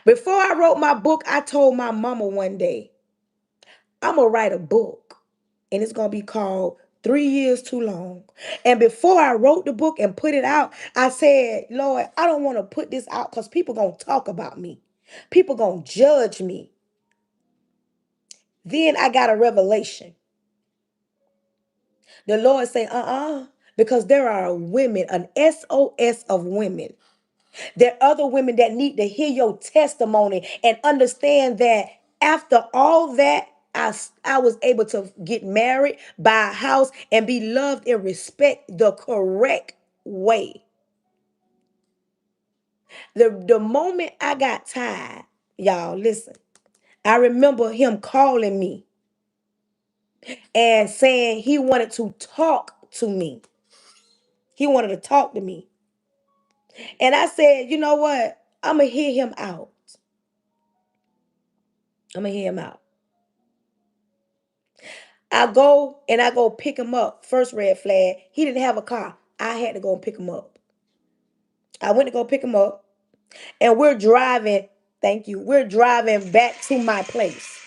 Before I wrote my book, I told my mama one day, I'm going to write a book and it's going to be called 3 Years Too Long. And before I wrote the book and put it out, I said, Lord, I don't want to put this out because people going to talk about me. People going to judge me. Then I got a revelation. The Lord said, because there are women, an SOS of women. There are other women that need to hear your testimony and understand that after all that, I was able to get married, buy a house, and be loved and respect the correct way. The moment I got tired, y'all, listen, I remember him calling me and saying he wanted to talk to me. He wanted to talk to me. And I said, you know what? I'm going to hear him out. I'm going to hear him out. I go pick him up. First red flag. He didn't have a car. I had to go and pick him up. I went to go pick him up. And we're driving. Thank you. We're driving back to my place.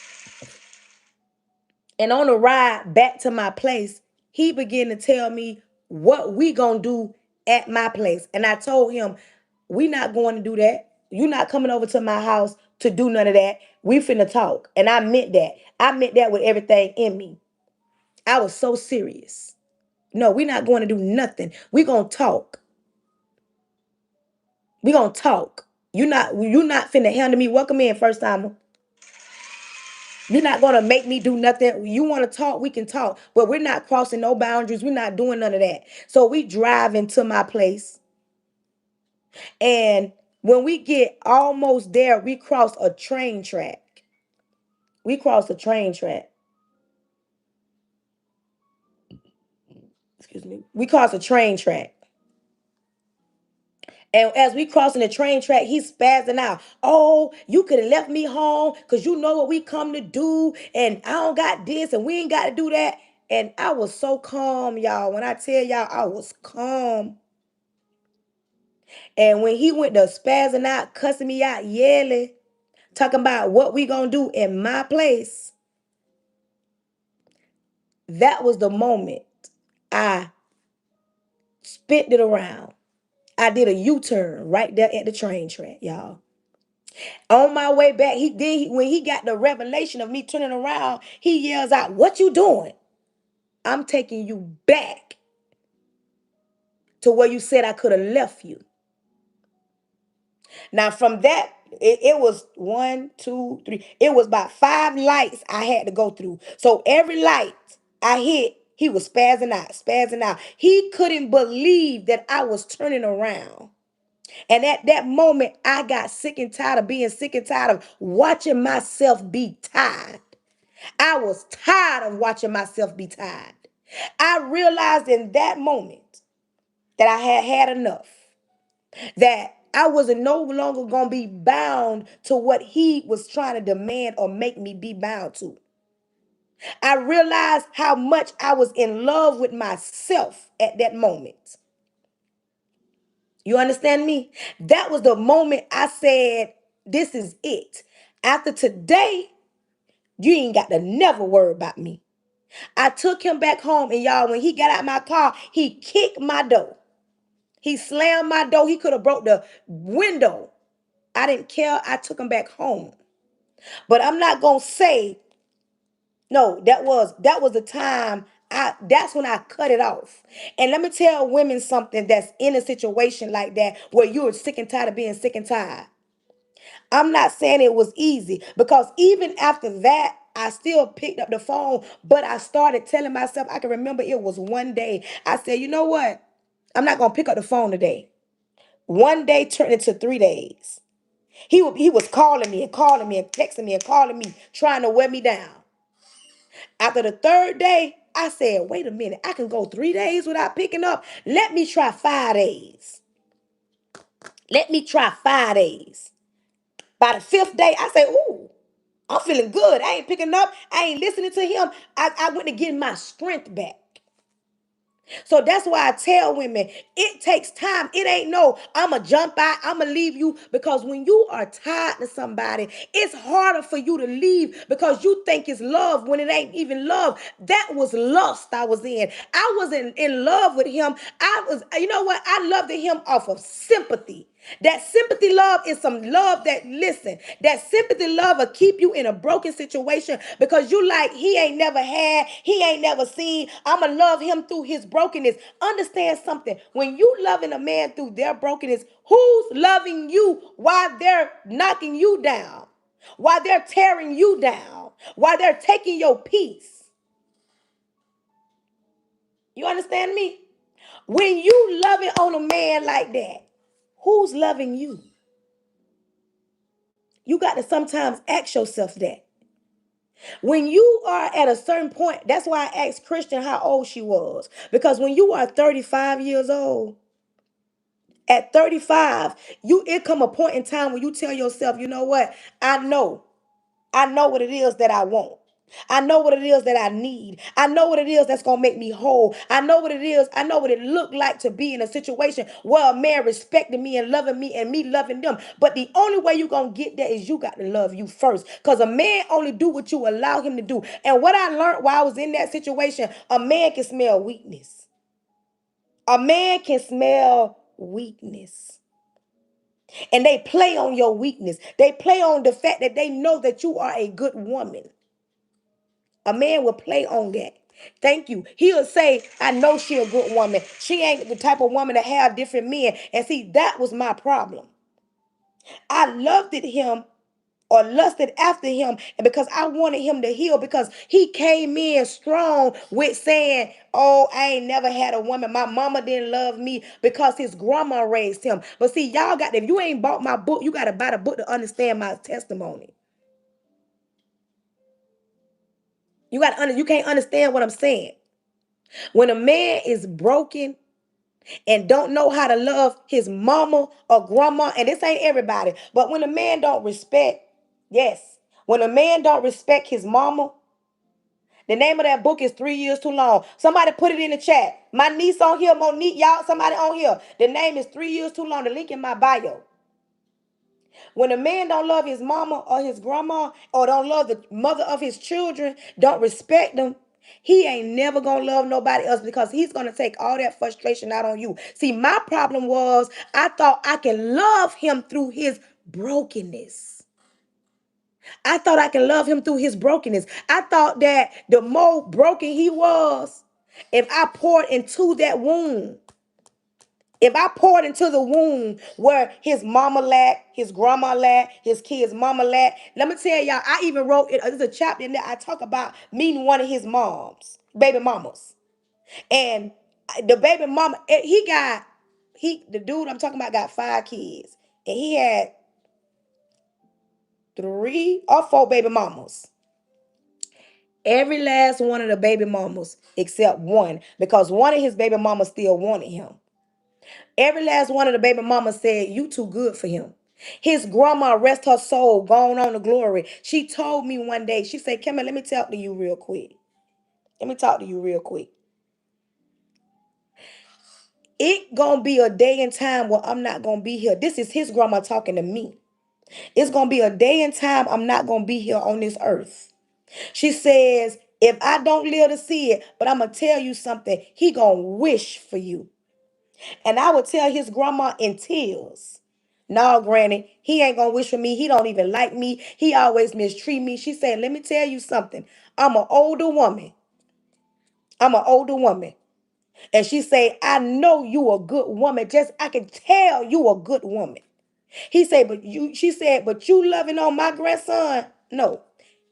And on the ride back to my place, he began to tell me what we gonna do at my place. And I told him, we not going to do that. You not coming over to my house to do none of that. We finna talk. And I meant that. I meant that with everything in me. I was so serious. No, we're not going to do nothing. We're gonna talk. We're gonna talk. You not finna handle me. Welcome in, first timer. You're not gonna make me do nothing. You want to talk, we can talk, but we're not crossing no boundaries. We're not doing none of that. So we drive into my place, and when we get almost there, we cross a train track. We cross a train track. Excuse me. We cross a train track. And as we crossing the train track, he's spazzing out. Oh, you could have left me home because you know what we come to do. And I don't got this and we ain't got to do that. And I was so calm, y'all. When I tell y'all I was calm. And when he went to spazzing out, cussing me out, yelling, talking about what we gonna do in my place, that was the moment I spit it around. I did a U-turn right there at the train track, y'all. On my way back, when he got the revelation of me turning around, he yells out, "What you doing? I'm taking you back to where you said I could have left you." Now, from that, it was one, two, three. It was about 5 lights I had to go through. So every light I hit, he was spazzing out, spazzing out. He couldn't believe that I was turning around. And at that moment, I got sick and tired of being sick and tired of watching myself be tired. I was tired of watching myself be tired. I realized in that moment that I had had enough, that I wasn't no longer going to be bound to what he was trying to demand or make me be bound to. I realized how much I was in love with myself at that moment. You understand me? That was the moment I said, this is it. After today, you ain't got to never worry about me. I took him back home, and y'all, when he got out my car, he kicked my door. He slammed my door. He could have broke the window. I didn't care. I took him back home. But I'm not gonna say no. That was the time. That's when I cut it off. And let me tell women something that's in a situation like that where you're sick and tired of being sick and tired. I'm not saying it was easy because even after that, I still picked up the phone, but I started telling myself, I can remember it was one day. I said, you know what? I'm not going to pick up the phone today. One day turned into 3 days. He was calling me and calling me and texting me and calling me, trying to wear me down. After the third day, I said, wait a minute, I can go 3 days without picking up. Let me try 5 days. Let me try 5 days. By the fifth day, I said, ooh, I'm feeling good. I ain't picking up. I ain't listening to him. I went to get my strength back. So that's why I tell women, it takes time. It ain't no, I'ma jump out, I'ma leave you. Because when you are tied to somebody, it's harder for you to leave because you think it's love when it ain't even love. That was lust I was in. I wasn't in love with him. I was, you know what? I loved him off of sympathy. That sympathy love is some love that, listen, that sympathy love will keep you in a broken situation because you like, he ain't never had, he ain't never seen. I'ma love him through his brokenness. Understand something. When you loving a man through their brokenness, who's loving you while they're knocking you down? While they're tearing you down? While they're taking your peace? You understand me? When you loving on a man like that, who's loving you? You got to sometimes ask yourself that. When you are at a certain point, that's why I asked Christian how old she was. Because when you are 35 years old, at 35, it come a point in time when you tell yourself, you know what? I know. I know what it is that I want. I know what it is that I need. I know what it is that's going to make me whole. I know what it is. I know what it looked like to be in a situation where a man respected me and loving me and me loving them. But the only way you're going to get there is you got to love you first. Because a man only do what you allow him to do. And what I learned while I was in that situation, a man can smell weakness. A man can smell weakness. And they play on your weakness. They play on the fact that they know that you are a good woman. A man will play on that. Thank you. He'll say, I know she a good woman. She ain't the type of woman to have different men. And see, that was my problem. I loved him or lusted after him and because I wanted him to heal because he came in strong with saying, oh, I ain't never had a woman. My mama didn't love me because his grandma raised him. But see, y'all got, if you ain't bought my book, you got to buy the book to understand my testimony. You can't understand what I'm saying. When a man is broken and don't know how to love his mama or grandma, and this ain't everybody, but when a man don't respect, yes, when a man don't respect his mama, the name of that book is 3 Years Too Long. Somebody put it in the chat. My niece on here, Monique, y'all, somebody on here. The name is 3 Years Too Long. The link in my bio. When a man don't love his mama or his grandma or don't love the mother of his children, don't respect them, he ain't never gonna love nobody else because he's gonna take all that frustration out on you. See, my problem was I thought I can love him through his brokenness. I thought I can love him through his brokenness. I thought that the more broken he was, if I poured into that wound, if I poured into the womb where his mama lacked, his grandma lacked, his kids' mama lacked, let me tell y'all, I even wrote it. There's a chapter in there I talk about meeting one of his moms, baby mamas. And the baby mama, the dude I'm talking about got 5 kids. And he had 3 or 4 baby mamas. Every last one of the baby mamas except one, because one of his baby mamas still wanted him. Every last one of the baby mamas said, you too good for him. His grandma, rest her soul, gone on to glory. She told me one day, she said, Kimmy, let me talk to you real quick. Let me talk to you real quick. It gonna be a day and time where I'm not gonna be here. This is his grandma talking to me. It's gonna be a day and time I'm not gonna be here on this earth. She says, if I don't live to see it, but I'm gonna tell you something, he gonna wish for you. And I would tell his grandma in tears, no, Granny, he ain't gonna wish for me. He don't even like me. He always mistreat me. She said, let me tell you something. I'm an older woman. I'm an older woman. And she said, I know you a good woman. Just I can tell you a good woman. He said, but you, she said, but you loving on my grandson? No.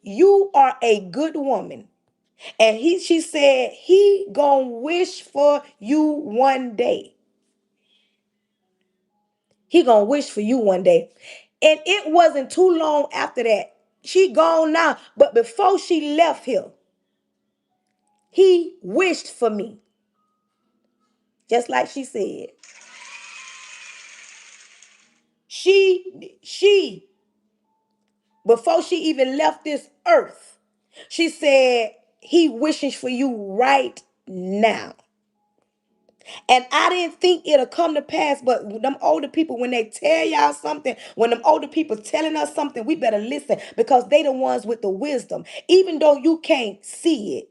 You are a good woman. And she said, he gonna wish for you one day. He gonna wish for you one day. And it wasn't too long after that. She gone now. But before she left here, he wished for me. Just like she said. She, before she even left this earth, she said, he wishes for you right now. And I didn't think it'll come to pass, but them older people, when they tell y'all something, when them older people telling us something, we better listen because they the ones with the wisdom. Even though you can't see it,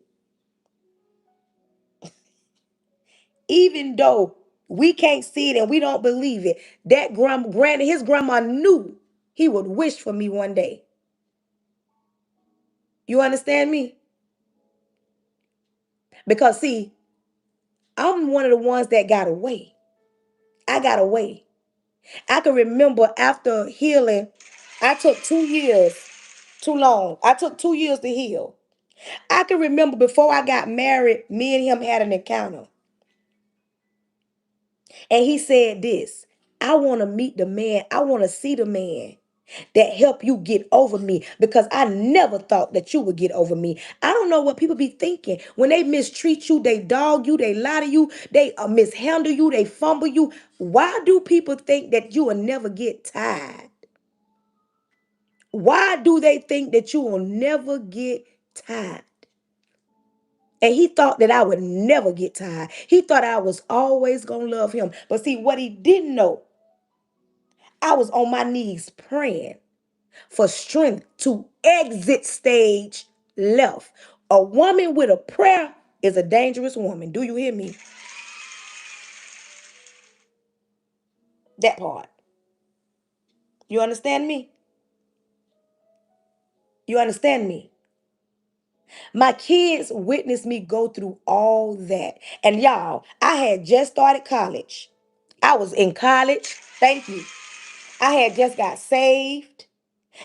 even though we can't see it and we don't believe it, that granny, his grandma knew he would wish for me one day. You understand me? Because see, I'm one of the ones that got away. I got away. I can remember after healing, I took 2 years, too long. I took 2 years to heal. I can remember before I got married, me and him had an encounter. And he said this, I want to meet the man. I want to see the man that help you get over me because I never thought that you would get over me. I don't know what people be thinking. When they mistreat you, they dog you, they lie to you, they mishandle you, they fumble you. Why do people think that you will never get tired? Why do they think that you will never get tired? And he thought that I would never get tired. He thought I was always going to love him. But see, what he didn't know, I was on my knees praying for strength to exit stage left. A woman with a prayer is a dangerous woman. Do you hear me? That part. You understand me? You understand me? My kids witnessed me go through all that. And y'all, I had just started college. I was in college. Thank you. I had just got saved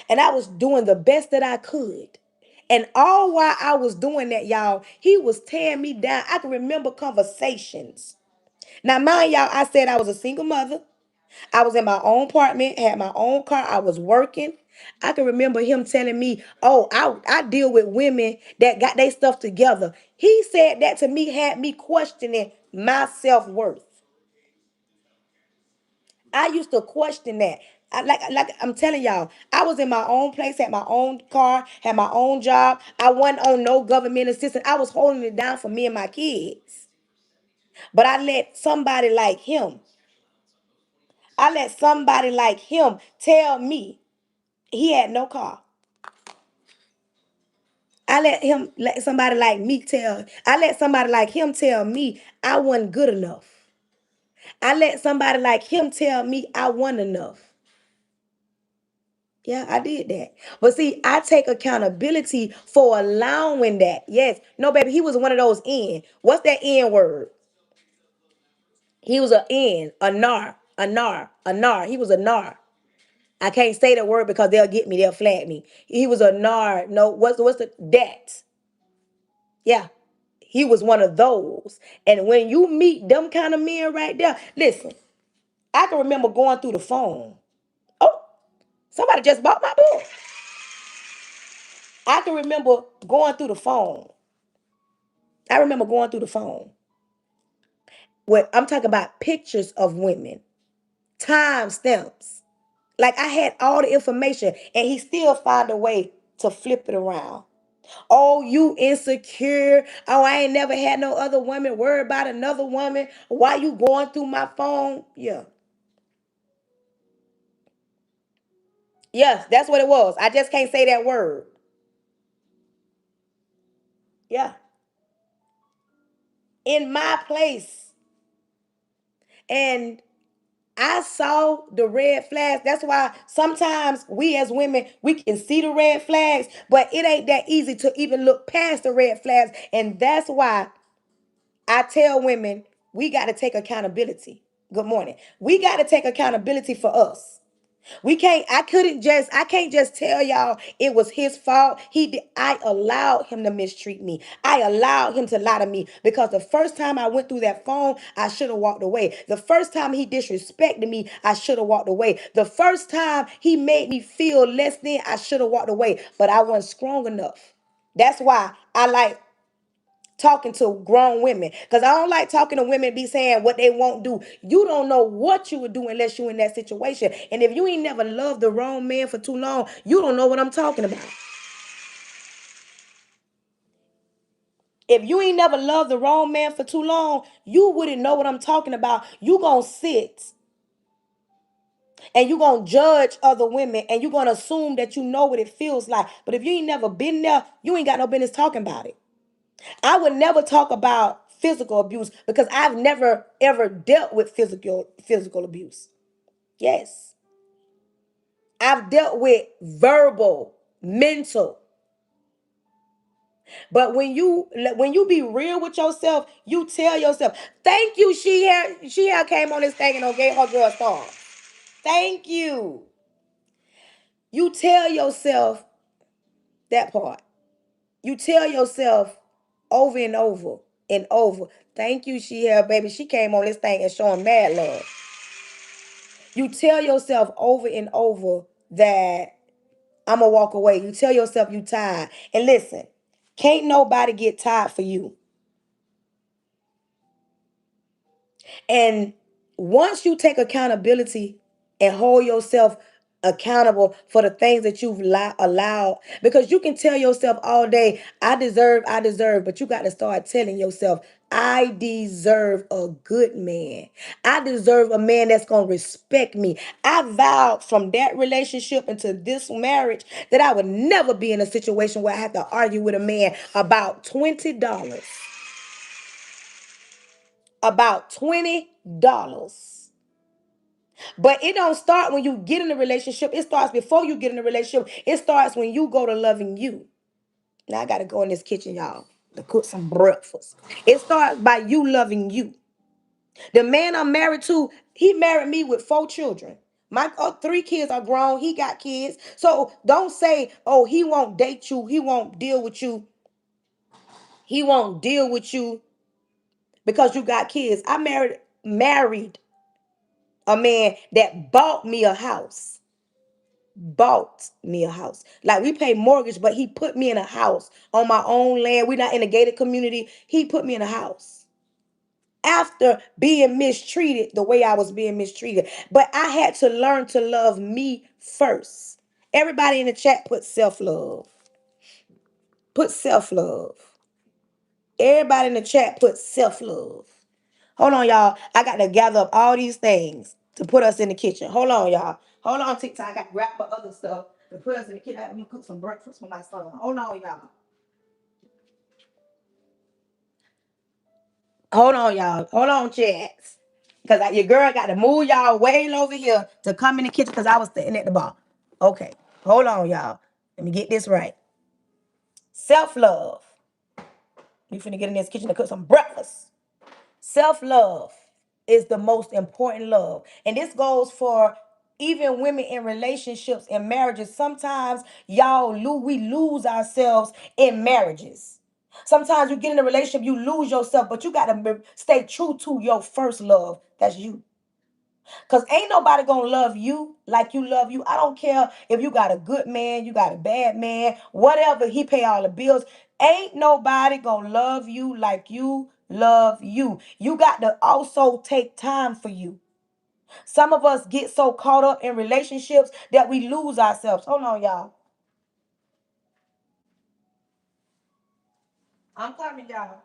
and I was doing the best that I could. And all while I was doing that, y'all, he was tearing me down. I can remember conversations. Now, mind y'all, I said I was a single mother. I was in my own apartment, had my own car. I was working. I can remember him telling me, oh, I deal with women that got their stuff together. He said that to me, had me questioning my self-worth. I used to question that. Like I'm telling y'all, I was in my own place, had my own car, had my own job. I wasn't on no government assistance. I was holding it down for me and my kids. But I let somebody like him tell me he had no car. I let somebody like him tell me I wasn't good enough. I let somebody like him tell me I wasn't enough. Yeah, I did that. But see, I take accountability for allowing that. Yes. No, baby, he was one of those N. What's that N word? He was a N, a nar, a nar, a nar. He was a nar. I can't say the word because they'll get me, they'll flag me. He was a nar. No, what's the that? Yeah. He was one of those. And when you meet them kind of men right there, listen, I can remember going through the phone. Oh, somebody just bought my book. I can remember going through the phone. I remember going through the phone. What I'm talking about pictures of women, time stamps. Like I had all the information and he still found a way to flip it around. Oh, you insecure. Oh, I ain't never had no other woman. Worry about another woman. Why you going through my phone? Yeah. Yes, that's what it was. I just can't say that word. Yeah. In my place. And I saw the red flags. That's why sometimes we as women, we can see the red flags, but it ain't that easy to even look past the red flags. And that's why I tell women, we got to take accountability. Good morning. We got to take accountability for us. I can't just tell y'all it was his fault. I allowed him to mistreat me. I allowed him to lie to me because the first time I went through that phone, I should have walked away. The first time he disrespected me, I should have walked away. The first time he made me feel less than, I should have walked away, but I wasn't strong enough. That's why I like talking to grown women, because I don't like talking to women be saying what they won't do. You don't know what you would do unless you in that situation. And if you ain't never loved the wrong man for too long, you don't know what I'm talking about. If you ain't never loved the wrong man for too long, you wouldn't know what I'm talking about. You gonna sit and you gonna judge other women and you gonna assume that you know what it feels like. But if you ain't never been there, you ain't got no business talking about it. I would never talk about physical abuse because I've never ever dealt with physical abuse. Yes. I've dealt with verbal, mental. But when you be real with yourself, you tell yourself, thank you, she had came on this thing and gave her girl a star. Thank you. You tell yourself that part. You tell yourself over and over and over. Thank you, baby. She came on this thing and showing mad love. You tell yourself over and over that I'm gonna walk away. You tell yourself you tired. And listen, can't nobody get tired for you. And once you take accountability and hold yourself accountable for the things that you've allowed, because you can tell yourself all day, I deserve, but you got to start telling yourself, I deserve a good man. I deserve a man that's going to respect me. I vowed from that relationship into this marriage that I would never be in a situation where I have to argue with a man about $20. About $20. But it don't start when you get in a relationship. It starts before you get in a relationship. It starts when you go to loving you. Now I gotta go in this kitchen, y'all, to cook some breakfast. It starts by you loving you. The man I'm married to, he married me with 4 children. My 3 kids are grown. He got kids. So don't say, oh, he won't date you. He won't deal with you. He won't deal with you because you got kids. I married a man that bought me a house. Bought me a house. Like we pay mortgage, but he put me in a house on my own land. We're not in a gated community. He put me in a house after being mistreated the way I was being mistreated. But I had to learn to love me first. Everybody in the chat put self-love. Put self-love. Everybody in the chat put self-love. Hold on, y'all. I got to gather up all these things to put us in the kitchen. Hold on, y'all. Hold on, TikTok. I got to grab for other stuff to put us in the kitchen. I got to cook some breakfast for my son. Hold on, y'all. Hold on, y'all. Hold on, chats. Because your girl got to move y'all way over here to come in the kitchen because I was sitting at the bar. Okay. Hold on, y'all. Let me get this right. Self-love. We finna get in this kitchen to cook some breakfast. Self-love is the most important love. And this goes for even women in relationships and marriages. Sometimes we lose ourselves in marriages. Sometimes you get in a relationship, you lose yourself, but you got to stay true to your first love. That's you. Because ain't nobody going to love you like you love you. I don't care if you got a good man, you got a bad man, whatever, he pay all the bills. Ain't nobody going to love you like you love you. You got to also take time for you. Some of us get so caught up in relationships that we lose ourselves. Hold on, y'all. I'm coming, y'all.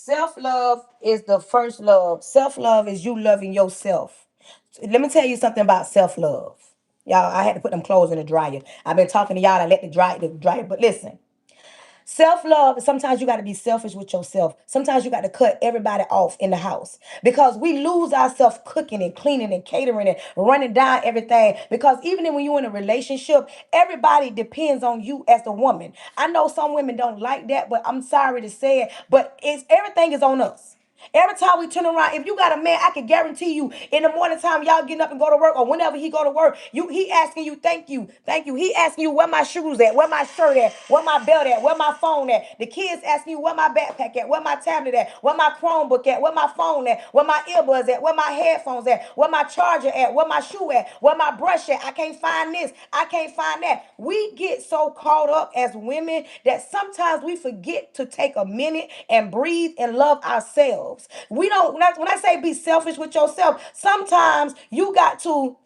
Self-love is the first love. Self-love is you loving yourself. Let me tell you something about self-love. Y'all, I had to put them clothes in the dryer. I've been talking to y'all. I let the dryer. But listen, self-love, sometimes you got to be selfish with yourself. Sometimes you got to cut everybody off in the house because we lose ourselves cooking and cleaning and catering and running down everything. Because even when you're in a relationship, everybody depends on you as the woman. I know some women don't like that, but I'm sorry to say it, but it's everything is on us. Every time we turn around, if you got a man, I can guarantee you in the morning time, y'all getting up and go to work, or whenever he go to work, he asking you, thank you, thank you. He asking you where my shoes at, where my shirt at, where my belt at, where my phone at. The kids asking you where my backpack at, where my tablet at, where my Chromebook at, where my phone at, where my earbuds at, where my headphones at, where my charger at, where my shoe at, where my brush at. I can't find this, I can't find that. We get so caught up as women that sometimes we forget to take a minute and breathe and love ourselves. We don't, when I say be selfish with yourself, sometimes you got to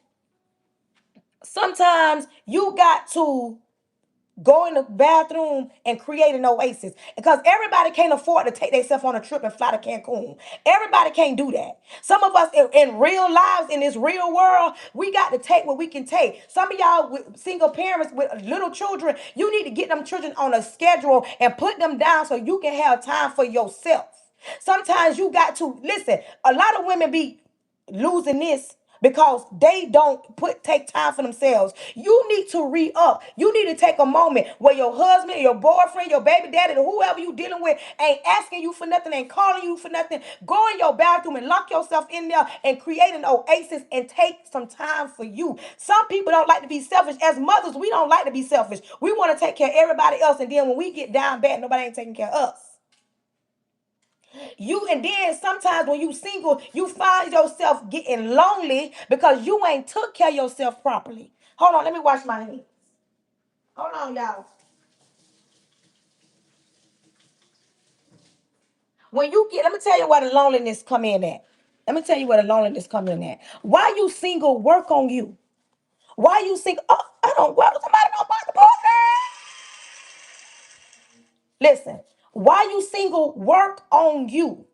go in the bathroom and create an oasis because everybody can't afford to take themselves on a trip and fly to Cancun. Everybody can't do that. Some of us in real lives, in this real world, we got to take what we can take. Some of y'all with single parents with little children, you need to get them children on a schedule and put them down so you can have time for yourself. Sometimes you got to listen. A lot of women be losing this because they don't take time for themselves. You need to re-up. You need to take a moment where your husband, your boyfriend, your baby daddy, or whoever you dealing with ain't asking you for nothing, ain't calling you for nothing. Go in your bathroom and lock yourself in there and create an oasis and take some time for you. Some people don't like to be selfish. As mothers, we don't like to be selfish. We want to take care of everybody else, and then when we get down bad, nobody ain't taking care of us. And then sometimes when you single, you find yourself getting lonely because you ain't took care of yourself properly. Hold on, let me wash my hands. Hold on, y'all. Let me tell you where the loneliness come in at. Let me tell you where the loneliness come in at. Why you single, work on you. Why you single? Oh, I don't, well, somebody don't buy the boy. Listen, why you single, work on you.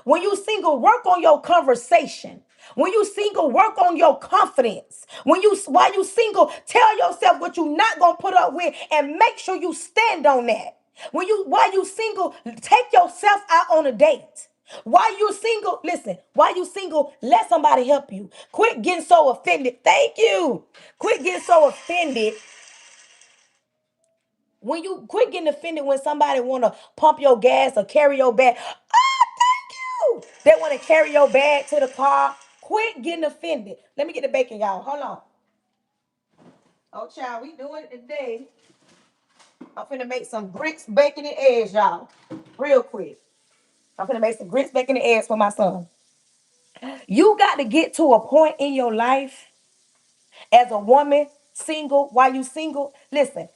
When you single, work on your conversation. When you single, work on your confidence. While you single, tell yourself what you're not gonna put up with and make sure you stand on that. While you single, take yourself out on a date. While you single, listen, while you single, let somebody help you. Quit getting so offended. Thank you. Quit getting so offended when you quit getting offended when somebody wanna pump your gas or carry your bag. Oh, thank you. They want to carry your bag to the car. Quit getting offended. Let me get the bacon, y'all. Hold on. Oh, child, we doing it today. I'm finna make some grits, bacon, and eggs, y'all. Real quick. I'm finna make some grits, bacon, and eggs for my son. You got to get to a point in your life as a woman, single, while you single. Listen,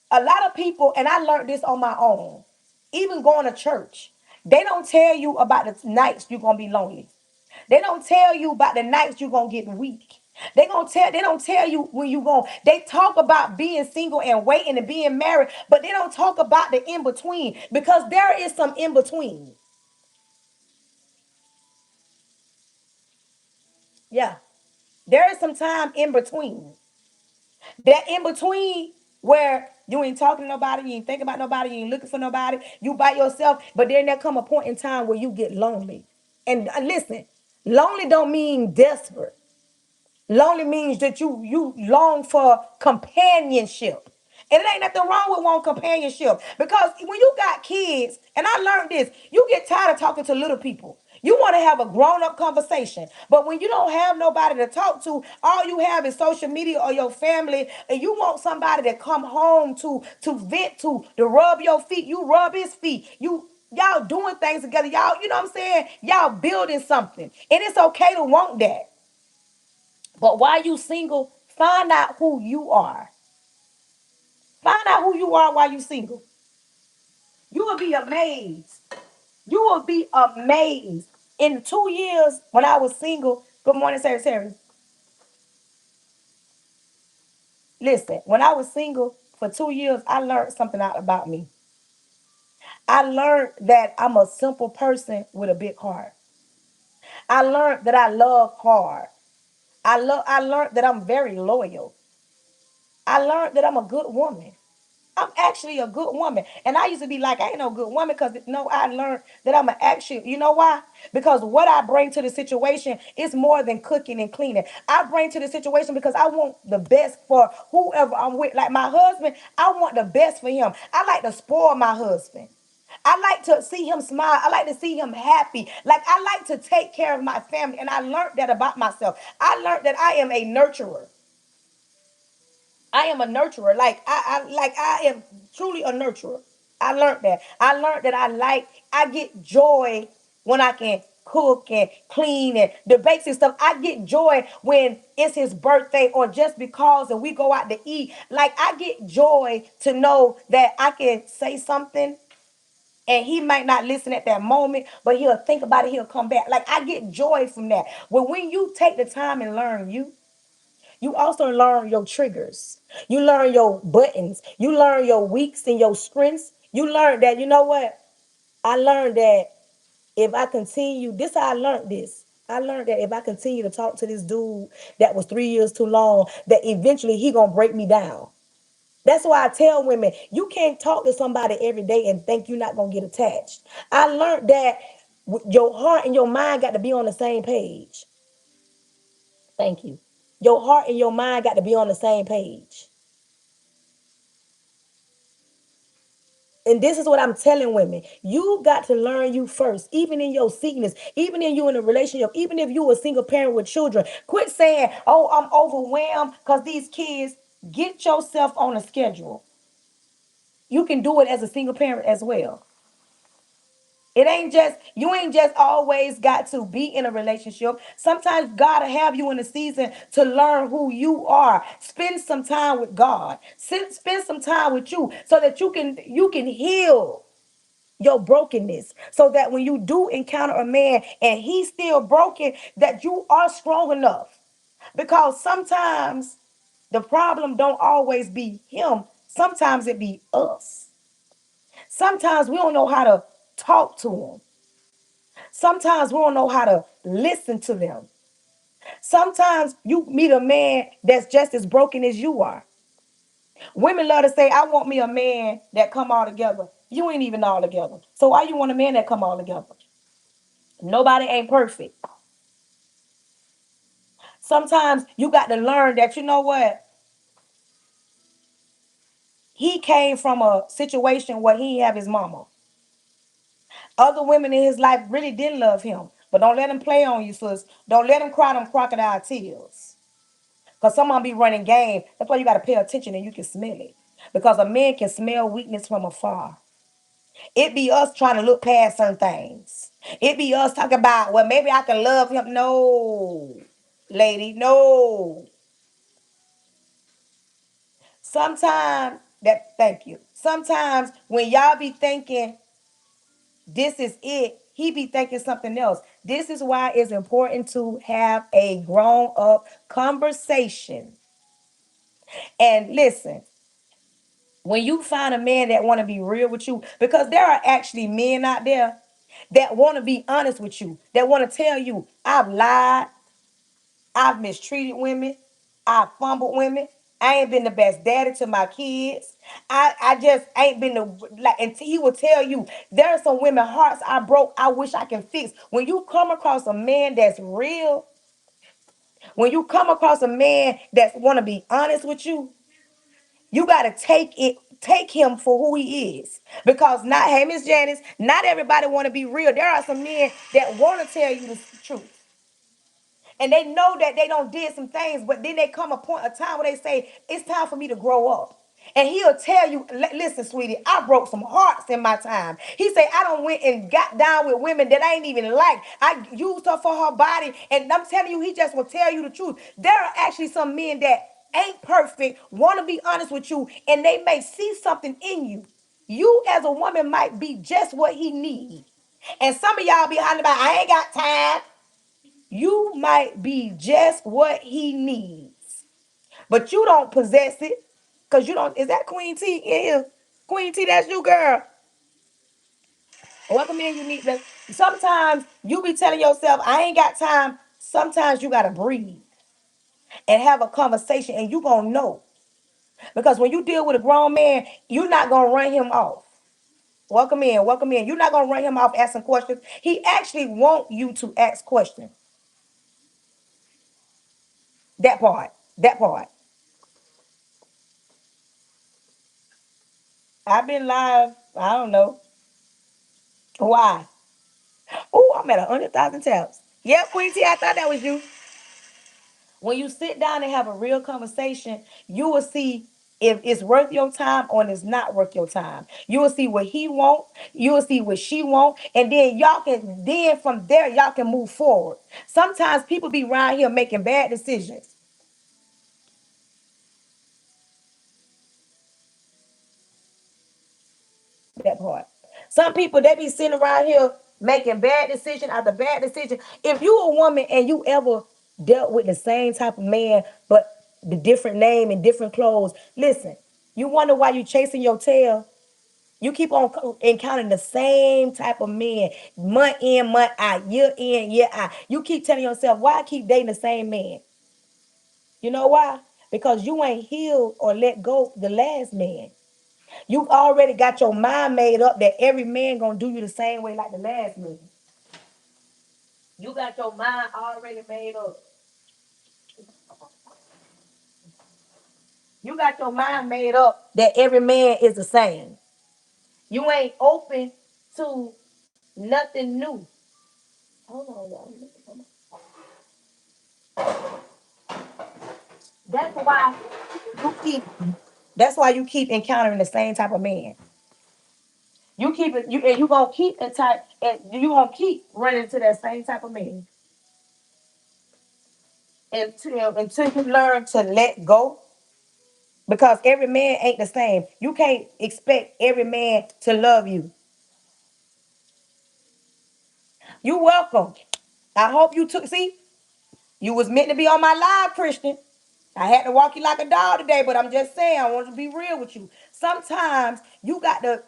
a lot of people, and I learned this on my own, even going to church, they don't tell you about the nights you're gonna be lonely. They don't tell you about the nights you're gonna get weak. They don't tell you when you going. They talk about being single and waiting and being married, but they don't talk about the in-between because there is some in-between. Yeah. There is some time in between. That in between where you ain't talking to nobody, you ain't thinking about nobody, you ain't looking for nobody, you by yourself, but then there come a point in time where you get lonely. And listen, lonely don't mean desperate. Lonely means that you long for companionship. And it ain't nothing wrong with wanting companionship. Because when you got kids, and I learned this, you get tired of talking to little people. You want to have a grown-up conversation. But when you don't have nobody to talk to, all you have is social media or your family, and you want somebody to come home to vent to rub your feet. You rub his feet. Y'all doing things together. Y'all, you know what I'm saying? Y'all building something. And it's okay to want that. But while you single, find out who you are. Find out who you are while you single. You will be amazed. You will be amazed. In 2 years, when I was single, good morning, Sarah. Listen, when I was single for 2 years, I learned something out about me. I learned that I'm a simple person with a big heart. I learned that I love hard. I learned that I'm very loyal. I learned that I'm a good woman. I'm actually a good woman. And I used to be like, I ain't no good woman because no, I learned that I'm an actually, you know why? Because what I bring to the situation is more than cooking and cleaning. I bring to the situation because I want the best for whoever I'm with. Like my husband, I want the best for him. I like to spoil my husband. I like to see him smile. I like to see him happy. Like I like to take care of my family. And I learned that about myself. I learned that I am a nurturer. I am a nurturer. I am truly a nurturer. I learned that. I learned that I get joy when I can cook and clean and the basic stuff. I get joy when it's his birthday or just because and we go out to eat. Like I get joy to know that I can say something and he might not listen at that moment, but he'll think about it, he'll come back. Like I get joy from that. When you take the time and learn you also learn your triggers. You learn your buttons. You learn your weaks and your strengths. You learn that, you know what? I learned that if I continue, this how I learned this. I learned that if I continue to talk to this dude that was 3 years too long, that eventually he gonna break me down. That's why I tell women, you can't talk to somebody every day and think you're not gonna get attached. I learned that your heart and your mind got to be on the same page. Thank you. Your heart and your mind got to be on the same page. And this is what I'm telling women. You got to learn you first, even in your sickness, even in you in a relationship, even if you a single parent with children. Quit saying, oh, I'm overwhelmed because these kids. Get yourself on a schedule. You can do it as a single parent as well. It ain't just, you ain't just always got to be in a relationship. Sometimes God will have you in a season to learn who you are. Spend some time with God. Spend some time with you so that you can heal your brokenness so that when you do encounter a man and he's still broken, that you are strong enough. Because sometimes the problem don't always be him. Sometimes it be us. Sometimes we don't know how to talk to him. Sometimes we don't know how to listen to them. Sometimes you meet a man that's just as broken as you are. Women love to say, I want me a man that come all together. You ain't even all together. So why you want a man that come all together? Nobody ain't perfect. Sometimes you got to learn that, you know what? He came from a situation where he have his mama. Other women in his life really didn't love him. But don't let him play on you, sis. Don't let him cry them crocodile tears. Because someone be running game. That's why you got to pay attention and you can smell it. Because a man can smell weakness from afar. It be us trying to look past certain things. It be us talking about, well, maybe I can love him. No, lady, no. Sometimes thank you. Sometimes when y'all be thinking this is it, he be thinking something else. This is why it's important to have a grown up conversation. And listen, when you find a man that want to be real with you, because there are actually men out there that want to be honest with you, that want to tell you, I've lied, I've mistreated women. I've fumbled women. I ain't been the best daddy to my kids. I just ain't been the like. And he will tell you there are some women hearts I broke. I wish I can fix. When you come across a man that's real, when you come across a man that want to be honest with you gotta take him for who he is. Because not, hey, Miss Janice, not everybody want to be real. There are some men that want to tell you the truth. And they know that they don't did some things, but then they come a point of time where they say, it's time for me to grow up. And he'll tell you, listen, sweetie, I broke some hearts in my time. He said, I don't went and got down with women that I ain't even like. I used her for her body. And I'm telling you, he just will tell you the truth. There are actually some men that ain't perfect, want to be honest with you, and they may see something in you. You as a woman might be just what he needs. And some of y'all be hollering about, I ain't got time. You might be just what he needs, but you don't possess it because you don't. Is that Queen T in here? Queen T, that's you, girl. Welcome in, unique. Sometimes you be telling yourself, I ain't got time. Sometimes you gotta breathe and have a conversation, and you gonna know. Because when you deal with a grown man, you're not gonna run him off. Welcome in, welcome in. You're not gonna run him off asking questions. He actually want you to ask questions. That part. That part. I've been live. I don't know why. Oh, I'm at 100,000 taps. Yeah, Queen T, I thought that was you. When you sit down and have a real conversation, you will see if it's worth your time or it's not worth your time. You will see what he want, you will see what she want, and then y'all can then from there y'all can move forward. Sometimes people be around here making bad decisions. That part. Some people they be sitting around here making bad decision after bad decision. If you a woman and you ever dealt with the same type of man, but the different name and different clothes, listen, you wonder why you chasing your tail. You keep on encountering the same type of men, month in, month out, year in, year out. You keep telling yourself, why I keep dating the same man? You know why? Because you ain't healed or let go the last man. You already got your mind made up that every man gonna do you the same way like the last man. You got your mind already made up. You got your mind made up that every man is the same. You ain't open to nothing new. Hold on, y'all. That's why you keep. That's why you keep encountering the same type of man. You keep it. You and you gonna keep in type, and you gonna keep running into that same type of man until you learn to let go. Because every man ain't the same. You can't expect every man to love you. You welcome. I hope you took. See, you was meant to be on my live, Christian. I had to walk you like a dog today, but I'm just saying I want to be real with you. Sometimes you got to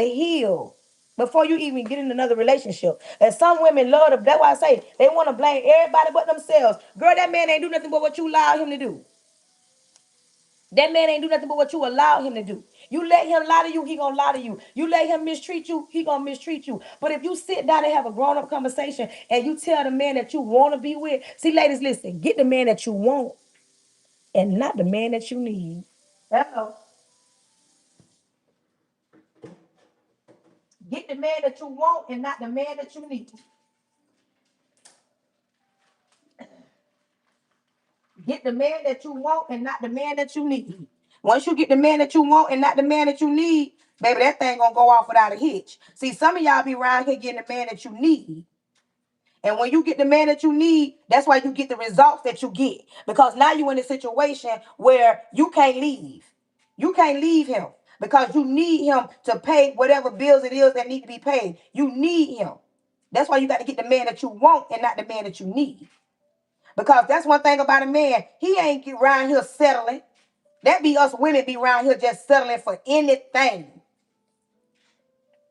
heal before you even get in another relationship. And some women love to. That's why I say they want to blame everybody but themselves. Girl, that man ain't do nothing but what you allowed him to do. That man ain't do nothing but what you allowed him to do. You let him lie to you, he gonna lie to you. You let him mistreat you, he gonna mistreat you. But if you sit down and have a grown-up conversation and you tell the man that you want to be with, see, ladies, listen, get the man that you want and not the man that you need. Hello. Get the man that you want and not the man that you need. Get the man that you want and not the man that you need. Once you get the man that you want and not the man that you need, baby, that thing gonna go off without a hitch. See, some of y'all be around here getting the man that you need. And when you get the man that you need, that's why you get the results that you get. Because now you're in a situation where you can't leave. You can't leave him because you need him to pay whatever bills it is that need to be paid. You need him. That's why you got to get the man that you want and not the man that you need. Because that's one thing about a man. He ain't get around here settling. That be us women be around here just settling for anything.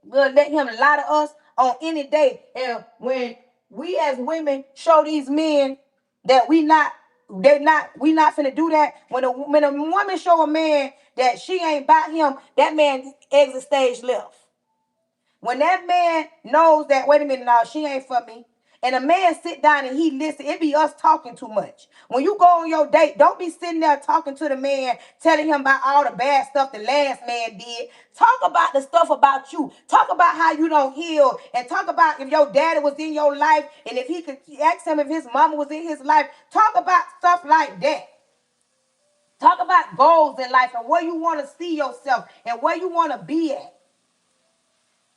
We'll let him lie to us on any day. And when we as women show these men that we not finna do that. When a woman show a man that she ain't about him, that man exit stage left. When that man knows that, wait a minute now, she ain't for me. And a man sit down and he listen, it be us talking too much. When you go on your date, don't be sitting there talking to the man, telling him about all the bad stuff the last man did. Talk about the stuff about you. Talk about how you don't heal. And talk about if your daddy was in your life and if he could ask him if his mama was in his life. Talk about stuff like that. Talk about goals in life and where you want to see yourself and where you want to be at.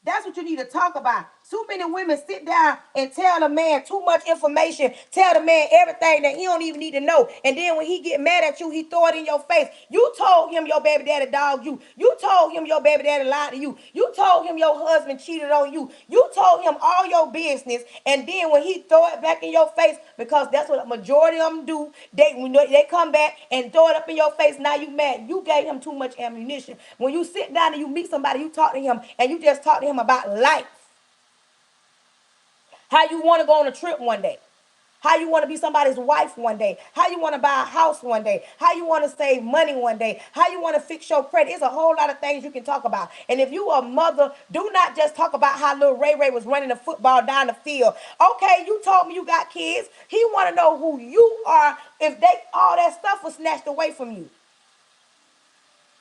That's what you need to talk about. Too many women sit down and tell the man too much information, tell the man everything that he don't even need to know. And then when he get mad at you, he throw it in your face. You told him your baby daddy dogged you. You told him your baby daddy lied to you. You told him your husband cheated on you. You told him all your business. And then when he throw it back in your face, because that's what a majority of them do, they come back and throw it up in your face. Now you mad. You gave him too much ammunition. When you sit down and you meet somebody, you talk to him and you just talk to him about life. How you want to go on a trip one day. How you want to be somebody's wife one day. How you want to buy a house one day. How you want to save money one day. How you want to fix your credit. It's a whole lot of things you can talk about. And if you a mother, do not just talk about how little Ray Ray was running the football down the field. Okay, you told me you got kids. He want to know who you are if they all that stuff was snatched away from you.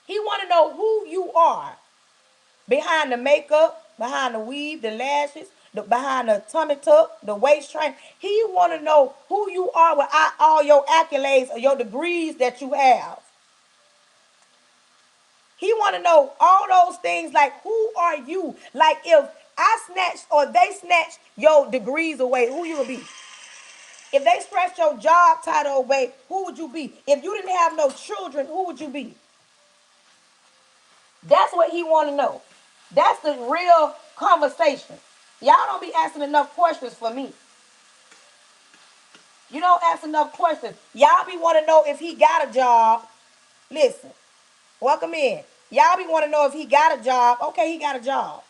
He want to know who you are. Behind the makeup, behind the weave, the lashes, behind the tummy tuck, the waist train. He want to know who you are without all your accolades or your degrees that you have. He want to know all those things like who are you? Like if I snatched or they snatched your degrees away, who you would be? If they snatched your job title away, who would you be? If you didn't have no children, who would you be? That's what he want to know. That's the real conversation. Y'all don't be asking enough questions for me. You don't ask enough questions. Y'all be want to know if he got a job. Listen, welcome in. Y'all be want to know if he got a job. Okay, he got a job.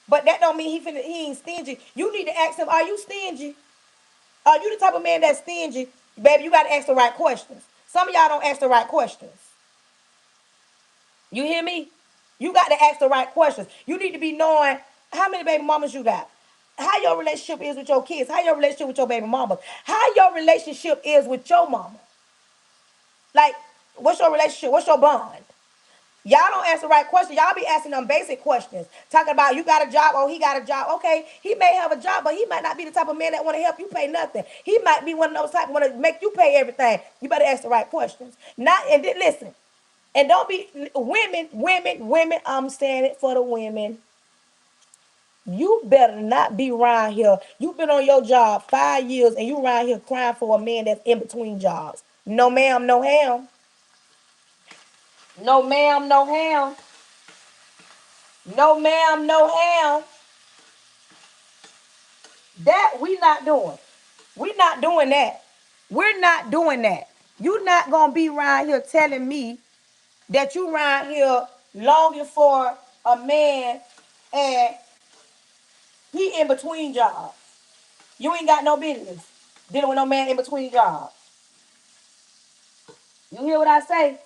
But that don't mean he ain't stingy. You need to ask him, are you stingy? Are you the type of man that's stingy? Baby, you got to ask the right questions. Some of y'all don't ask the right questions. You hear me? You got to ask the right questions. You need to be knowing how many baby mamas you got. How your relationship is with your kids. How your relationship with your baby mamas. How your relationship is with your mama. Like, what's your relationship? What's your bond? Y'all don't ask the right questions. Y'all be asking them basic questions. Talking about you got a job, oh, he got a job. Okay, he may have a job, but he might not be the type of man that want to help you pay nothing. He might be one of those type want to make you pay everything. You better ask the right questions. Not and then listen. And don't be women. I'm saying it for the women. You better not be around here. You've been on your job 5 years and you around here crying for a man that's in between jobs. No ma'am, no ham. No ma'am, no ham. No ma'am, no ham. That we not doing. We not doing that. We're not doing that. You not gonna be around here telling me that you around here longing for a man and he in between jobs. You ain't got no business dealing with no man in between jobs. You hear what I say?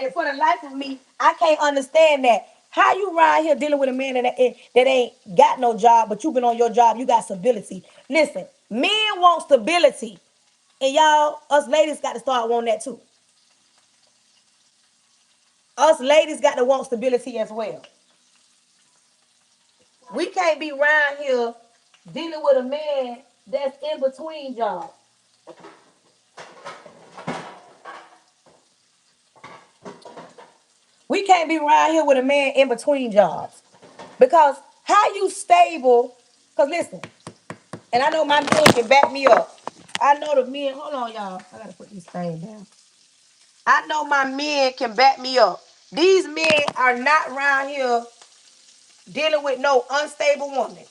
And for the life of me, I can't understand that. How you around here dealing with a man that ain't got no job, but you been on your job, you got stability. Listen, men want stability. And y'all, us ladies got to start wanting that too. Us ladies got to want stability as well. We can't be around here dealing with a man that's in between jobs. We can't be around here with a man in between jobs. Because how you stable, because listen, and I know my men can back me up. I know the men, hold on, y'all. I gotta put this thing down. I know my men can back me up. These men are not around here dealing with no unstable woman.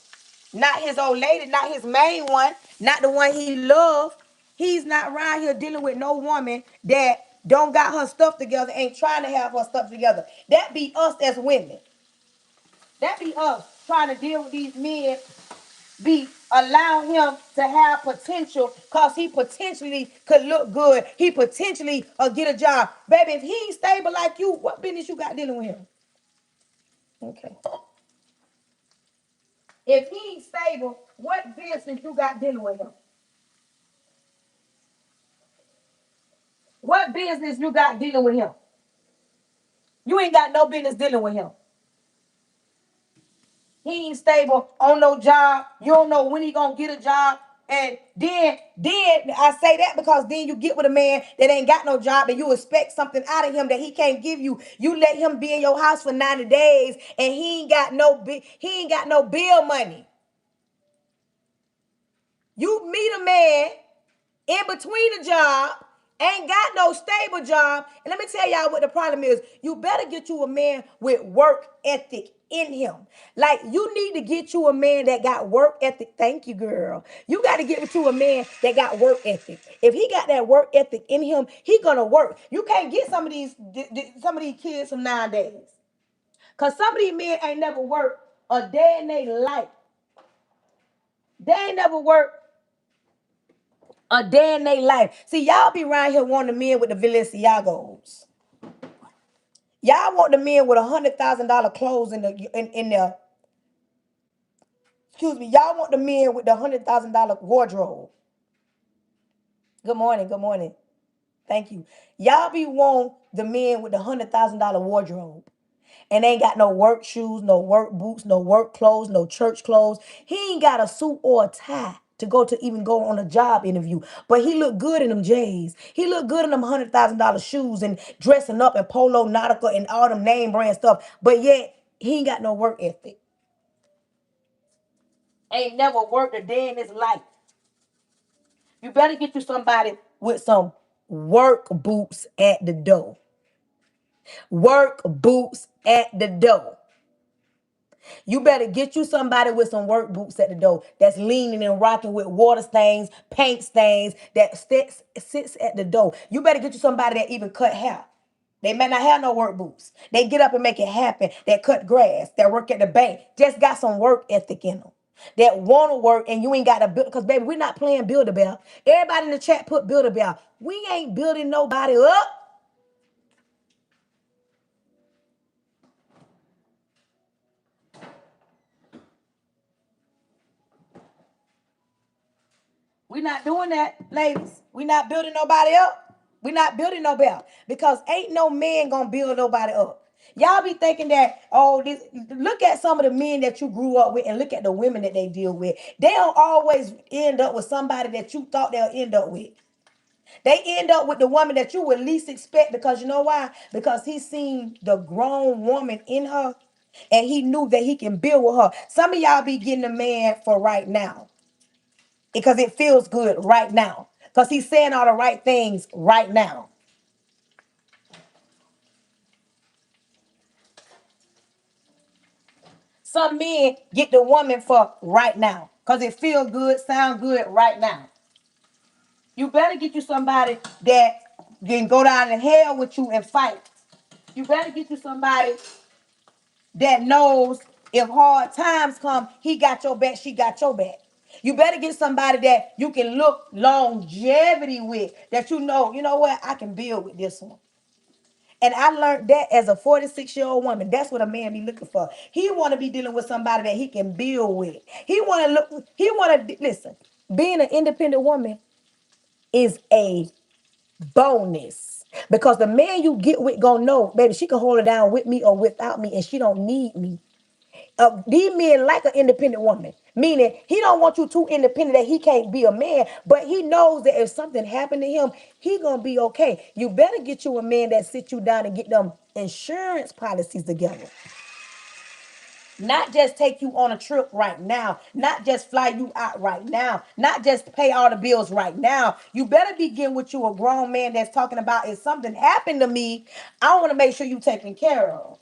Not his old lady, not his main one, not the one he loved. He's not around here dealing with no woman that don't got her stuff together, ain't trying to have her stuff together. That be us as women. That be us trying to deal with these men, be allow him to have potential because he potentially could look good. He potentially get a job. Baby, if he ain't stable like you, what business you got dealing with him? Okay. If he ain't stable, what business you got dealing with him? What business you got dealing with him? You ain't got no business dealing with him. He ain't stable on no job. You don't know when he gonna get a job. And then I say that because then you get with a man that ain't got no job and you expect something out of him that he can't give you. You let him be in your house for 90 days and he ain't got no bill money. You meet a man in between a job, ain't got no stable job. And let me tell y'all what the problem is. You better get you a man with work ethic in him. Like, you need to get you a man that got work ethic. Thank you, girl. You got to get with you a man that got work ethic. If he got that work ethic in him, he gonna work. You can't get some of these kids from nowadays. Because some of these men ain't never worked a day in their life. They ain't never worked a day in their life. See, y'all be around here wanting the men with the Balenciagos. Y'all want the men with $100,000 clothes in their excuse me. Y'all want the men with the $100,000 wardrobe. Good morning. Good morning. Thank you. Y'all be want the men with the $100,000 wardrobe. And ain't got no work shoes, no work boots, no work clothes, no church clothes. He ain't got a suit or a tie to even go on a job interview. But he look good in them J's. He look good in them $100,000 shoes and dressing up in Polo Nautica and all them name brand stuff. But yet he ain't got no work ethic. Ain't never worked a day in his life. You better get you somebody with some work boots at the door. Work boots at the door. You better get you somebody with some work boots at the door that's leaning and rocking with water stains, paint stains, that sits at the door. You better get you somebody that even cut hair. They may not have no work boots. They get up and make it happen. That cut grass, that work at the bank, just got some work ethic in them. That want to work and you ain't got to build, because baby, we're not playing Build-A-Bear. Everybody in the chat put Build-A-Bear. We ain't building nobody up. We're not doing that, ladies. We're not building nobody up. We're not building nobody up because ain't no man gonna build nobody up. Y'all be thinking that, oh, this, look at some of the men that you grew up with and look at the women that they deal with. They don't always end up with somebody that you thought they'll end up with. They end up with the woman that you would least expect because you know why? Because he seen the grown woman in her and he knew that he can build with her. Some of y'all be getting a man for right now because it feels good right now. Because he's saying all the right things right now. Some men get the woman for right now. Because it feels good, sound good right now. You better get you somebody that can go down in hell with you and fight. You better get you somebody that knows if hard times come, he got your back, she got your back. You better get somebody that you can look longevity with, that you know what, I can build with this one. And I learned that as a 46-year-old woman. That's what a man be looking for. He want to be dealing with somebody that he can build with. Listen, being an independent woman is a bonus. Because the man you get with gonna know, baby, she can hold it down with me or without me, and she don't need me. These men like an independent woman, meaning he don't want you too independent that he can't be a man, but he knows that if something happened to him, he gonna be okay. You better get you a man that sit you down and get them insurance policies together. Not just take you on a trip right now, not just fly you out right now, not just pay all the bills right now. You better begin with you a grown man that's talking about if something happened to me, I want to make sure you taken care of.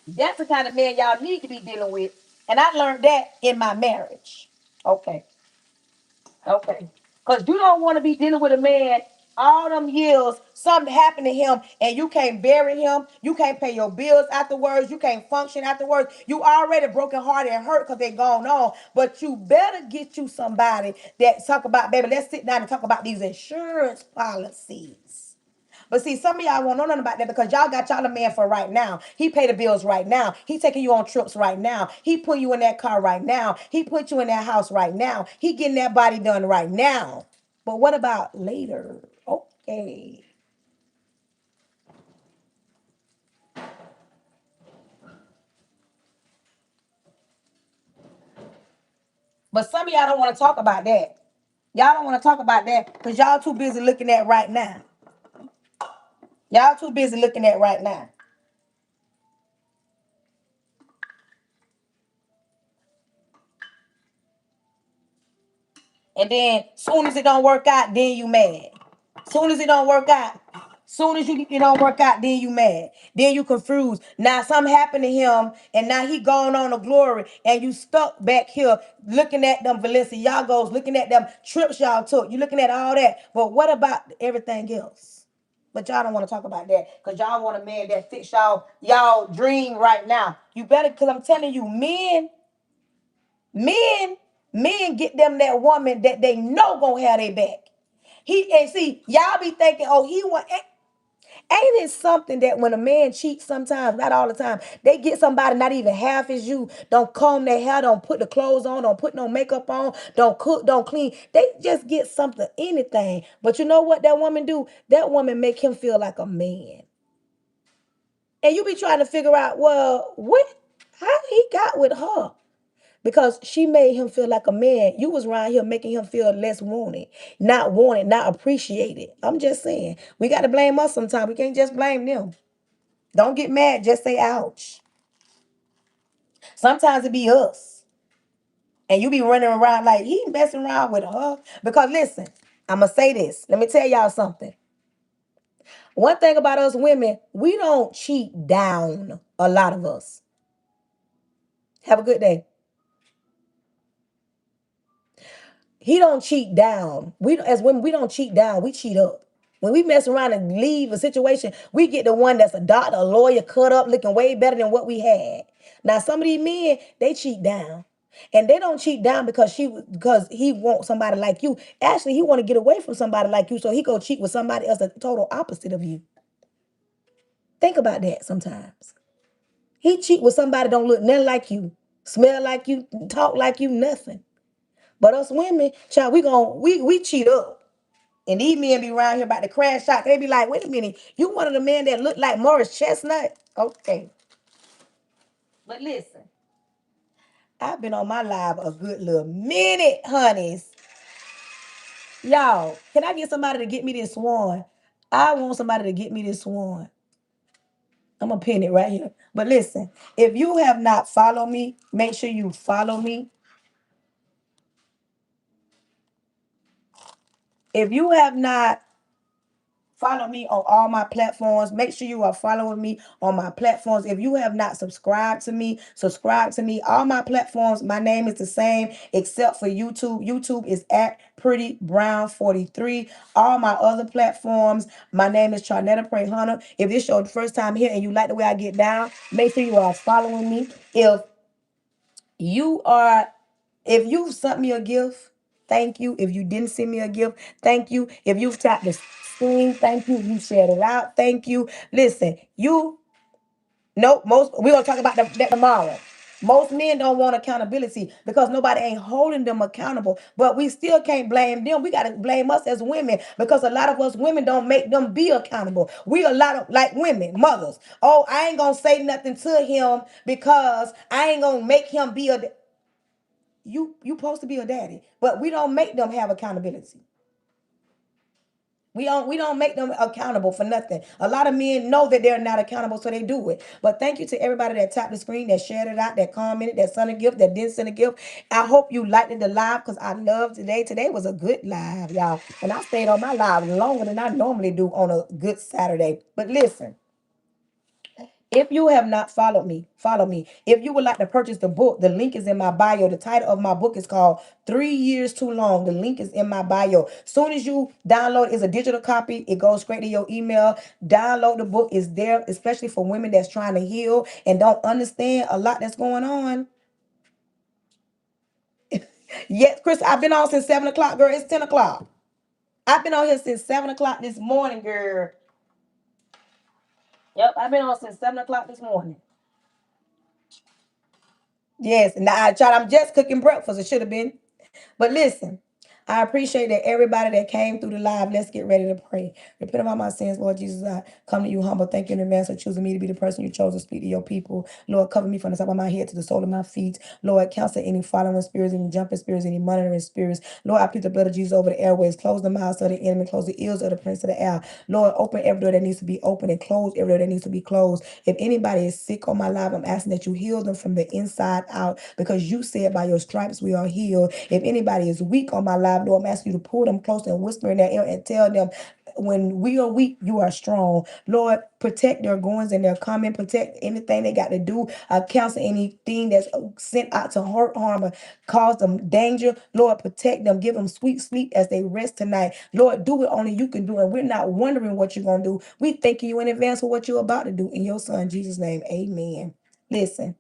That's the kind of man y'all need to be dealing with. And I learned that in my marriage. Okay. Okay. Because you don't want to be dealing with a man all them years, something happened to him, and you can't bury him. You can't pay your bills afterwards. You can't function afterwards. You already broken hearted and hurt because they gone on. But you better get you somebody that talk about, baby, let's sit down and talk about these insurance policies. But see, some of y'all won't know nothing about that because y'all got y'all a man for right now. He pay the bills right now. He taking you on trips right now. He put you in that car right now. He put you in that house right now. He getting that body done right now. But what about later? Okay. But some of y'all don't want to talk about that. Y'all don't want to talk about that because y'all too busy looking at right now. Y'all too busy looking at right now. And then soon as it don't work out, then you mad. Soon as it don't work out, soon as it don't work out, then you mad. Then you confused. Now something happened to him, and now he gone on to glory, and you stuck back here looking at them Balenciagos, looking at them trips y'all took. You looking at all that. But what about everything else? But y'all don't want to talk about that because y'all want a man that fits y'all dream right now. You better, because I'm telling you, Men, men get them that woman that they know gonna have their back. He and see, y'all be thinking, oh, he want. Ain't it something that when a man cheats sometimes, not all the time, they get somebody not even half as you, don't comb their hair, don't put the clothes on, don't put no makeup on, don't cook, don't clean. They just get something, anything. But you know what that woman do? That woman make him feel like a man. And you be trying to figure out, well, what, how he got with her? Because she made him feel like a man. You was around here making him feel less wanted, not appreciated. I'm just saying. We got to blame us sometimes. We can't just blame them. Don't get mad. Just say ouch. Sometimes it be us. And you be running around like he messing around with her. Because listen, I'm going to say this. Let me tell y'all something. One thing about us women, we don't cheat down, a lot of us. Have a good day. He don't cheat down. We as women, we don't cheat down. We cheat up. When we mess around and leave a situation, we get the one that's a doctor, a lawyer, cut up, looking way better than what we had. Now, some of these men, they cheat down. And they don't cheat down because he wants somebody like you. Actually, he want to get away from somebody like you, so he go cheat with somebody else that's total opposite of you. Think about that sometimes. He cheat with somebody don't look nothing like you, smell like you, talk like you, nothing. But us women, child, we cheat up. And these men be around here about to crash out. They be like, wait a minute, you one of the men that look like Morris Chestnut? Okay. But listen, I've been on my live a good little minute, honeys. Y'all, can I get somebody to get me this one? I want somebody to get me this one. I'm gonna pin it right here. But listen, if you have not followed me, make sure you follow me. If you have not follow me on all my platforms. Make sure you are following me on my platforms. If you have not subscribed to me, subscribe to me. All my platforms, my name is the same except for YouTube. YouTube is at Pretty Brown 43. All my other platforms, my name is Charnetta Pray Hunter. If this is your first time here and you like the way I get down, make sure you are following me. You are if you sent me a gift, thank you. If you didn't send me a gift, thank you. If you've tapped the screen, thank you. If you shared it out, thank you. Listen, you nope, most we're gonna talk about that tomorrow. Most men don't want accountability because nobody ain't holding them accountable. But we still can't blame them. We gotta blame us as women because a lot of us women don't make them be accountable. We a lot of like women, mothers. Oh, I ain't gonna say nothing to him because I ain't gonna make him be a you supposed to be a daddy, but we don't make them have accountability. We don't make them accountable for nothing. A lot of men know that they're not accountable, so they do it. But thank you to everybody that tapped the screen, that shared it out, that commented, that sent a gift, that didn't send a gift. I hope you liked it the live because I love today. Today was a good live, y'all. And I stayed on my live longer than I normally do on a good Saturday. But listen. If you have not followed me, follow me. If you would like to purchase the book, the link is in my bio. The title of my book is called 3 Years Too Long. The link is in my bio. Soon as you download, it's a digital copy. It goes straight to your email. Download the book. It's there, especially for women that's trying to heal and don't understand a lot that's going on. Yes, Chris, I've been on since 7 o'clock, girl. It's 10 o'clock. I've been on here since 7 o'clock this morning, girl. Yep, I've been on since 7 o'clock this morning. Yes, and I'm just cooking breakfast. It should have been. But listen, I appreciate that everybody that came through the live. Let's get ready to pray. Repent of all my sins, Lord Jesus. I come to you humble. Thank you in advance for choosing me to be the person you chose to speak to your people. Lord, cover me from the top of my head to the sole of my feet. Lord, cancel any following spirits, any jumping spirits, any monitoring spirits. Lord, I plead the blood of Jesus over the airways. Close the mouths of the enemy. Close the ears of the prince of the air. Lord, open every door that needs to be open and close every door that needs to be closed. If anybody is sick on my life, I'm asking that you heal them from the inside out because you said by your stripes we are healed. If anybody is weak on my life, Lord, I'm asking you to pull them close and whisper in their ear and tell them when we are weak, you are strong. Lord, protect their goings and their coming. Protect anything they got to do. Cancel anything that's sent out to hurt, harm, or cause them danger. Lord, protect them. Give them sweet sleep as they rest tonight. Lord, do what only you can do. And we're not wondering what you're going to do. We thanking you in advance for what you're about to do. In your son, Jesus' name, amen. Listen,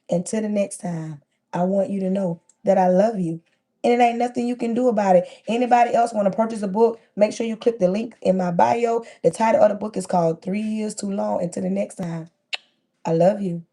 until the next time, I want you to know that I love you. And it ain't nothing you can do about it. Anybody else want to purchase a book, make sure you click the link in my bio. The title of the book is called 3 Years Too Long Until the Next Time. I love you.